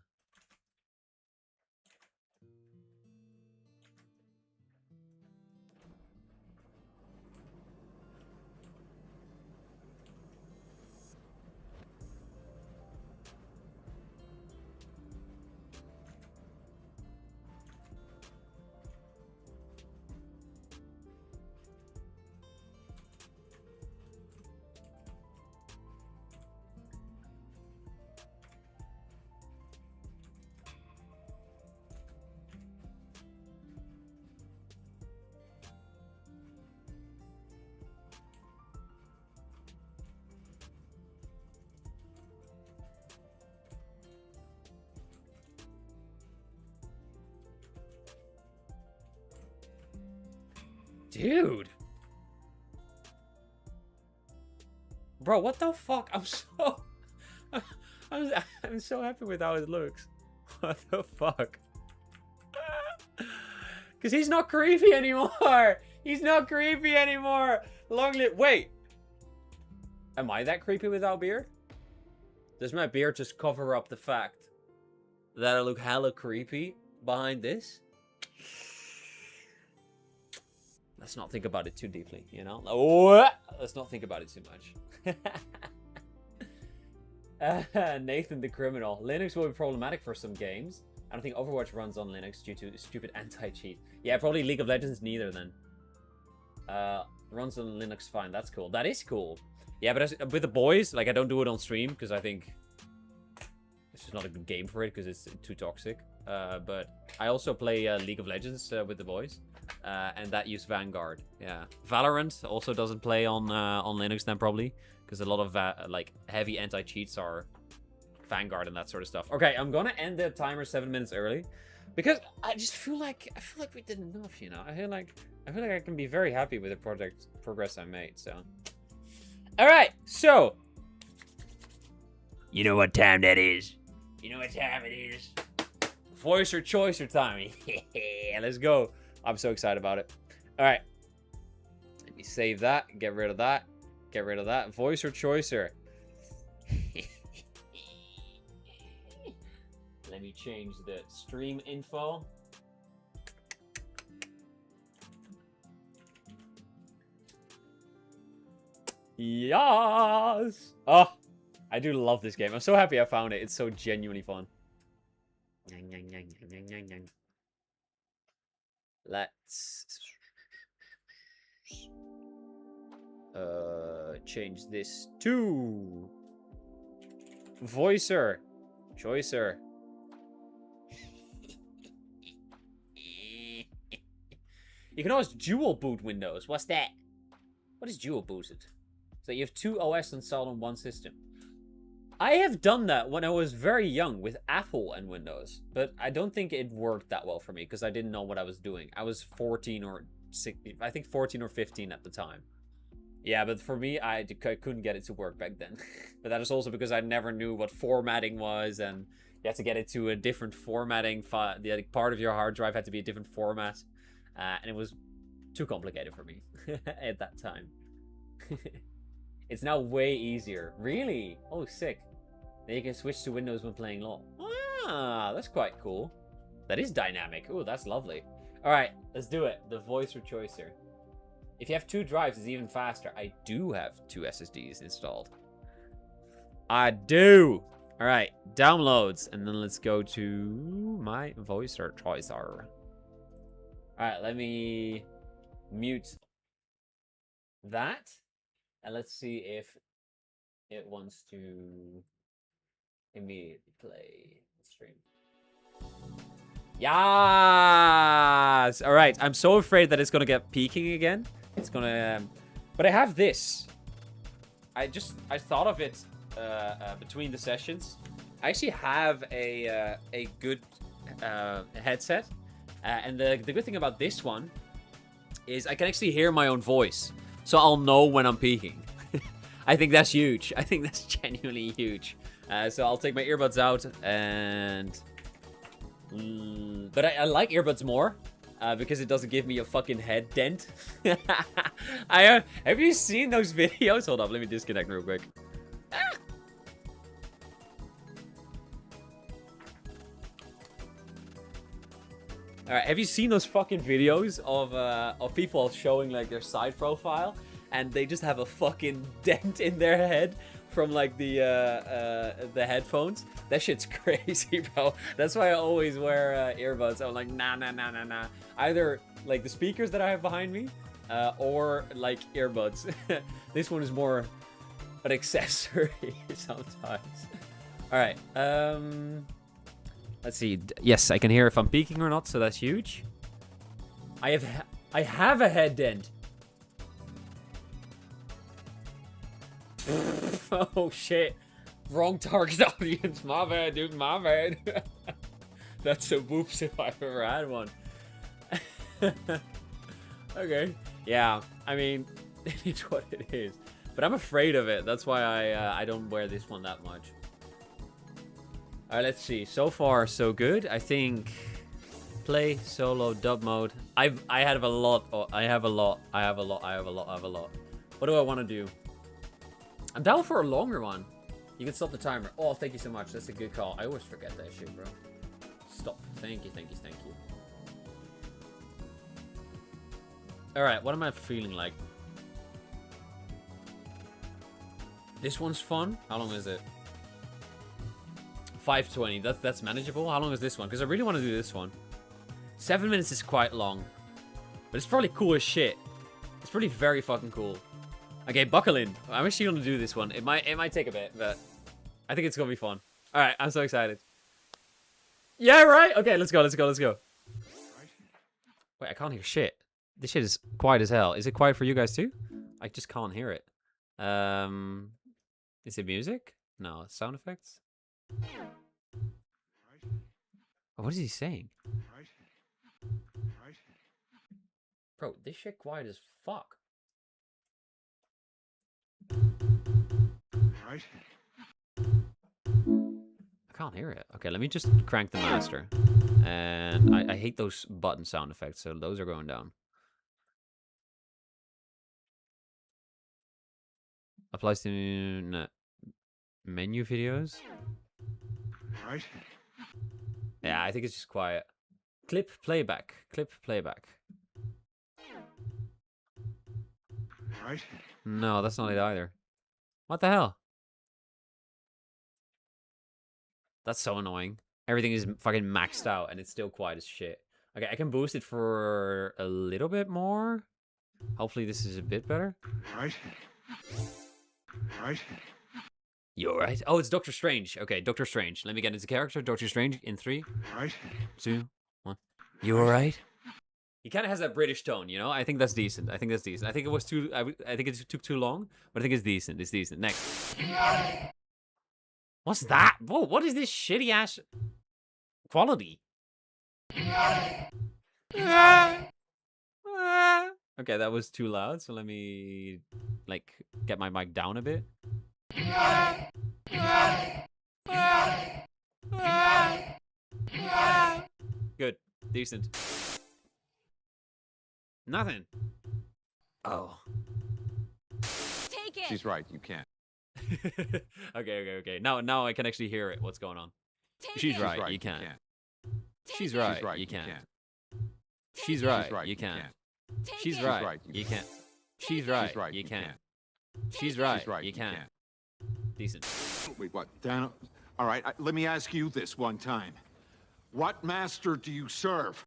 Dude! Bro, what the fuck? I'm so... I'm so happy with how it looks. What the fuck? Because he's not creepy anymore! He's not creepy anymore! Long live... Wait! Am I that creepy without beard? Does my beard just cover up the fact that I look hella creepy behind this? Let's not think about it too deeply, you know? Let's not think about it too much. Nathan the Criminal. Linux will be problematic for some games. I don't think Overwatch runs on Linux due to stupid anti-cheat. Yeah, probably League of Legends neither then. Runs on Linux fine. That's cool. That is cool. Yeah, but with the boys, like I don't do it on stream because I think it's just not a good game for it because it's too toxic. But I also play League of Legends with the boys. And that use Vanguard. Yeah. Valorant also doesn't play on Linux then probably. Because a lot of like heavy anti-cheats are Vanguard and that sort of stuff. Okay, I'm gonna end the timer 7 minutes early. Because I just feel like we did enough, you know. I feel like I can be very happy with the progress I made, so. Alright, so. You know what time that is. You know what time it is. Voicer Choicer time. Let's go. I'm so excited about it. Alright. Let me save that. Get rid of that. Get rid of that. Voicer Choicer. Let me change the stream info. Yes! Oh, I do love this game. I'm so happy I found it. It's so genuinely fun. Let's change this to Voicer. Choicer. You can always dual boot Windows. What's that? What is dual booted? So you have 2 OS installed on one system. I have done that when I was very young with Apple and Windows, but I don't think it worked that well for me because I didn't know what I was doing. I was 14 or 16, I think 14 or 15 at the time. Yeah, but for me, I couldn't get it to work back then. But that is also because I never knew what formatting was, and you had to get it to a different formatting file. The part of your hard drive had to be a different format, and it was too complicated for me at that time. It's now way easier. Really? Oh, sick. Then you can switch to Windows when playing LoL. Ah, that's quite cool. That is dynamic. Oh, that's lovely. All right, let's do it. The Voicer Choicer. If you have 2 drives, it's even faster. I do have 2 SSDs installed. I do. All right, downloads. And then let's go to my Voicer Choicer. All right, let me mute that. And let's see if it wants to immediately play the stream. Yes! All right, I'm so afraid that it's going to get peaking again. It's going to... but I have this. I thought of it between the sessions. I actually have a good headset. And the good thing about this one is I can actually hear my own voice. So I'll know when I'm peaking. I think that's huge. I think that's genuinely huge. So I'll take my earbuds out and... but I like earbuds more. Because it doesn't give me a fucking head dent. Have you seen those videos? Hold up, let me disconnect real quick. Alright, have you seen those fucking videos of people showing like their side profile and they just have a fucking dent in their head from like the headphones? That shit's crazy, bro. That's why I always wear earbuds. I'm like, nah. Either like the speakers that I have behind me, or like earbuds. This one is more an accessory sometimes. All right. Let's see. Yes, I can hear if I'm peaking or not, so that's huge. I have a head dent. Oh shit. Wrong target audience. My bad, dude. My bad. That's a whoops if I've ever had one. Okay. Yeah, I mean, it's what it is. But I'm afraid of it. That's why I don't wear this one that much. All right, let's see. So far, so good. I think play solo dub mode. I have a lot. Oh, I have a lot. What do I want to do? I'm down for a longer one. You can stop the timer. Oh, thank you so much. That's a good call. I always forget that shit, bro. Stop. Thank you. All right, what am I feeling like? This one's fun. How long is it? 5:20. That's manageable. How long is this one? Because I really want to do this one. 7 minutes is quite long, but it's probably cool as shit. It's probably very fucking cool. Okay, buckle in. I'm actually gonna do this one. It might take a bit, but I think it's gonna be fun. All right, I'm so excited. Yeah, right. Okay, let's go. Wait, I can't hear shit. This shit is quiet as hell. Is it quiet for you guys too? I just can't hear it. Is it music? No, sound effects. Oh, what is he saying? Bro, this shit quiet as fuck. I can't hear it. Okay, let me just crank the master. And I hate those button sound effects, so those are going down. Applies to menu videos. Yeah, I think it's just quiet. Clip playback. No, that's not it either. What the hell? That's so annoying. Everything is fucking maxed out and it's still quiet as shit. Okay, I can boost it for a little bit more. Hopefully this is a bit better. You alright? Oh, it's Doctor Strange. Okay, Doctor Strange. Let me get into character. Doctor Strange in 3, All right. 2, 1. You alright? He kind of has that British tone, you know? I think that's decent. I think that's decent. I think it was too... I think it took too long, but I think it's decent. It's decent. Next. What's that? Whoa, what is this shitty-ass quality? Okay, that was too loud, so let me, like, get my mic down a bit. Good. Decent. Nothing. Oh. Take it. She's right. You can't. Okay. Now I can actually hear it. What's going on? She's right. You can't. She's right. You can't. She's right. You can't. She's right. You can't. She's right. You can't. She's right. You can't. Decent. Wait, what? Dan? All right, let me ask you this one time. What master do you serve?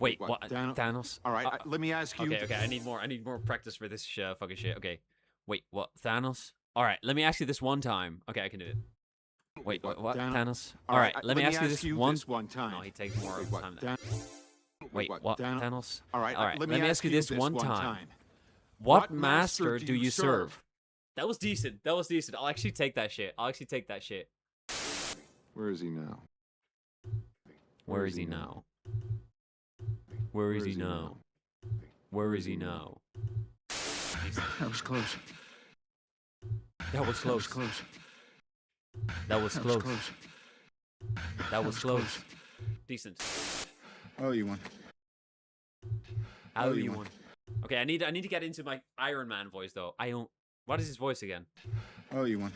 Wait, what? Thanos? All right, let me ask you. Okay. I need more practice for this fucking shit. Okay. Wait, what? Thanos? All right, let me ask you this one time. Okay, I can do it. Wait, what? Thanos? All right, let me ask you this one time. No, he takes more of time than. Wait, what? Thanos? All right, let me ask you this one time. What master do you serve? That was decent. I'll actually take that shit. Where is he now? Where is he now? Where is he now? Where is he now? That was close. That was close. That was close. That was close. Decent. Oh, you won. How you won? Okay, I need to get into my Iron Man voice though. What is his voice again? Oh, you won.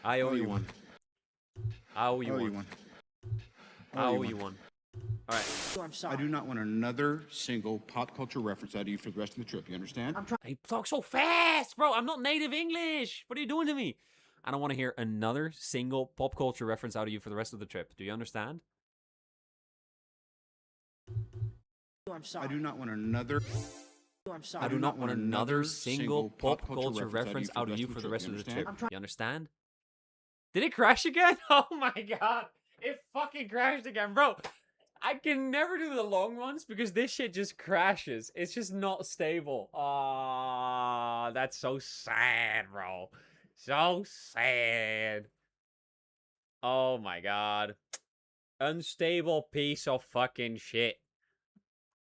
I owe you one. I owe you Oh, you one. won. I owe you one. All right. I'm sorry. I do not want another single pop culture reference out of you for the rest of the trip. You understand? He talks so fast, bro. I'm not native English. What are you doing to me? I don't want to hear another single pop culture reference out of you for the rest of the trip. Do you understand? I'm sorry. I do not want another. I'm sorry. I do not want another single pop culture reference out of you for the rest of the trip. You understand? Did it crash again? Oh my god. It fucking crashed again, bro. I can never do the long ones because this shit just crashes. It's just not stable. Ah, that's so sad, bro. So sad. Oh my god. Unstable piece of fucking shit.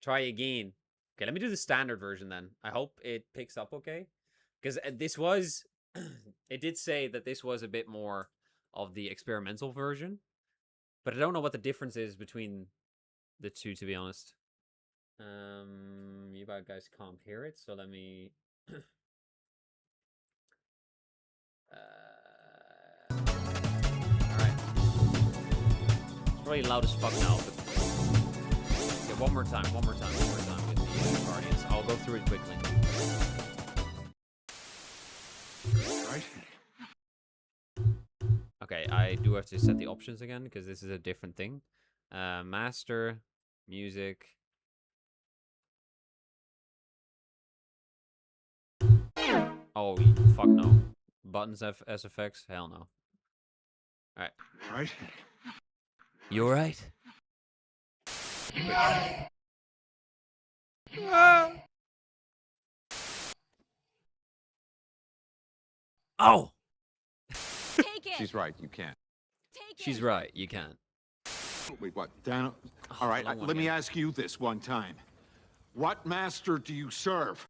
Try again. Okay, let me do the standard version then. I hope it picks up okay. Because this was... it did say that this was a bit more of the experimental version. But I don't know what the difference is between the two, to be honest. You guys can't hear it, so let me... Alright. It's probably loud as fuck now, but... Okay, one more time with the Guardians. I'll go through it quickly. Right. Okay, I do have to set the options again, because this is a different thing. Master, music... Oh, fuck no. Buttons SFX? Hell no. Alright. Right. You alright? Oh! Take it. She's right. You can't. Take She's it. right, you can't. Wait, what? Dan? All right, let me ask you this one time. What master do you serve?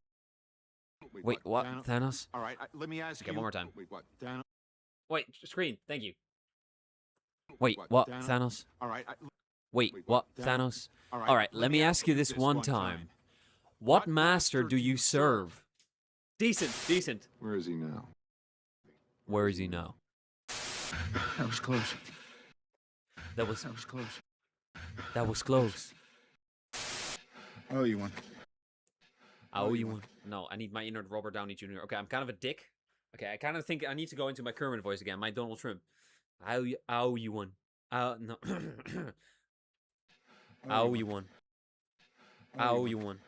Wait, what? Thanos? All right, let me ask you. Okay, one more time. Wait, what? Dan? Wait, screen, thank you. Wait, what? Thanos? All right. Wait, what? Thanos? Alright, let me ask you this one time. What master do you serve? Decent. Where is he now? Where is he now? That was close. That was close. That was close. Oh, you won. I owe you one. No, I need my inner Robert Downey Jr. Okay, I'm kind of a dick. Okay, I kind of think I need to go into my Kermit voice again, my Donald Trump. I owe you one. No. I owe you one. I owe you one.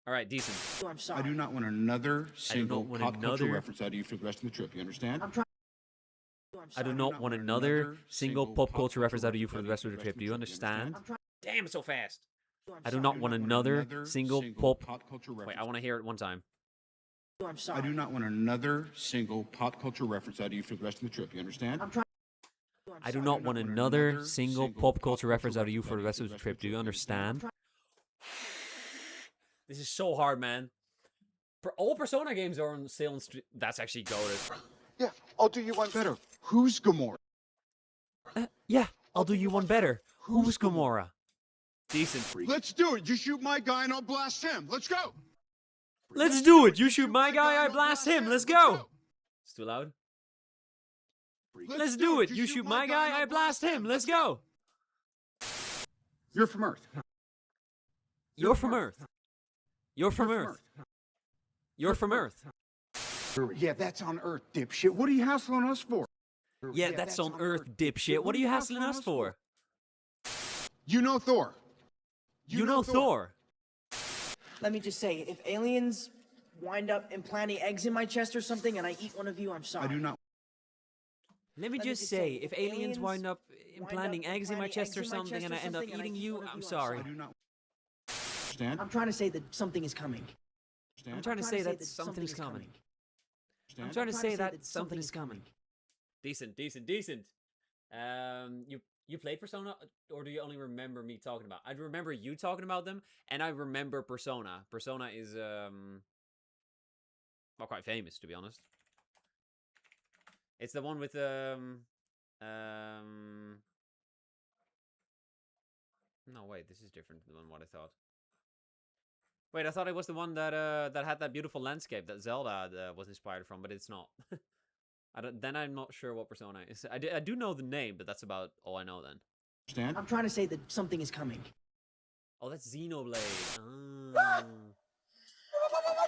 All right, decent. Oh, I'm sorry. I do not want another single want pop culture another- reference out of you for the rest of the trip. You understand? I'm trying. Oh, I'm I sorry. do not want another single pop culture reference out of you for the rest of the trip. Do you understand? I'm trying. Damn, so fast. Oh, I'm I do sorry. not want another single pop. culture reference. Wait, I want to hear it one time. Oh, I'm sorry. I do not want another single pop culture reference out of you for the rest of the trip. You understand? I'm trying. Oh, I'm I do sorry. not want another single pop culture reference out of you for the rest of the trip. Do you understand? This is so hard, man. All Persona games are on sale on stream. That's actually goated. Yeah, I'll do you one better. Who's Gamora? Yeah, I'll do you one better. Who's Gamora? Decent. Let's do it. You shoot my guy and I'll blast him. Let's go. Let's do it. You shoot my guy, I blast him. Let's go. It's too loud. Let's do it. You shoot my guy, I blast him. Let's go. You're from Earth. You're from Earth. You're from Earth. You're from Earth. Yeah, that's on Earth, dipshit. What are you hassling us for? Yeah, that's on Earth, dipshit. What are you hassling us for? You know Thor. You know Thor. Let me just say, if aliens wind up implanting eggs in my chest or something and I eat one of you, I'm sorry. I do not. Let me just say, if aliens wind up implanting eggs in my chest or something and I end up eating you, I'm sorry. I do not. Understand? I'm trying to say that something is coming. I'm trying to say that something's coming. I'm trying to say that something is coming. Decent, decent, decent. You played Persona, or do you only remember me talking about? I remember you talking about them, and I remember Persona. Persona is well, quite famous, to be honest. It's the one with no, wait, this is different than what I thought. Wait, I thought it was the one that that had that beautiful landscape that Zelda was inspired from, but it's not. Then I'm not sure what Persona is. I do know the name, but that's about all I know then. Understand? I'm trying to say that something is coming. Oh, that's Xenoblade.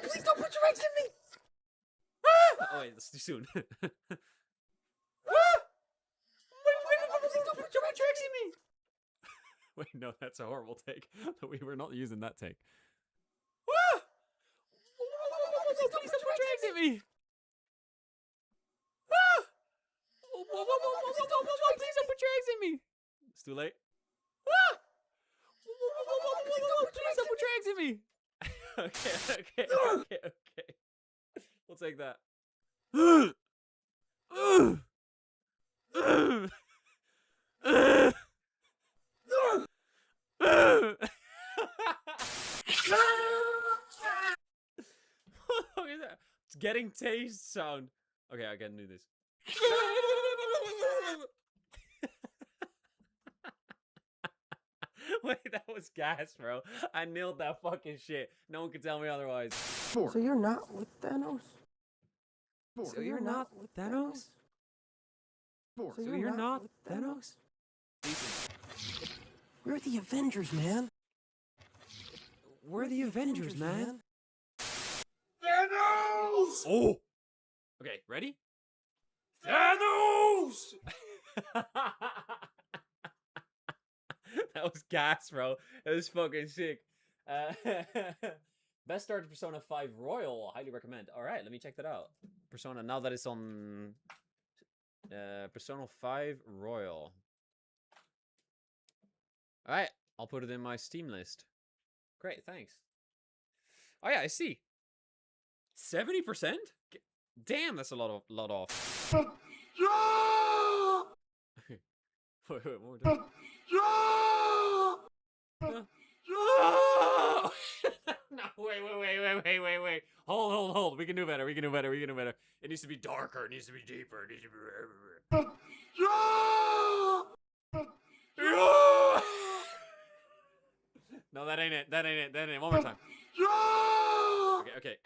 Please don't put your eggs in me! Oh wait, that's too soon. Wait, don't put your eggs in me! Wait, no, that's a horrible take. We were not using that take. Please don't put your eggs in me! Please don't put your eggs in me! It's too late. Please don't put your eggs in me! Okay. We'll take that. What is that? It's getting taste sound. Okay, I can do this. Wait, that was gas, bro. I nailed that fucking shit. No one can tell me otherwise. So you're not with Thanos? So you're not Thanos? So you're not Thanos? Decent. We're the Avengers, man. We're the Avengers, man. Thanos! Oh! Okay, ready? Thanos! That was gas, bro. That was fucking sick. Best start to Persona 5 Royal. Highly recommend. Alright, let me check that out. Persona, now that it's on Persona 5 Royal. Alright, I'll put it in my Steam list. Great, thanks. Oh yeah, I see. 70%? Damn, that's a lot off. Wait, one more time. No, wait. Hold. We can do better. It needs to be darker. It needs to be deeper. It needs to be... No, that ain't it. One more time. Okay.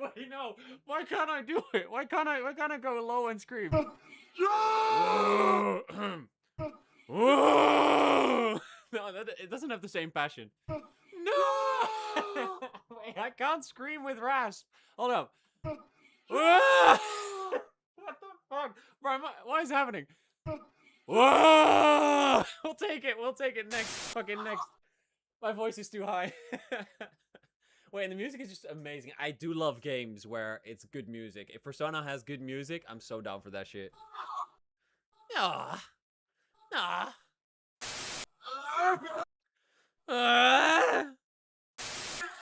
Wait, no. Why can't I do it? Why can't I go low and scream? No, it doesn't have the same passion. No! Wait, I can't scream with rasp. Hold up. What the fuck? Bro, what is happening? We'll take it next. Fucking next. My voice is too high. Wait, and the music is just amazing. I do love games where it's good music. If Persona has good music, I'm so down for that shit. Ah. Ah.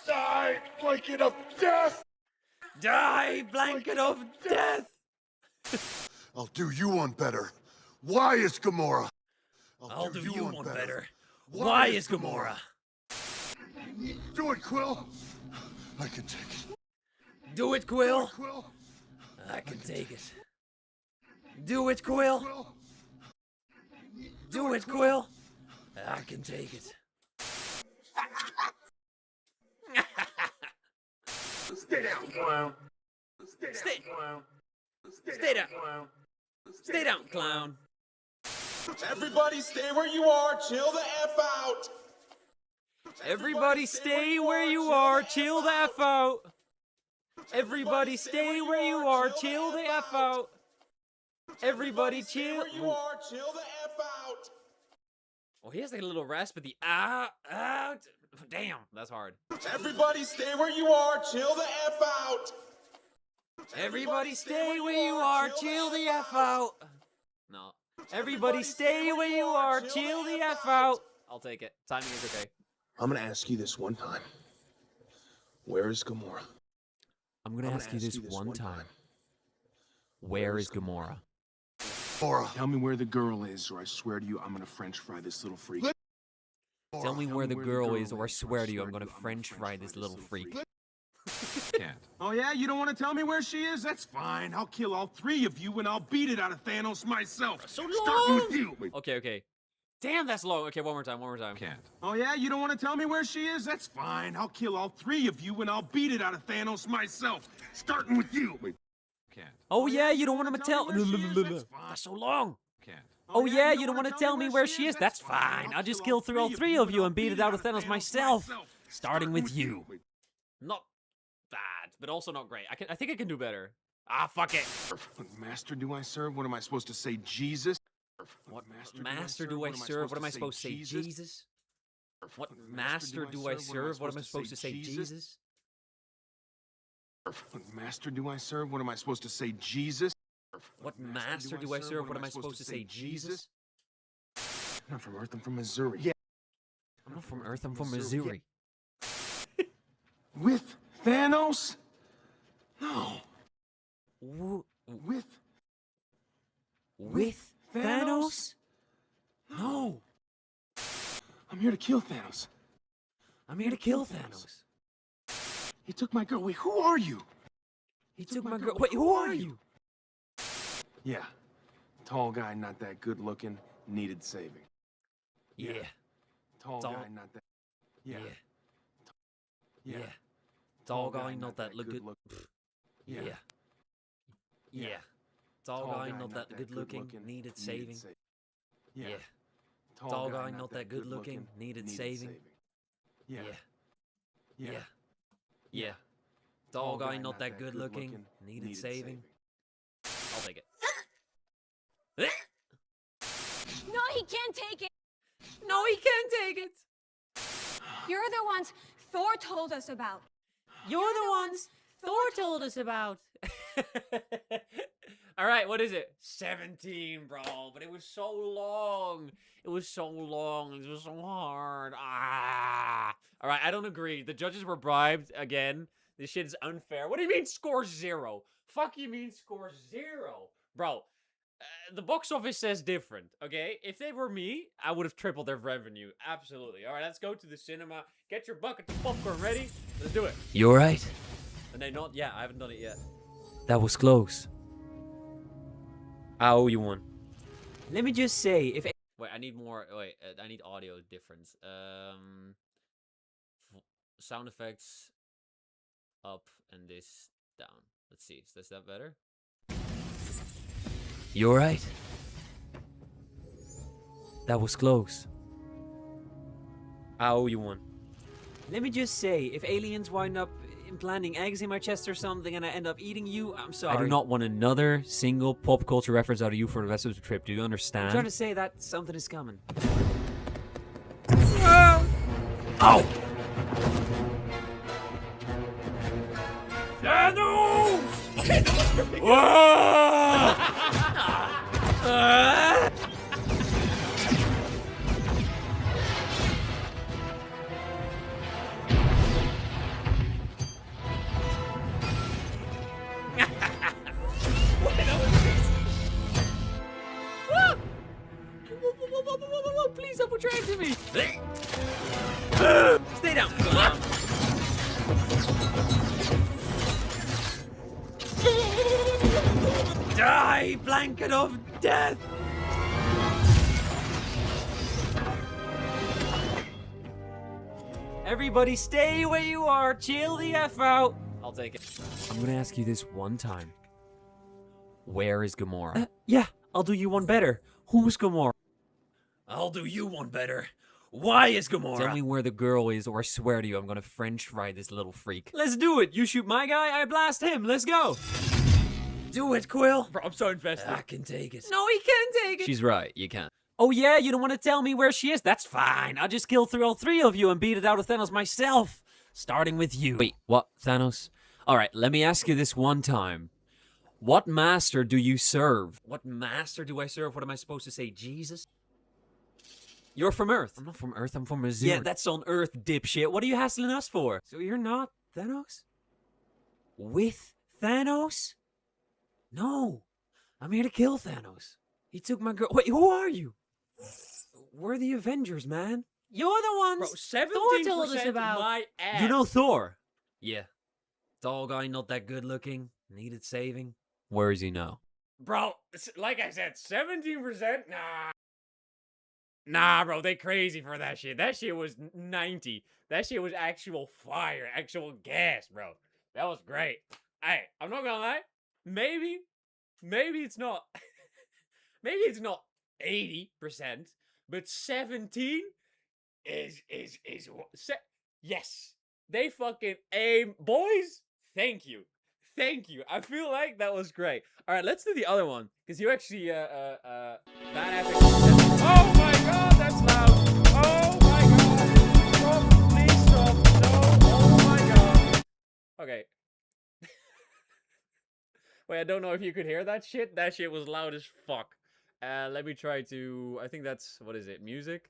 Die, blanket of death! Die, blanket of death! I'll do you one better. Why is Gamora? I'll do you one better. Why is Gamora? Do it, Quill. I can take it. Do it, Quill. Quill. I can take it. Do it, Quill. Quill. Do it, Quill. I can take it. Stay down, clown. Stay down. Stay down, clown. Everybody stay where you are. Chill the F out. Everybody stay where you are. Chill the F out. Everybody stay where you are. Chill the F out. Everybody chill. Where you are. Chill the F out. Oh, he has like a little rasp at the damn, that's hard. Everybody stay where you are. Chill the F out. Everybody stay where you are. Chill the F out. No. Everybody stay where you are. Chill the F out. I'll take it. Timing is okay. I'm gonna ask you this one time. Where is Gamora? I'm gonna ask you this one time. Where is Gamora? Tell me where the girl is, or I swear to you, I'm gonna French fry this little freak. Tell me where the girl is, or I swear to you, I'm gonna French fry this little freak. Can't. Oh yeah, you don't want to tell me where she is? That's fine. I'll kill all three of you, and I'll beat it out of Thanos myself. So Starting long. with you. Okay. Damn, that's long. Okay, one more time. Can't. Oh yeah, you don't want to tell me where she is? That's fine. I'll kill all three of you, and I'll beat it out of Thanos myself. Starting with you. Can't. Oh yeah, you don't want to tell. That's That's so long. Can't. Oh yeah, you don't want to tell me where she is? That's fine. I'll just kill through all three of you and beat it out of Thanos myself. Starting with you. Not bad, but also not great. I think I can do better. Ah, fuck it. What master do I serve? What am I supposed to say? Jesus? What master do I serve? What am I supposed to say? Jesus? What master do I serve? What am I supposed to say? Jesus? What master do I serve? What am I supposed to say? Jesus? What master do I serve? What am I supposed to say? Jesus? I'm not from Earth, I'm from Missouri. Yeah. I'm not from Earth, I'm from Missouri. With Thanos? No. With Thanos? No. I'm here to kill Thanos. I'm here to kill Thanos. He took my girl. Wait, who are you? He took my girl. Wait, who are you? Yeah. Tall guy, not that good looking, needed saving. Yeah. Tall guy, not that. Yeah. Tall guy, not that look good. Yeah. Tall guy, not that good looking, needed saving. Yeah. Tall guy, not that good looking, needed saving. Yeah. Tall guy, not that good looking, needed saving. I'll take it. No, he can't take it. No, he can't take it. You're the ones Thor told us about. You're the ones Thor told us about. All right, what is it? 17, bro. But it was so long. It was so long. It was so hard. Ah. All right, I don't agree. The judges were bribed again. This shit is unfair. What do you mean score 0? Fuck you mean score 0? Bro, the box office says different, okay? If they were me, I would have tripled their revenue. Absolutely. All right, let's go to the cinema. Get your bucket of popcorn ready. Let's do it. You alright? And they not? Yeah, I haven't done it yet. That was close. I owe you one. Let me just say, if... Wait, I need more... Wait, I need audio difference. Sound effects up and this down. Let's see. Is that better? You alright? That was close. I owe you one. Let me just say, if aliens wind up implanting eggs in my chest or something and I end up eating you, I'm sorry. I do not want another single pop culture reference out of you for the rest of the trip. Do you understand? I'm trying to say that something is coming. Oh! Thanos! Please stop attracting me! Stay down! Die, blanket of death! Everybody stay where you are, chill the F out! I'll take it. I'm gonna ask you this one time. Where is Gamora? Yeah, I'll do you one better. Who's Gamora? I'll do you one better. Why is Gamora? Tell me where the girl is, or I swear to you, I'm gonna French fry this little freak. Let's do it. You shoot my guy, I blast him. Let's go. Do it, Quill. Bro, I'm so invested. I can take it. No, he can't take it. She's right. You can't. Oh yeah, you don't want to tell me where she is? That's fine. I'll just kill through all three of you and beat it out of Thanos myself. Starting with you. Wait, what? Thanos? Alright, let me ask you this one time. What master do you serve? What master do I serve? What am I supposed to say? Jesus? You're from Earth. I'm not from Earth, I'm from Missouri. Yeah, that's on Earth, dipshit. What are you hassling us for? So you're not Thanos? With Thanos? No. I'm here to kill Thanos. He took my girl. Wait, who are you? We're the Avengers, man. You're the ones Bro, 17% Thor told us about. my ass. You know Thor? Yeah. Tall guy, not that good looking. Needed saving. Where is he now? Bro, like I said, 17%? Nah. Nah, bro, they crazy for that shit. That shit was 90. That shit was actual fire, actual gas, bro. That was great. Hey, I'm not gonna lie. Maybe it's not. Maybe it's not 80%, but 17 is yes. They fucking aim, boys. Thank you. Thank you. I feel like that was great. All right, let's do the other one because you actually that epic. Oh my god, that's loud. Oh my god. Stop, please stop. No. Oh my god. Okay. Wait, I don't know if you could hear that shit. That shit was loud as fuck. Let me try to. I think that's what is it? Music.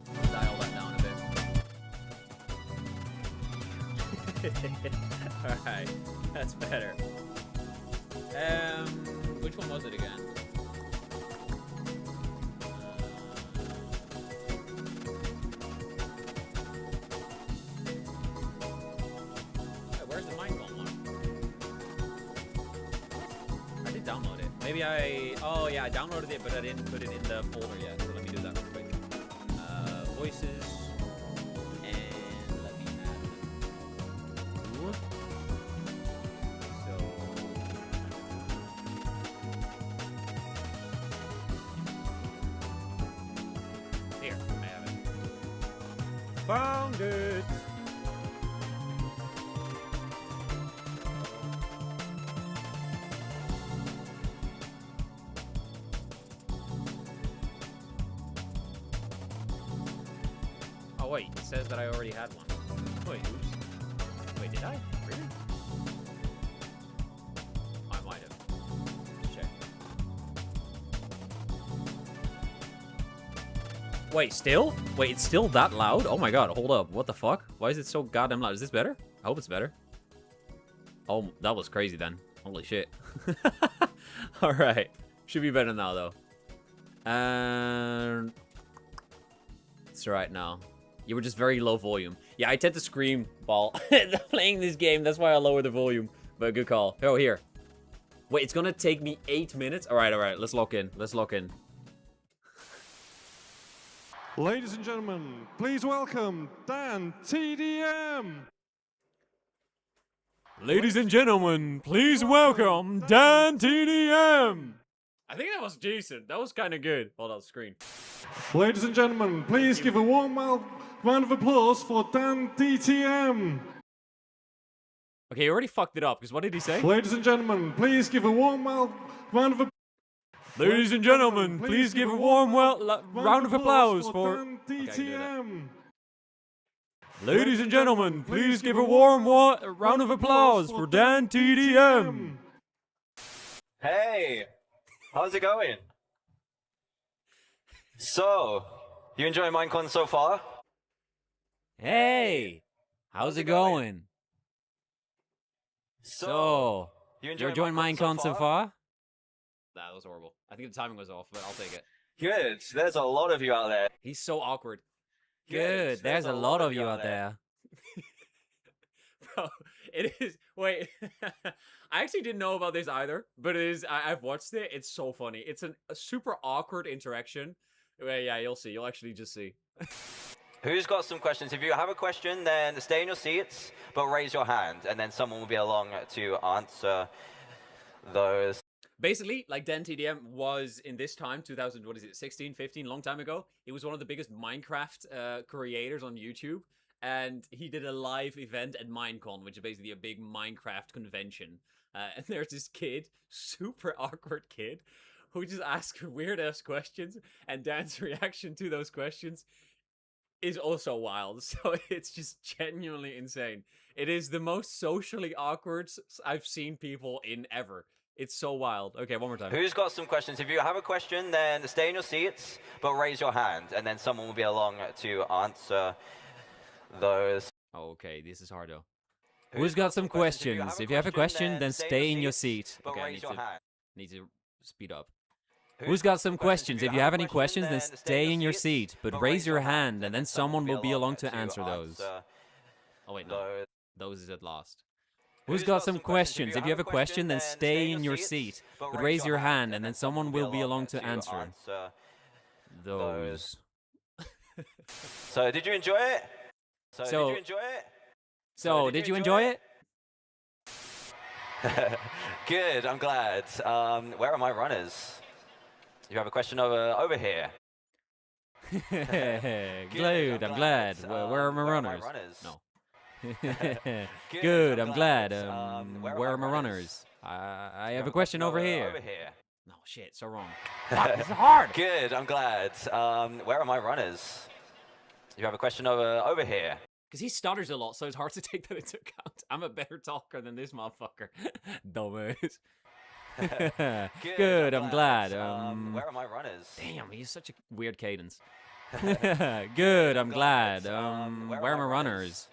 Dial that down a bit. Alright, that's better. Which one was it again? Where's the Minecraft one? I did download it. Maybe oh yeah, I downloaded it, but I didn't put it in the folder yet. So let me do that real quick. Voices. Found it! Oh wait, it says that I already had one. Wait, oops. Wait, did I? Really? I might have. Let's check. Wait, still? Wait, it's still that loud? Oh my god, hold up. What the fuck? Why is it so goddamn loud? Is this better? I hope it's better. Oh, that was crazy then. Holy shit. Alright. Should be better now, though. And it's alright now. You were just very low volume. Yeah, I tend to scream while playing this game. That's why I lower the volume. But good call. Oh, here. Wait, it's gonna take me 8 minutes? Alright, alright. Let's lock in. Let's lock in. Ladies and gentlemen, please welcome Dan TDM. Ladies and gentlemen, please welcome Dan TDM. I think that was decent. That was kind of good. Hold on, screen. Ladies and gentlemen, please give a warm round of applause for Dan DTM. Okay, you already fucked it up, because what did he say? Ladies and gentlemen, please give a warm round of applause. Ladies and gentlemen, please give a warm round of applause for Dan DTM. Ladies and gentlemen, please give a warm round of applause for Dan TDM. Hey, how's it going? So, you enjoying Minecon so far? Hey, how's it going? So, you enjoying Minecon so far? That was horrible. I think the timing was off, but I'll take it. Good. There's a lot of you out there. He's so awkward. Good. There's a lot of you out there. Bro, it is. Wait. I actually didn't know about this either, but it is. I've watched it. It's so funny. It's a super awkward interaction. Well, yeah, you'll see. You'll actually just see. Who's got some questions? If you have a question, then stay in your seats, but raise your hand, and then someone will be along to answer those. Basically, like Dan TDM was in this time, 2000, what is it, 16, 15, long time ago. He was one of the biggest Minecraft creators on YouTube. And he did a live event at Minecon, which is basically a big Minecraft convention. And there's this kid, super awkward kid, who just asks weird-ass questions. And Dan's reaction to those questions is also wild. So it's just genuinely insane. It is the most socially awkward I've seen people in ever. It's so wild. Okay, one more time. Who's got some questions? If you have a question, then stay in your seats, but raise your hand, and then someone will be along to answer those. Okay, this is hard though. Who's got some questions? If you have a question, then stay in your seat. Okay, I need to speed up. Who's got some questions? If you have any questions, then stay in your seat, but raise your hand, and then someone will be along to answer those. Oh wait, no. Those is at last. Who's got some questions? If you have a question, then stay in your seat, but raise your hand, and then someone will be along to answer those. So, did you enjoy it? So, did you enjoy it? Good, I'm glad. Where are my runners? You have a question over here. Good, I'm glad. Where are my runners? No. Good, I'm glad. Where are my runners? I have a question over here. No, shit, so wrong. Fuck, this is hard. Good, I'm glad. Where are my runners? You have a question over here. Because he stutters a lot, so it's hard to take that into account. I'm a better talker than this motherfucker. Dumbass. Good, I'm glad. Where are my runners? Damn, he's such a weird cadence. Good, I'm glad. Where are my runners?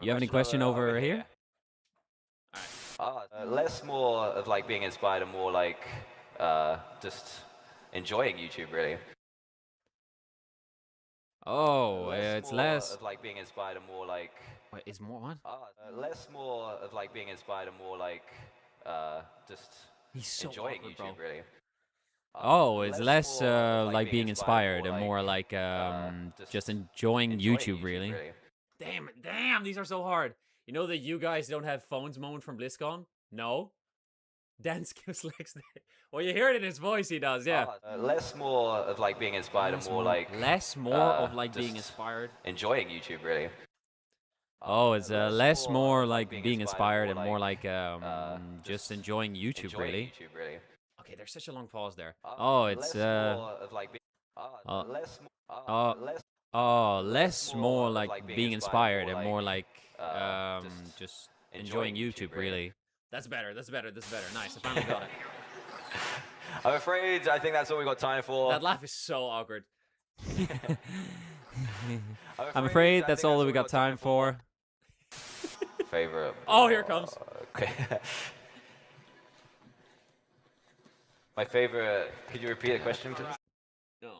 You have any question over here? Less more of like being inspired and more like just enjoying YouTube, really. Oh, it's less of like being inspired and more like. Wait, it's more what? Less more of like being inspired and more like just He's so enjoying awkward, YouTube, bro. really. Oh, it's less like being inspired and more like just enjoying YouTube, really. Damn, these are so hard. You know that you guys don't have phones moment from BlizzCon? No? Dan skips legs. Well, you hear it in his voice, he does, yeah. Less more of like being inspired and more like. Less more of like being inspired. Enjoying YouTube, really. Oh, it's less more like being inspired and more like just enjoying YouTube, really. Okay, there's such a long pause there. Oh, it's less more like being inspired and more like just enjoying YouTube, really. That's better. Nice, I finally got it. I'm afraid I think that's all we got time for. That laugh is so awkward. I'm afraid that's all that we got time for. Favorite. Oh, here it comes. Okay. My favorite. Could you repeat the question, please? No.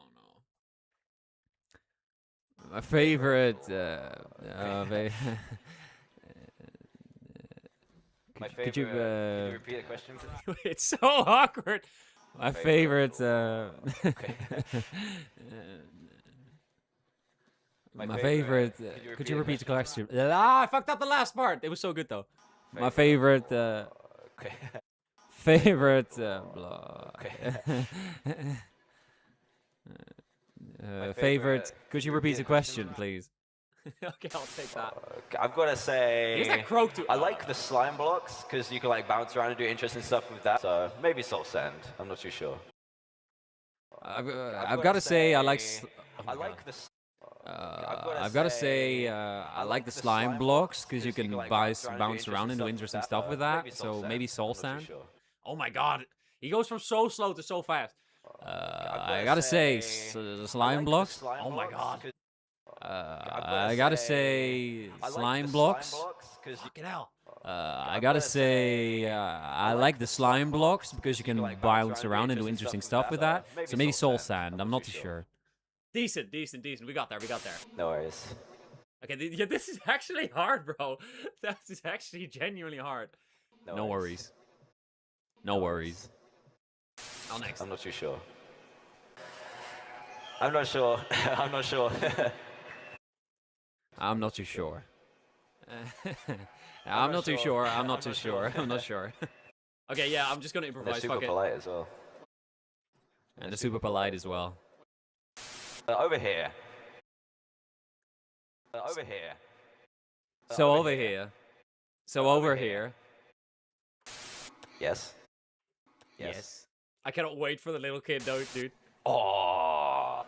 My favorite. Could you repeat the question, please? It's so awkward. My favorite. My favorite. Could you repeat the question? I fucked up the last part. It was so good though. My favorite. Favorite. Blah. Favorite. Could you repeat the question, please? Okay, I'll take that. I've got to say, Here's that croak to. I like the slime blocks because you can like bounce around and do interesting stuff with that. So maybe Soul Sand. I'm not too sure. I've got to say, I like. I like the. I've got to say, I like the slime blocks because you can bounce around and do interesting stuff with that. So maybe Soul Sand. Oh my god, he goes from so slow to so fast. I gotta say, slime blocks. Oh my god. I gotta say, slime blocks. Fucking hell. I gotta say, I like the slime blocks because you can bounce around and do interesting stuff with that. So maybe Soul Sand. I'm not too sure. Decent. We got there. No worries. Okay, yeah, this is actually hard, bro. That is actually genuinely hard. No worries. No worries. Oh, next. I'm not too sure. I'm not sure. I'm not sure. I'm not too sure. I'm not too sure. I'm not too sure. I'm not sure. Okay, yeah, I'm just gonna They're improvise. super polite as well. And they're super polite as well. Over here. Over here. So over here. So over here. Yes. Yes. I cannot wait for the little kid, though, dude. Oh.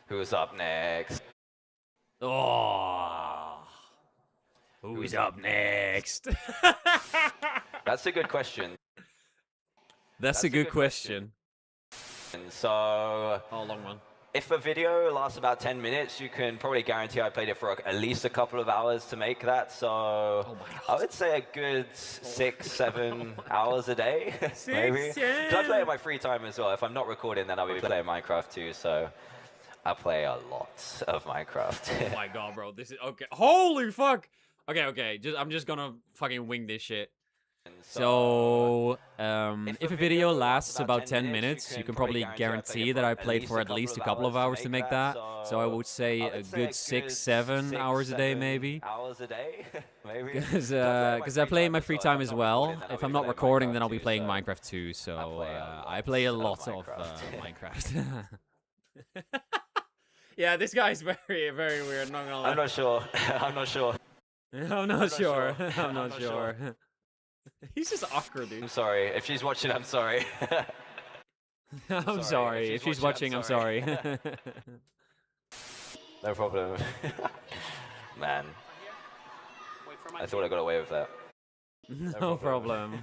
Who's up next? Oh. Who's up next? That's a good question. That's a good question. So, oh, long one. If a video lasts about 10 minutes, you can probably guarantee I played it for at least a couple of hours to make that. So I would say a good 6-7 hours a day, maybe. 'Cause I play in my free time as well. If I'm not recording, then I'll be playing Minecraft too. So I play a lot of Minecraft. Oh my god, bro. This is okay. Holy fuck. Okay. I'm just gonna fucking wing this shit. So, if a video lasts about 10 minutes, you can probably guarantee that I played for at least a couple of hours to make that. So I would say a good 6-7 hours a day, maybe. Hours a day, maybe. Because I play in my free time as well. If I'm not recording, then I'll be playing Minecraft too. So I play a lot of Minecraft. Yeah, this guy's very, very weird. Not gonna lie. I'm not sure. I'm not sure. I'm not sure. I'm not sure. He's just awkward, dude. I'm sorry. If she's watching, I'm sorry. I'm sorry. If she's watching, I'm sorry. No problem. Man. I thought I got away with that. No problem.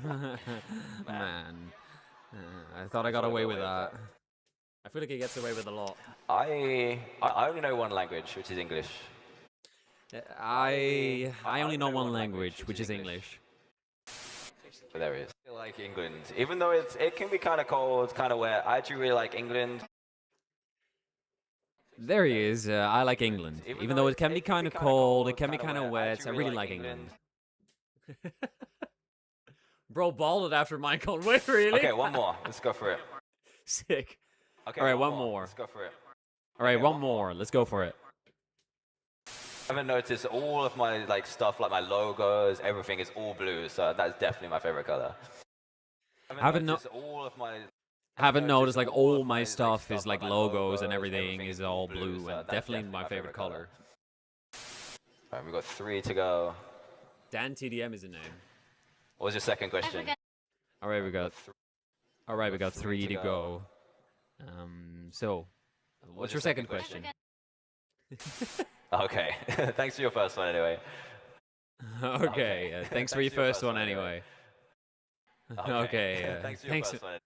Man. I thought I got away with that. I feel like he gets away with a lot. I only know one language, which is English. I only know one language, which is English. But there it is. I like England. Even though it can be kind of cold, kind of wet, I actually really like England. There he is. I like England. Even though it can be kind of cold, it can be kind of wet, I really like England. Bro balled it after Michael. Wait, really? Okay, one more. Let's go for it. Sick. Okay, all right, one more. Let's go for it. All right, one more. Let's go for it. I haven't noticed all of my stuff, like my logos, everything is all blue, so that's definitely my favorite color. Haven't noticed like all my stuff is like logos and everything is all blue, and definitely my favorite color. Alright, we've got 3 to go. Dan TDM is a name. What was your second question? All right, we got 3 to go. So, what's your second question? Okay, thanks for your first one anyway. Okay, thanks for your first one anyway. Okay, thanks for your first one.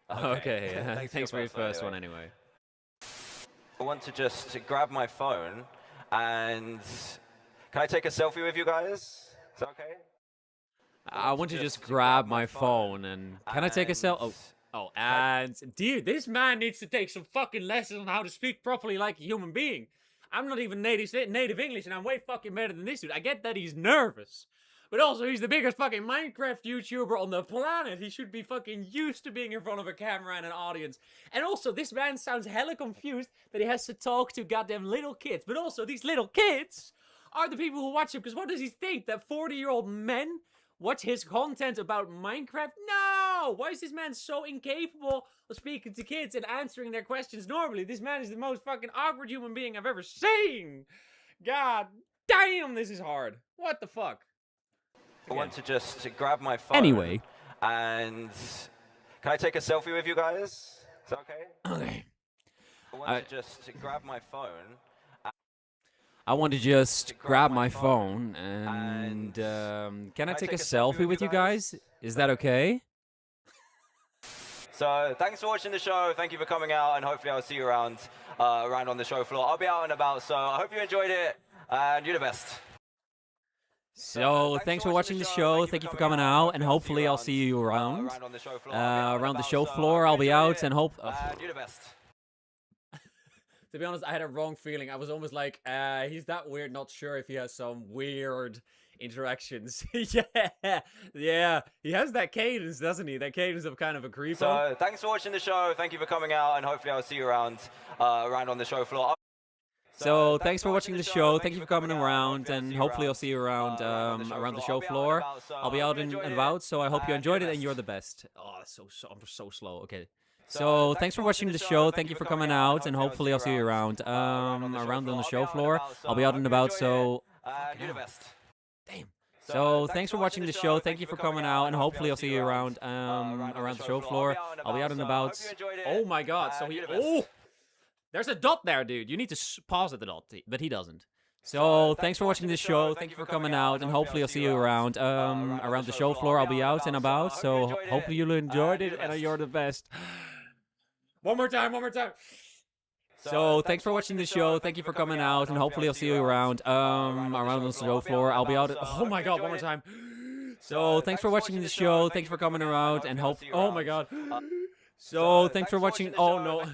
Okay, thanks for your first one anyway. I want to just grab my phone and can I take a selfie with you guys? Is that okay? I want to just grab my phone and can I take a selfie? Oh, and dude, this man needs to take some fucking lessons on how to speak properly like a human being. I'm not even native English, and I'm way fucking better than this dude. I get that he's nervous, but also he's the biggest fucking Minecraft YouTuber on the planet. He should be fucking used to being in front of a camera and an audience. And also, this man sounds hella confused that he has to talk to goddamn little kids. But also, these little kids are the people who watch him, because what does he think? That 40-year-old men watch his content about Minecraft? No! Why is this man so incapable of speaking to kids and answering their questions normally? This man is the most fucking awkward human being I've ever seen! God damn, this is hard. What the fuck? I want to just grab my phone. Anyway. And can I take a selfie with you guys? Is that okay? Okay. I want to just grab my phone I want to just grab my phone and can I take a selfie with you guys? Is that okay? So thanks for watching the show. Thank you for coming out, and hopefully I'll see you around on the show floor. I'll be out and about, so I hope you enjoyed it, and you're the best. So thanks for watching the show. Thank you for coming out, and hopefully I'll see you around around the show floor. I'll be out and hope. And you're the best. To be honest, I had a wrong feeling. I was almost like, he's that weird, not sure if he has some weird interactions. yeah. He has that cadence, doesn't he? That cadence of kind of a creepo. So thanks for watching the show. Thank you for coming out, and hopefully I'll see you around on the show floor. So thanks for watching the show. Thank you for coming around, and hopefully I'll see you around around the show floor. I'll be out and about, so I hope you enjoyed it, and you're the best. Oh, that's I'm so slow. Okay. So thanks for watching the show. Thank you for coming out, and hopefully I'll see you around around on the show floor. I'll be out and about, so You're the best. damn. So thanks for watching the show. Thank you for coming out, and hopefully I'll see you around around the show floor. I'll be out and about. Oh my God! So there's a dot there, dude. You need to pause at the dot, but he doesn't. So thanks for watching this show. Thank you for coming out, and hopefully I'll see you around around the show floor. I'll be out and about, so hopefully you enjoyed it, and you're the best. One more time. So thanks for watching the show. Thank you for coming out, and hopefully I'll see you around around the show floor. I'll be out. Oh my God! One more time. So thanks for watching the show. Thank you for coming around, and oh my God. So thanks for watching. Oh no.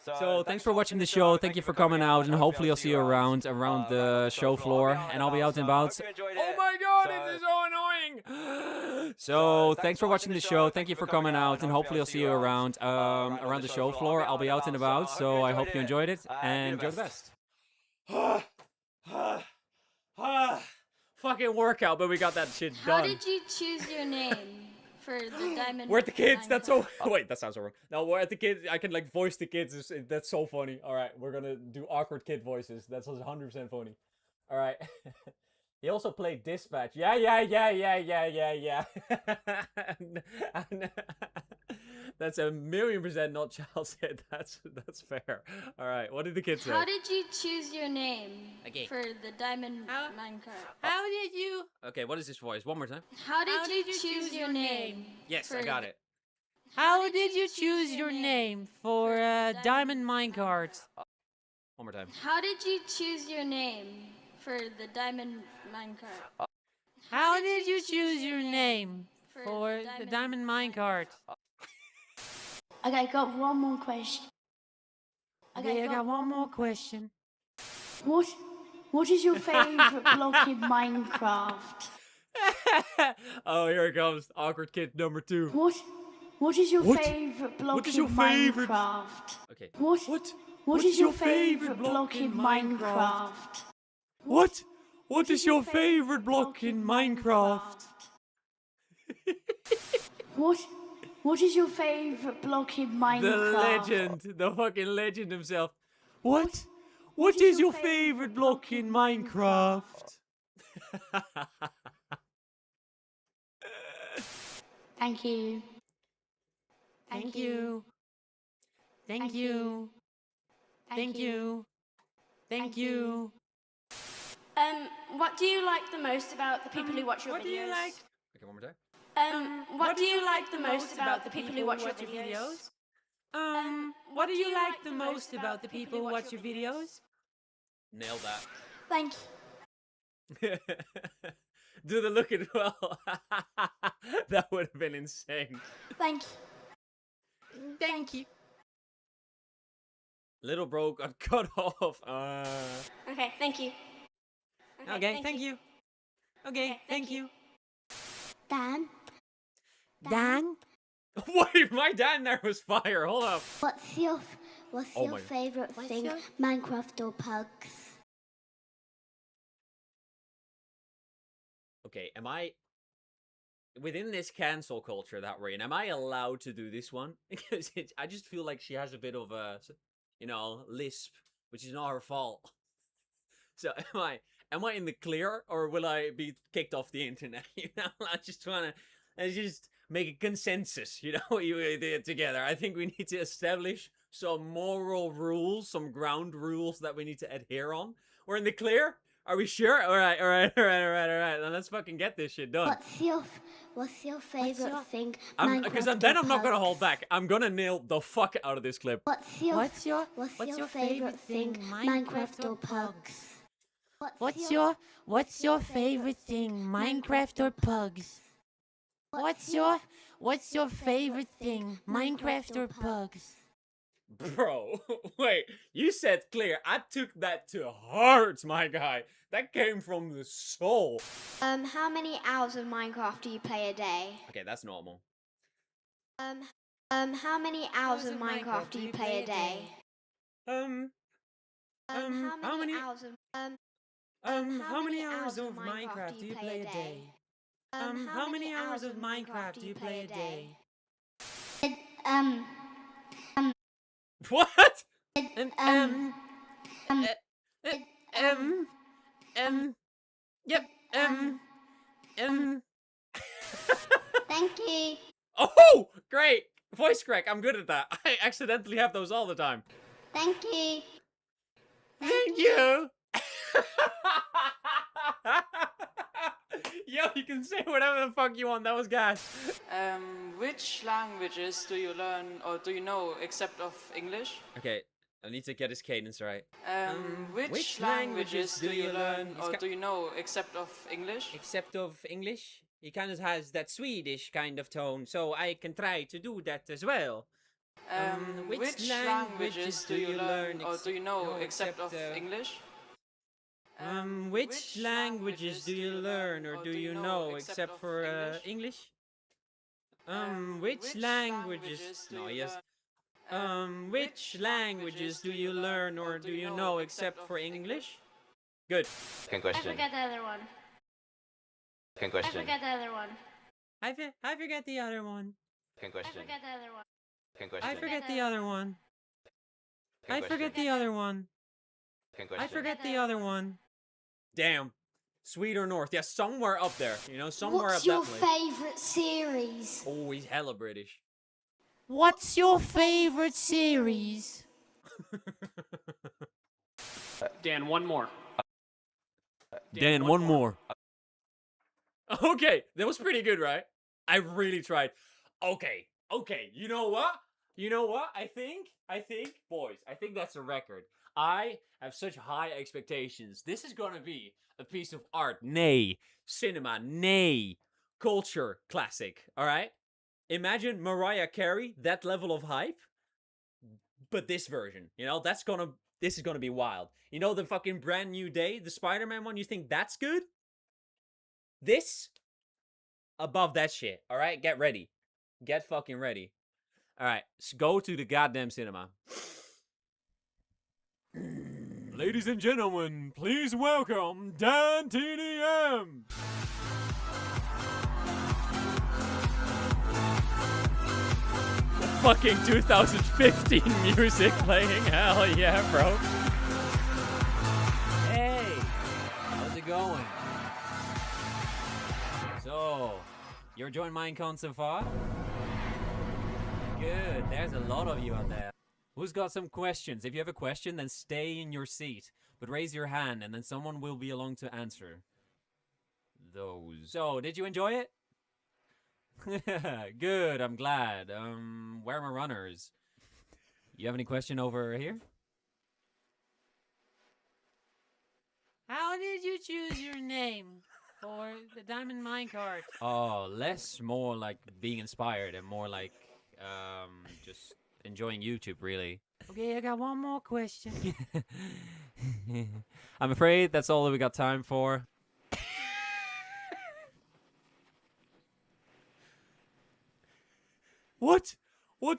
So thanks for watching the show. Thank you for coming out, and hopefully I'll see you around the show floor, and I'll be out and about. Oh my God, this is so annoying. So thanks for watching the show. Thank you for coming out, and hopefully I'll see you around around the show floor. I'll be out and about, so I hope you enjoyed it, and you're the best. Fucking workout, but we got that shit done. How did you choose your name for the diamond? We're at the kids. That's so. Wait, that sounds so wrong. No, we're at the kids. I can like voice the kids. That's so funny. All right, we're gonna do awkward kid voices. That's 100% funny. All right. He also played Dispatch. Yeah. That's 1,000,000% not Charles said. That's fair. All right. What did the kids say? How did you choose your name Okay. for the diamond minecart? How did you? Okay. What is this voice? One more time. How did you choose your name? Yes, I got it. How did you choose your name for diamond minecart? One more time. How did you choose your name for the diamond minecart? How did you choose your name for the diamond minecart? Okay, I got one more question. Okay, I got one more question. What is your favorite block in Minecraft? Oh, here it comes. Awkward kid number 2. What is your favorite block in Minecraft? Okay. What is your favorite block in Minecraft? What is your favorite block in Minecraft? What is your favorite block in Minecraft? The legend, the fucking legend himself. What is your favorite block in Minecraft? Thank you. Thank you. Thank you. Thank you. Thank you. What do you like the most about the people who watch your videos? What do you like? Okay, one more time. What do you like the most about the people who watch your videos? What do you like the most about the people who watch your videos? Nailed that. Thank you. Do the look as well. That would have been insane. Thank you. Thank you. Little bro got cut off. Okay, thank you. Okay, thank you. Okay, thank you. Dan? Wait, my Dan there was fire. Hold up. What's your favorite thing, Minecraft or pugs? Okay, am I within this cancel culture that we're in? Am I allowed to do this one? Because I just feel like she has a bit of a, lisp, which is not her fault. So am I in the clear, or will I be kicked off the internet? I just want to just make a consensus. You together. I think we need to establish some moral rules, some ground rules that we need to adhere on. We're in the clear? Are we sure? Alright. Now let's fucking get this shit done. What's your favorite thing? Because then I'm not gonna hold back. I'm gonna nail the fuck out of this clip. What's your favorite thing? Minecraft or pugs? What's your favorite thing? Minecraft or pugs? What's your favorite thing? Minecraft or pugs? Bro, wait, you said clear. I took that to heart, my guy. That came from the soul. How many hours of Minecraft do you play a day? Okay, that's normal. How many hours of Minecraft do you play a day? How many hours of Minecraft do you play a day? How many hours of Minecraft do you play a day? What? Yep. Thank you. Oh, great. Voice crack. I'm good at that. I accidentally have those all the time. Thank you. Thank you. Yo, you can say whatever the fuck you want. That was gas. Which languages do you learn or do you know except of English? Okay, I need to get his cadence right. Which languages do you learn or do you know except of English? Except of English? He kind of has that Swedish kind of tone, so I can try to do that as well. Which languages do you learn or do you know except of English? Which languages do you learn or do you know except for English? Which languages? No, yes. Which languages do you learn or do you know except for English? Good. Second question. I forgot the other one. Second question. I forgot the other one. I forget the other one. Second I question. forgot the other one. Second question. I forget the other one. Second I forget the other one. Second I question. forget the other one. Damn. Sweet or North. Yeah, somewhere up there. You know, somewhere What's up your that place. favorite series? Oh, he's hella British. What's your favorite series? Dan, one more. Dan, one more. Okay, that was pretty good, right? I really tried. Okay, you know what? I think, boys, I think that's a record. I have such high expectations. This is gonna be a piece of art, nay, cinema, nay, culture classic, alright? Imagine Mariah Carey, that level of hype, but this version, you know, this is gonna be wild. You know the fucking Brand New Day, the Spider-Man one, you think that's good? This, above that shit, alright? Get ready. Get fucking ready. Alright, so go to the goddamn cinema. Ladies and gentlemen, please welcome Dan TDM! Fucking 2015 music playing, hell yeah, bro. Hey, how's it going? So, you're enjoying Minecon so far? Good, there's a lot of you out there. Who's got some questions? If you have a question, then stay in your seat. But raise your hand, and then someone will be along to answer those. So, did you enjoy it? Good, I'm glad. Where are my runners? You have any question over here? How did you choose your name for the diamond minecart? Oh, less more like being inspired and more like just enjoying YouTube, really. Okay, I got one more question. I'm afraid that's all that we got time for. What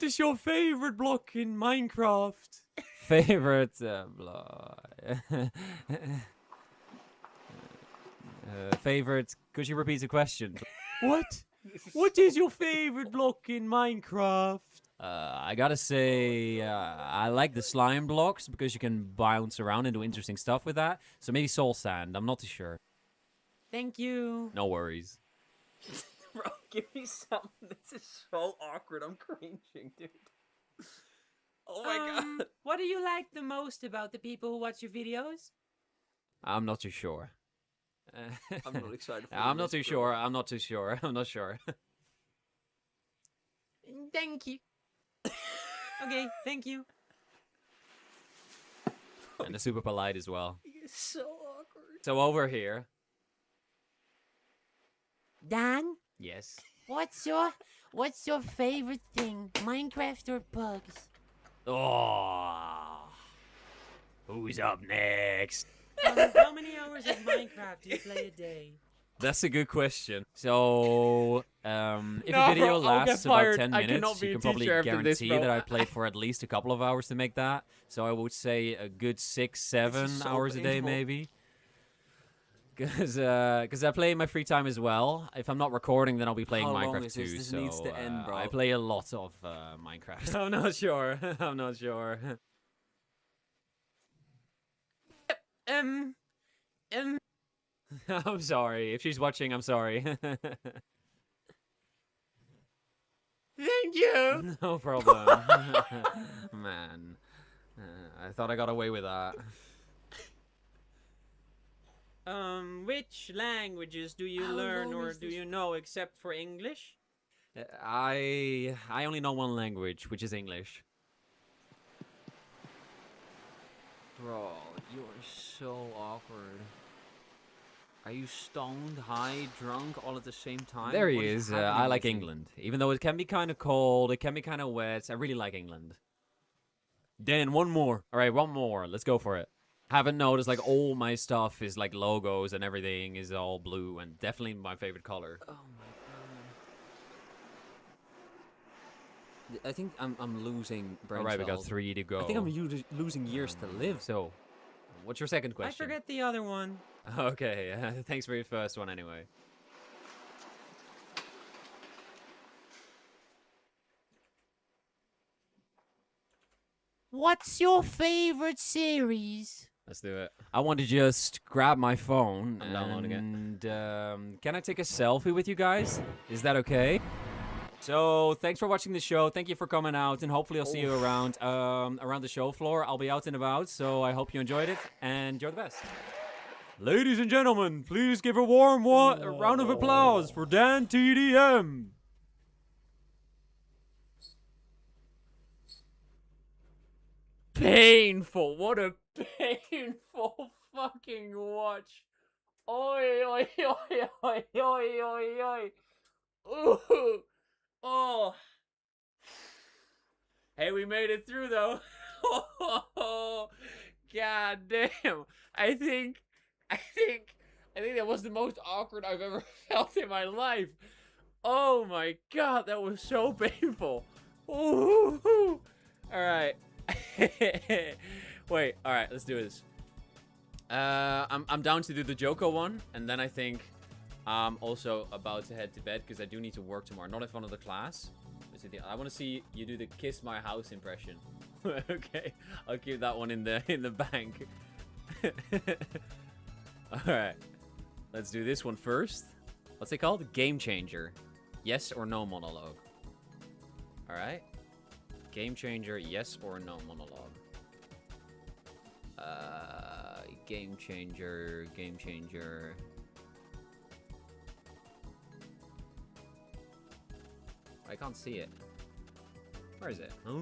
is your favorite block in Minecraft? Favorite block. Favorite. Could you repeat the question? What is your favorite block in Minecraft? I gotta say, I like the slime blocks because you can bounce around and do interesting stuff with that. So maybe soul sand. I'm not too sure. Thank you. No worries. Bro, give me something. This is so awkward. I'm cringing, dude. Oh my god. What do you like the most about the people who watch your videos? I'm not too sure. I'm not excited for I'm this, not too bro. sure. I'm not too sure. I'm not sure. Thank you. Okay, thank you. And they're super polite as well. It's so awkward. So over here. Dan, Yes. what's your favorite thing, Minecraft or pugs? Oh. Who's up next? How many hours of Minecraft do you play a day? That's a good question. So, if No, a video bro, I'll get lasts about fired. 10 I cannot minutes, be you a can probably teacher after this, guarantee bro. that I played for at least a couple of hours to make that. So I would say a good 6-7 so hours a day, painful. maybe. Because I play in my free time as well. If I'm not recording, then I'll be playing How long Minecraft is too. this? This so needs to end, bro. I play a lot of Minecraft. I'm not sure. I'm not sure. I'm sorry. If she's watching, I'm sorry. Thank you. No problem. Man. I thought I got away with that. Which languages do you learn or do you know except for English? I only know one language, which is English. Bro, you are so awkward. Are you stoned, high, drunk, all at the same time? There he What is. happening I like with you? England. Even though it can be kind of cold, it can be kind of wet, I really like England. Dan, one more. All right, one more. Let's go for it. Haven't noticed, like, all my stuff is, like, logos and everything is all blue, and definitely my favorite color. Oh my god. I think I'm losing brain All right, we got cells. 3 to go. I think I'm losing years to live. So, what's your second I question? forget the other one. Okay, thanks for your first one anyway. What's your favorite series? Let's do it. I want to just grab my phone I'm downloading it. and can I take a selfie with you guys? Is that okay? So, thanks for watching the show. Thank you for coming out, and hopefully I'll see you around the show floor. I'll be out and about, so I hope you enjoyed it, and you're the best. Ladies and gentlemen, please give a warm round of applause for Dan TDM. Painful. What a painful fucking watch. Oi, oi, oi, oi, oi, oi, oi. Ooh. Oh. Hey, we made it through though. God damn. I think that was the most awkward I've ever felt in my life. Oh my god, that was so painful. Ooh. All right. Wait, all right, let's do this. I'm down to do the Joko one, and then I think I'm also about to head to bed because I do need to work tomorrow. Not in front of the class. I want to see you do the kiss my house impression. Okay, I'll keep that one in the bank. All right, let's do this one first. What's it called? Game changer. Yes or no monologue. All right. Game changer. Yes or no monologue. Game changer. Game changer. I can't see it. Where is it? Huh?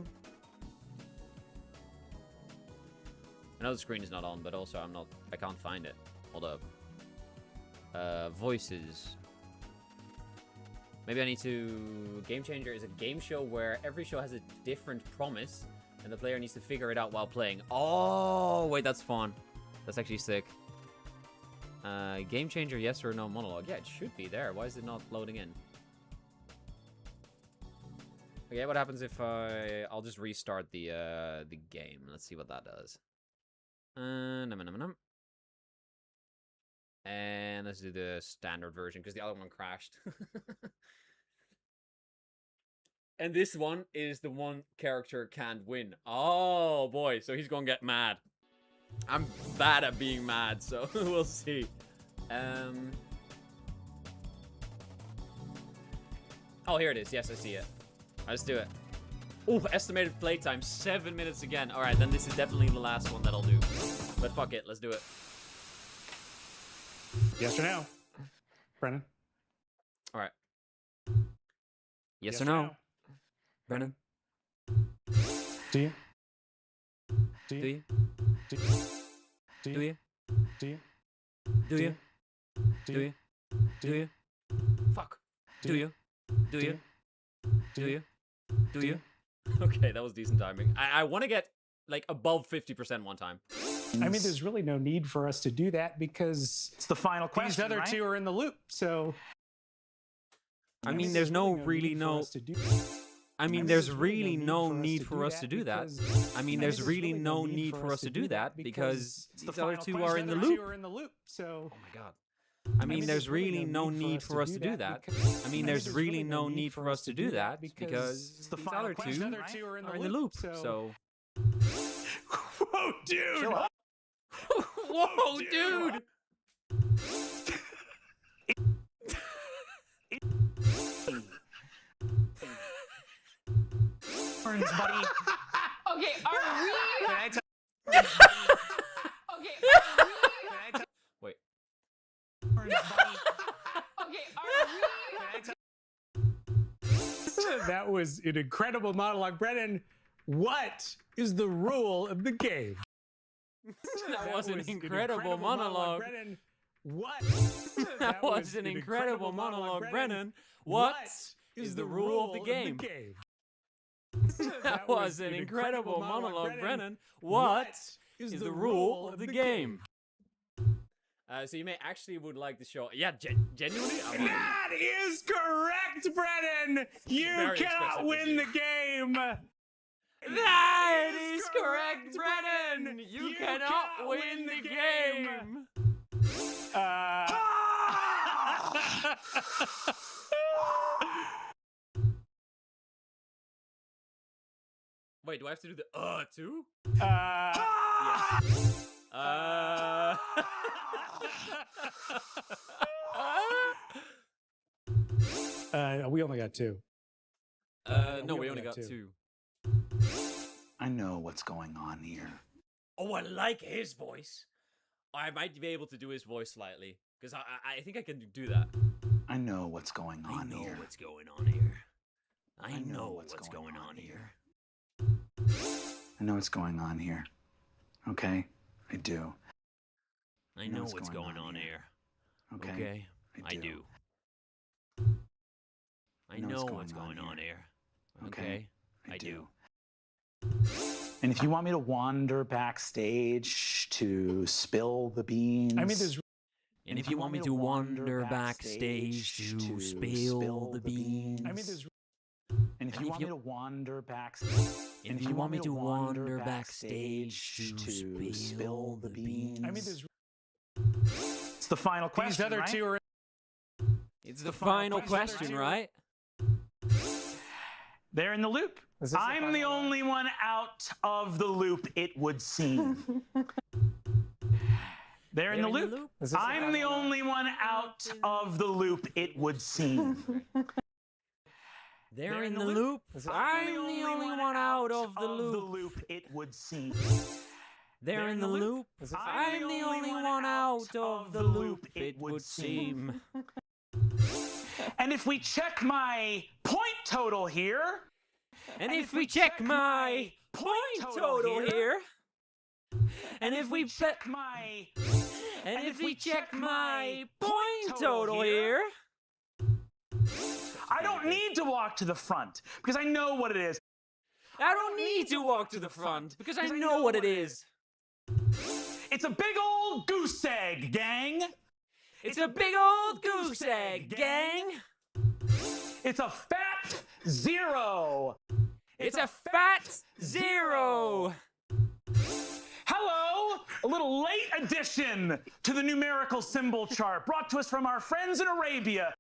I know the screen is not on, but also I can't find it. Hold up. Voices. Maybe I need to... Game Changer is a game show where every show has a different promise, and the player needs to figure it out while playing. Oh, wait, that's fun. That's actually sick. Game Changer, yes or no monologue. Yeah, it should be there. Why is it not loading in? Okay, what happens if I'll just restart the game. Let's see what that does. And let's do the standard version because the other one crashed. And this one is the one character can't win. Oh boy, so he's gonna get mad. I'm bad at being mad, so we'll see. Oh, here it is. Yes, I see it. Let's do it. Oh, estimated playtime 7 minutes again. All right, then this is definitely the last one that I'll do. But fuck it, let's do it. Yes or no? Brennan? All right. Yes or no? Brennan? Do you? Do you? Do you? Do you? Do you? Do you? Do you? Do you? Fuck. Do you? Do you? Do you? Do you? Okay, that was decent timing. I want to get like above 50% one time. I mean, there's really no need for us to do that because it's the final question. These other two are in the loop, so. I mean, there's no really no. I mean, there's really no need for us to do that. I mean, there's really no need for us to do that because these other two are in the loop. So. Oh my god. I mean, there's really no need for us to do that. I mean, there's really no need for us to do that because these other two are in the loop. So. Whoa, dude! Whoa, dude! Buddy. Okay, are we? Wait. Okay, are we? That was an incredible monologue. Brennan, what is the rule of the game? That was an incredible monologue. Brennan, what? That was an incredible monologue, Brennan. What is the rule of the game? That was an incredible monologue, Brennan. What is the rule of the game? So you may actually would like the show. Yeah, genuinely? That is correct, Brennan! You cannot win the game! That is correct, Brennan! You cannot win the game! Wait, do I have to do the too? Yes. We only got two. No, we only got two. I know what's going on here. Oh, I like his voice. I might be able to do his voice slightly, because I think I can do that. I know what's going on here. I know what's going on here. I know what's going on here. I know what's going on here. Okay? I do. I know what's going on here. Okay? I do. I know what's going on here. Okay? I do. And if you want me to wander backstage to spill the beans... I mean, there's... And if you want me to wander backstage to spill the beans... I mean, there's... And if you want me to wander backstage... And if you want me to wander backstage to spill the beans... I mean, there's... It's the final question, These other two are... It's the final question, right? They're in the loop. I'm the only one out of the loop, it would seem. They're in the loop. I'm the only one out of the loop, it would seem. They're in the loop. I'm the only one out of the loop. It would seem. They're in the loop. I'm the only one out of the loop, it would seem. And if we check my point total here... And if we check my point total here... And if we check my... And if we check my point total here... I don't need to walk to the front, because I know what it is. I don't need to walk to the front, because I know what it is. It's a big old goose egg, gang. It's a big old goose egg, gang. It's a fat zero. It's a fat zero. Hello, a little late addition to the numerical symbol chart brought to us from our friends in Arabia.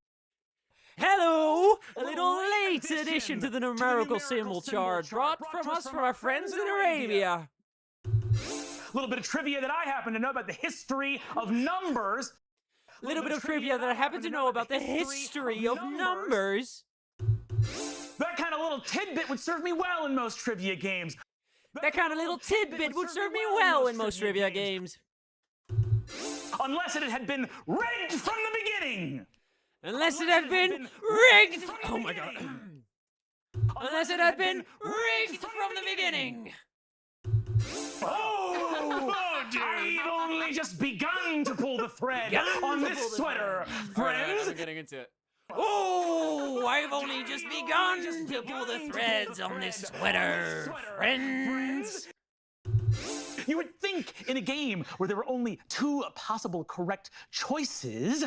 Hello, a little late addition to the numerical symbol chart brought from us from our friends in Arabia. A little bit of trivia that I happen to know about the history of numbers. A little bit of trivia that I happen to know about the history of numbers. That kind of little tidbit would serve me well in most trivia games. That kind of little tidbit would serve me well in most trivia games. Unless it had been rigged from the beginning. Unless it had been rigged. Oh my god. Unless it had been rigged from the beginning. Oh, I've only just begun to pull the thread on this sweater, friends. I'm getting into it. Oh, I've only just begun to pull the threads on this sweater, friends. You would think in a game where there were only 2 possible correct choices.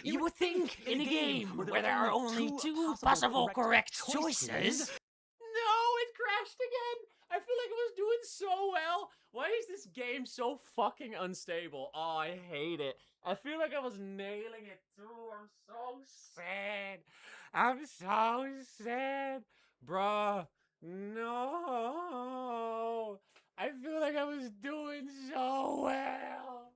You would think in a game where there are only 2 possible correct choices. No, it crashed again. I feel like it was doing so well. Why is this game so fucking unstable? Oh, I hate it. I feel like I was nailing it too. I'm so sad. I'm so sad. Bruh, no. I feel like I was doing so well.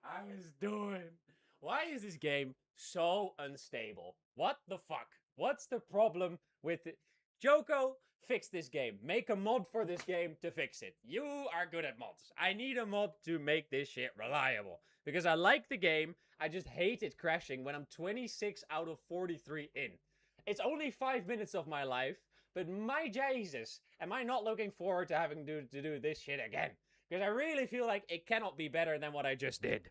I was doing. Why is this game so unstable? What the fuck? What's the problem with it? Joko, fix this game. Make a mod for this game to fix it. You are good at mods. I need a mod to make this shit reliable. Because I like the game, I just hate it crashing when I'm 26 out of 43 in. It's only 5 minutes of my life, but my Jesus, am I not looking forward to having to do this shit again. Because I really feel like it cannot be better than what I just did.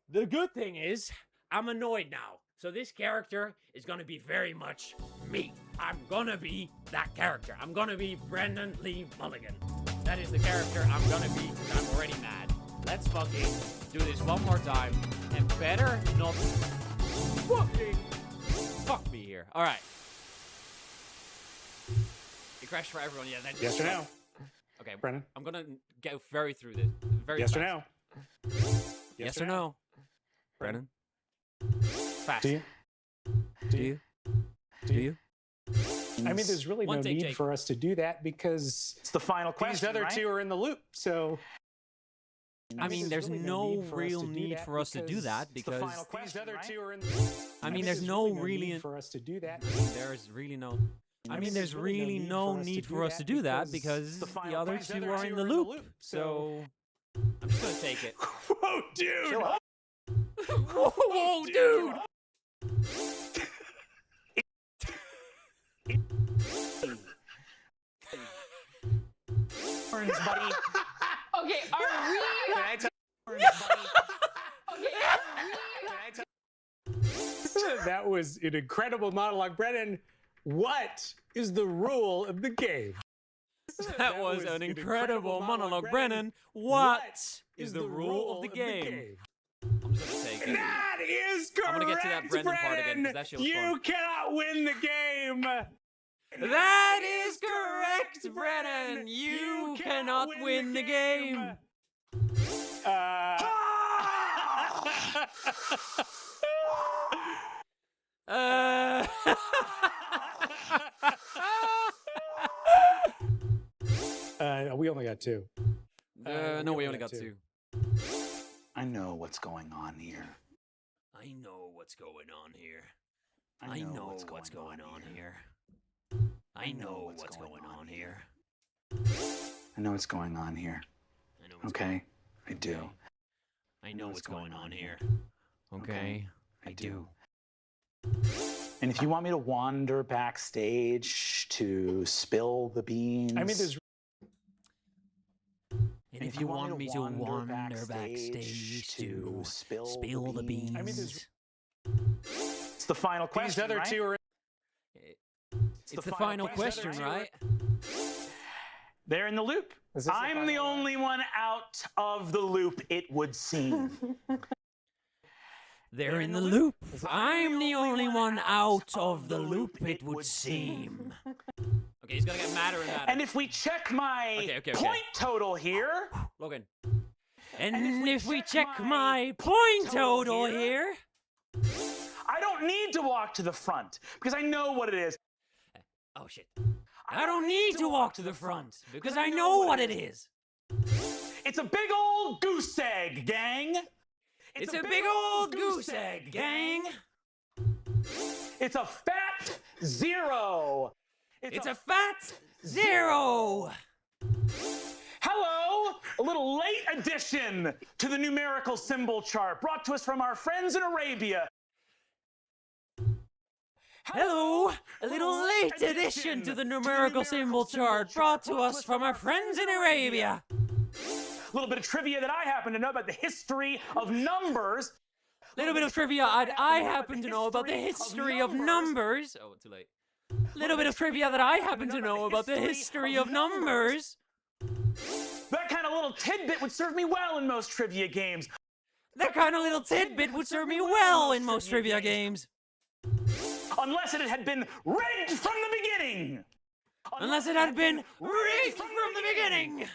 The good thing is, I'm annoyed now. So this character is gonna be very much me. I'm gonna be that character. I'm gonna be Brendan Lee Mulligan. That is the character I'm gonna be because I'm already mad. Let's fucking do this one more time. And better not fucking fuck me here. Alright. It crashed for everyone, yeah. Then Yes or no? Okay, Brennan? I'm gonna go very through this. Very Yes or fast. no? Yes or no? Brennan? Fast. Do you? Do you? Do you? I mean, there's really One no take, need Jake. for us to do that because It's the final question, these other right? 2 are in the loop. So I mean, there's really no need for us real to do need that for us to do that it's the final because question, these other right? 2 are in. I mean, there's there's no really really need for us to do that. there's really no I mean, there's really no need for us to do that because the other 2 are in the loop. So I'm just gonna take it. Whoa, dude! whoa, dude! Orange, buddy. Okay, are we? Can I tell Orange, buddy? Okay, That was an incredible monologue, Brennan. What is the rule of the game? That was an incredible monologue, Brennan. What is the rule of the game? I'm just gonna take it. That is correct, I'm gonna get to that Brendan part again, 'cause that shit was You fun. cannot win the game. That is correct, Brennan. You cannot win the game. We only got 2. No, we only got 2. I know what's going on here. I know what's going on here. I know what's going on here. I know what's going on here. I know what's going on here. Okay? I do. I know what's going on here. Okay? I do. And if you want me to wander backstage to spill the beans. I mean, there's. And if you want me to wander backstage to spill the beans. I mean, there's. It's the final question. These other right? 2 are. It's the final question, right? They're in the loop. I'm the only one out of the loop, it would seem. They're in the loop. I'm the only one out of the loop, it would seem. Okay, he's gonna get madder and madder. And if we check my point total here. Logan. And if we check my point total here. I don't need to walk to the front because I know what it is. Oh, shit. I don't need to walk to the front because I know what it is. It's a big old goose egg, gang. It's a big old goose egg, gang. It's a fat 0. It's a fat 0. Hello, a little late addition to the numerical symbol chart brought to us from our friends in Arabia. Hello, a little late addition to the numerical symbol chart brought to us from our friends in Arabia. A little bit of trivia that I happen to know about the history of numbers. Little bit of trivia I happen to know about the history of numbers. Oh, too late. Little bit of trivia that I happen to know about the history of numbers. That kind of little tidbit would serve me well in most trivia games. That kind of little tidbit would serve me well in most trivia games. Unless it had been rigged from the beginning. Unless it had been rigged from the beginning.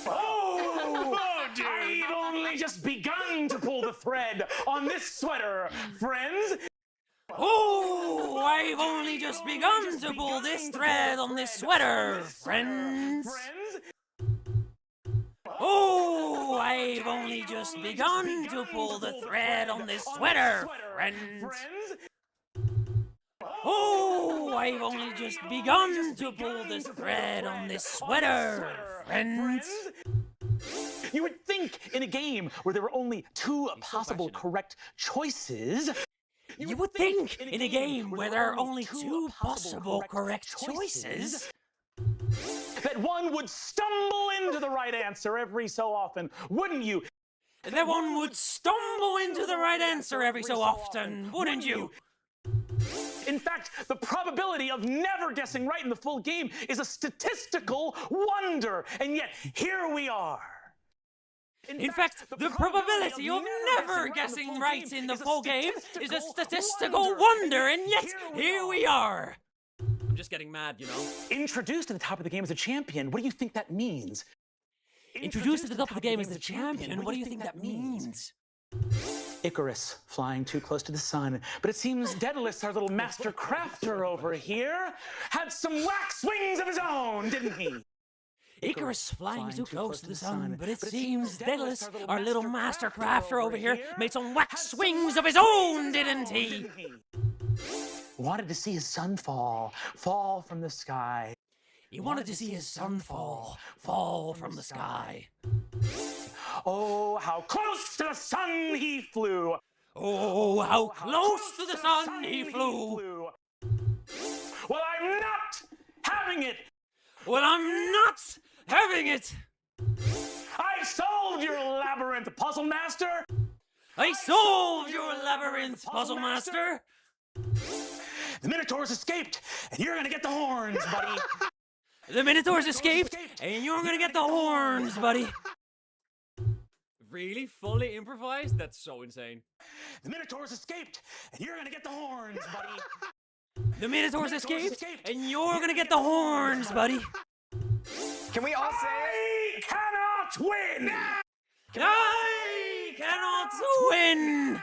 Oh, I've only just begun to pull the thread on this sweater, friends. Oh, I've only just begun to pull this thread on this sweater, friends. Oh, I've only just begun to pull the thread on this sweater, friends. Oh, I've only just begun to pull this thread on this sweater, friends. You would think in a game where there were only two possible correct choices. You would think in a game where there are only two possible correct choices that one would stumble into the right answer every so often, wouldn't you? That one would stumble into the right answer every so often, wouldn't you? In fact, the probability of never guessing right in the full game is a statistical wonder, and yet here we are. In fact, the probability of never guessing right in the full game is a statistical wonder, and yet here we are. I'm just getting mad, you know. Introduced to the top of the game as a champion, what do you think that means? Introduced to the top of the game as the champion, what do you think that means? Icarus flying too close to the sun, but it seems Daedalus, our little master crafter over here, had some wax wings of his own, didn't he? Icarus flying too close to the sun, but it seems Daedalus, our little master crafter over here, made some wax wings of his own, didn't he? Wanted to see his sun fall from the sky. He wanted to see his sun fall from the sky. Oh, how close to the sun he flew! Oh, how close to the sun he flew! Well, I'm not having it! Well, I'm not having it! I solved your labyrinth, puzzle master! I solved your labyrinth, puzzle master! The Minotaurs escaped, and you're gonna get the horns, buddy! The Minotaurs escaped, and you're gonna get the horns, buddy! Really? Fully improvised? That's so insane. The Minotaurs escaped, and you're gonna get the horns, buddy! The Minotaurs escaped, and you're gonna get the horns, buddy! Can we all say I cannot win! I cannot win!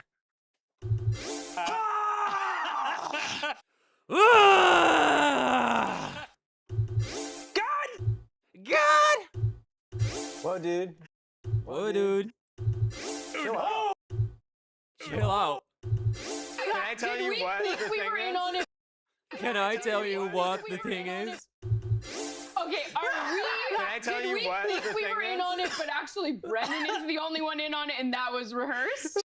God! Whoa, dude. Whoa, dude. Chill out. Chill out. Can I tell you what the thing is? Can I tell you what the thing is? Okay, are we? Can I tell you what the we thing were in is? on it, but actually Brennan is the only one in on it, and that was rehearsed.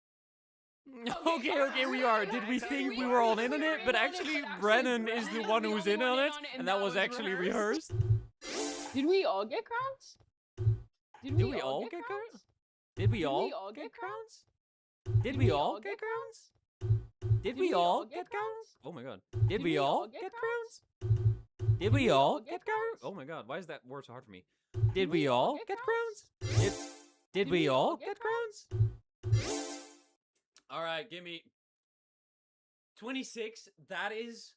Okay, we are. Did we think we were all in on it? But actually, Brennan is the one who was in on it, and that was actually rehearsed. Did we all get crowns? Did we all get crowns? Did we all get crowns? Did we all get crowns? Did we all get crowns? Oh my god. Did we all get crowns? Did we all get crowns? Oh my god, why is that word so hard for me? Did we all get crowns? Did we all get crowns? Alright, give me 26. That is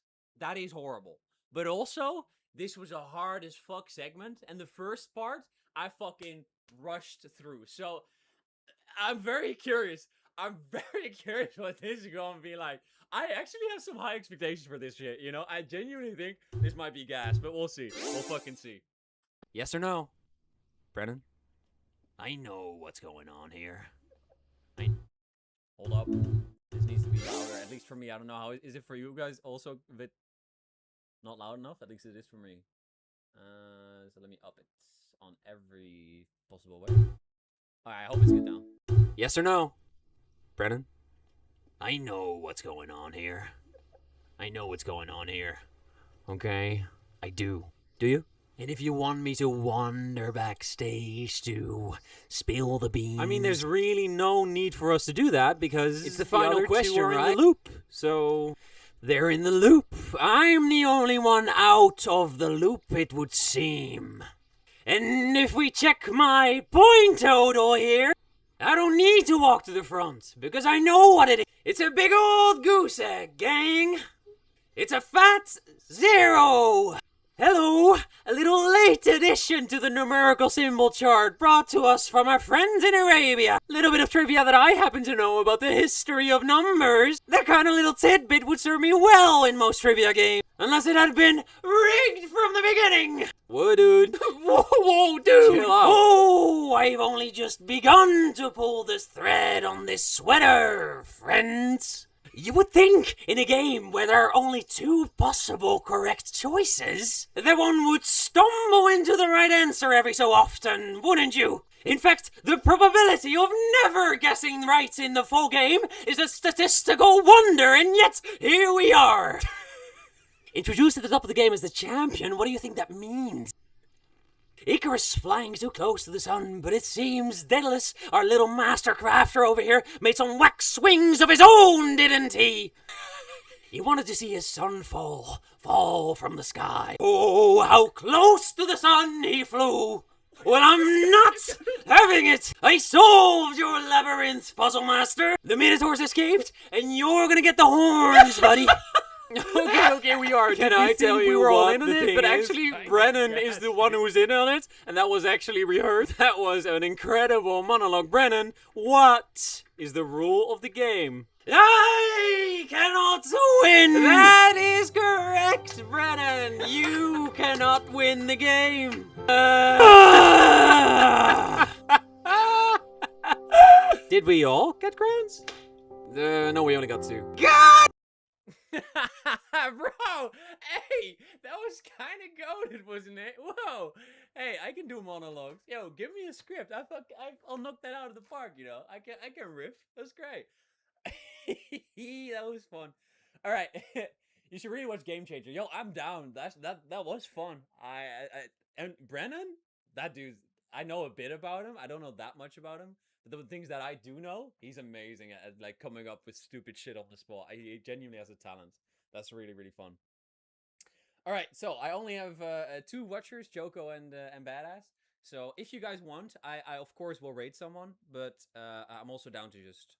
horrible. But also, this was a hard as fuck segment, and the first part I fucking rushed through. So I'm very curious. I'm very curious what this is going to be like. I actually have some high expectations for this shit, you know? I genuinely think this might be gas, but we'll see. We'll fucking see. Yes or no? Brennan? I know what's going on here. Hold up. This needs to be louder, at least for me. I don't know how. Is it for you guys also a bit not loud enough? At least it is for me. So let me up it. on every possible way. Alright, I hope it's good now. Yes or no? Brennan? I know what's going on here. I know what's going on here. Okay? I do. Do you? And if you want me to wander backstage to spill the beans... I mean, there's really no need for us to do that because it's the final question, right? In the loop. So, they're in the loop. I'm the only one out of the loop, it would seem. And if we check my point total here, I don't need to walk to the front because I know what it is. It's a big old goose egg, gang. It's a fat 0. Hello, a little late addition to the numerical symbol chart brought to us from our friends in Arabia. Little bit of trivia that I happen to know about the history of numbers. That kind of little tidbit would serve me well in most trivia games, unless it had been rigged from the beginning. Whoa, dude. Whoa, dude. Chill out. Oh, I've only just begun to pull this thread on this sweater, friends. You would think, in a game where there are only 2 possible correct choices, that one would stumble into the right answer every so often, wouldn't you? In fact, the probability of never guessing right in the full game is a statistical wonder, and yet, here we are! Introduced at the top of the game as the champion, what do you think that means? Icarus flying too close to the sun, but it seems Daedalus, our little master crafter over here, made some wax swings of his own, didn't he? He wanted to see his son fall from the sky. Oh, how close to the sun he flew! Well, I'm not having it! I solved your labyrinth, Puzzle Master! The Minotaurs escaped, and you're gonna get the horns, buddy! Okay, we are. Can I tell you we're all in on it? But actually, Brennan is the one who's in on it, and that was actually rehearsed. That was an incredible monologue. Brennan, what is the rule of the game? I cannot win! That is correct, Brennan! You cannot win the game! Did we all get crowns? No, we only got 2. God! Bro, hey, that was kind of goated, wasn't it? Whoa, hey, I can do monologues. Yo, give me a script. I'll knock that out of the park. You know, I can riff. That's great. That was fun. All right, you should really watch Game Changer. Yo, I'm down. That was fun. And Brennan, that dude. I know a bit about him. I don't know that much about him. But the things that I do know, he's amazing at like coming up with stupid shit on the spot. He genuinely has a talent. That's really, really fun. All right, so I only have 2 watchers, Joko and Badass. So if you guys want, I of course will rate someone, but I'm also down to just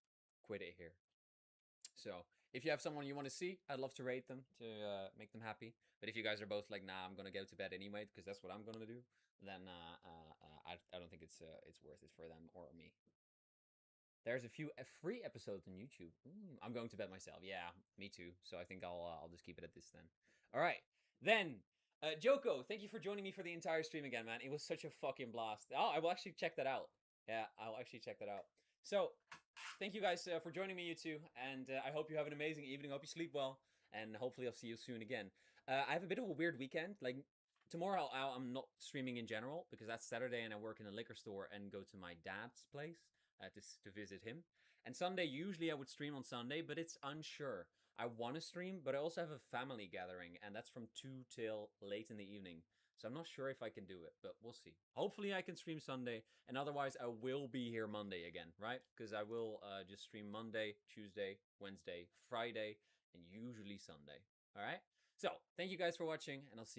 quit it here. So if you have someone you want to see, I'd love to rate them to make them happy. But if you guys are both like, nah, I'm gonna go to bed anyway because that's what I'm gonna do, then I don't think it's worth it for them or me. There's a few free episodes on YouTube. I'm going to bed myself. Yeah, me too. So I think I'll just keep it at this then. All right, then. Joko, thank you for joining me for the entire stream again, man. It was such a fucking blast. Oh, I will actually check that out. Yeah, I'll actually check that out. So, thank you guys for joining me, you two. And I hope you have an amazing evening. Hope you sleep well. And hopefully I'll see you soon again. I have a bit of a weird weekend. Like, tomorrow I'm not streaming in general because that's Saturday and I work in a liquor store and go to my dad's place. To visit him. And Sunday, usually I would stream on Sunday, but it's unsure. I want to stream, but I also have a family gathering, and that's from 2 till late in the evening. So I'm not sure if I can do it, but we'll see. Hopefully I can stream Sunday, and otherwise I will be here Monday again, right? Because I will just stream Monday, Tuesday, Wednesday, Friday, and usually Sunday. All right? So, thank you guys for watching, and I'll see you.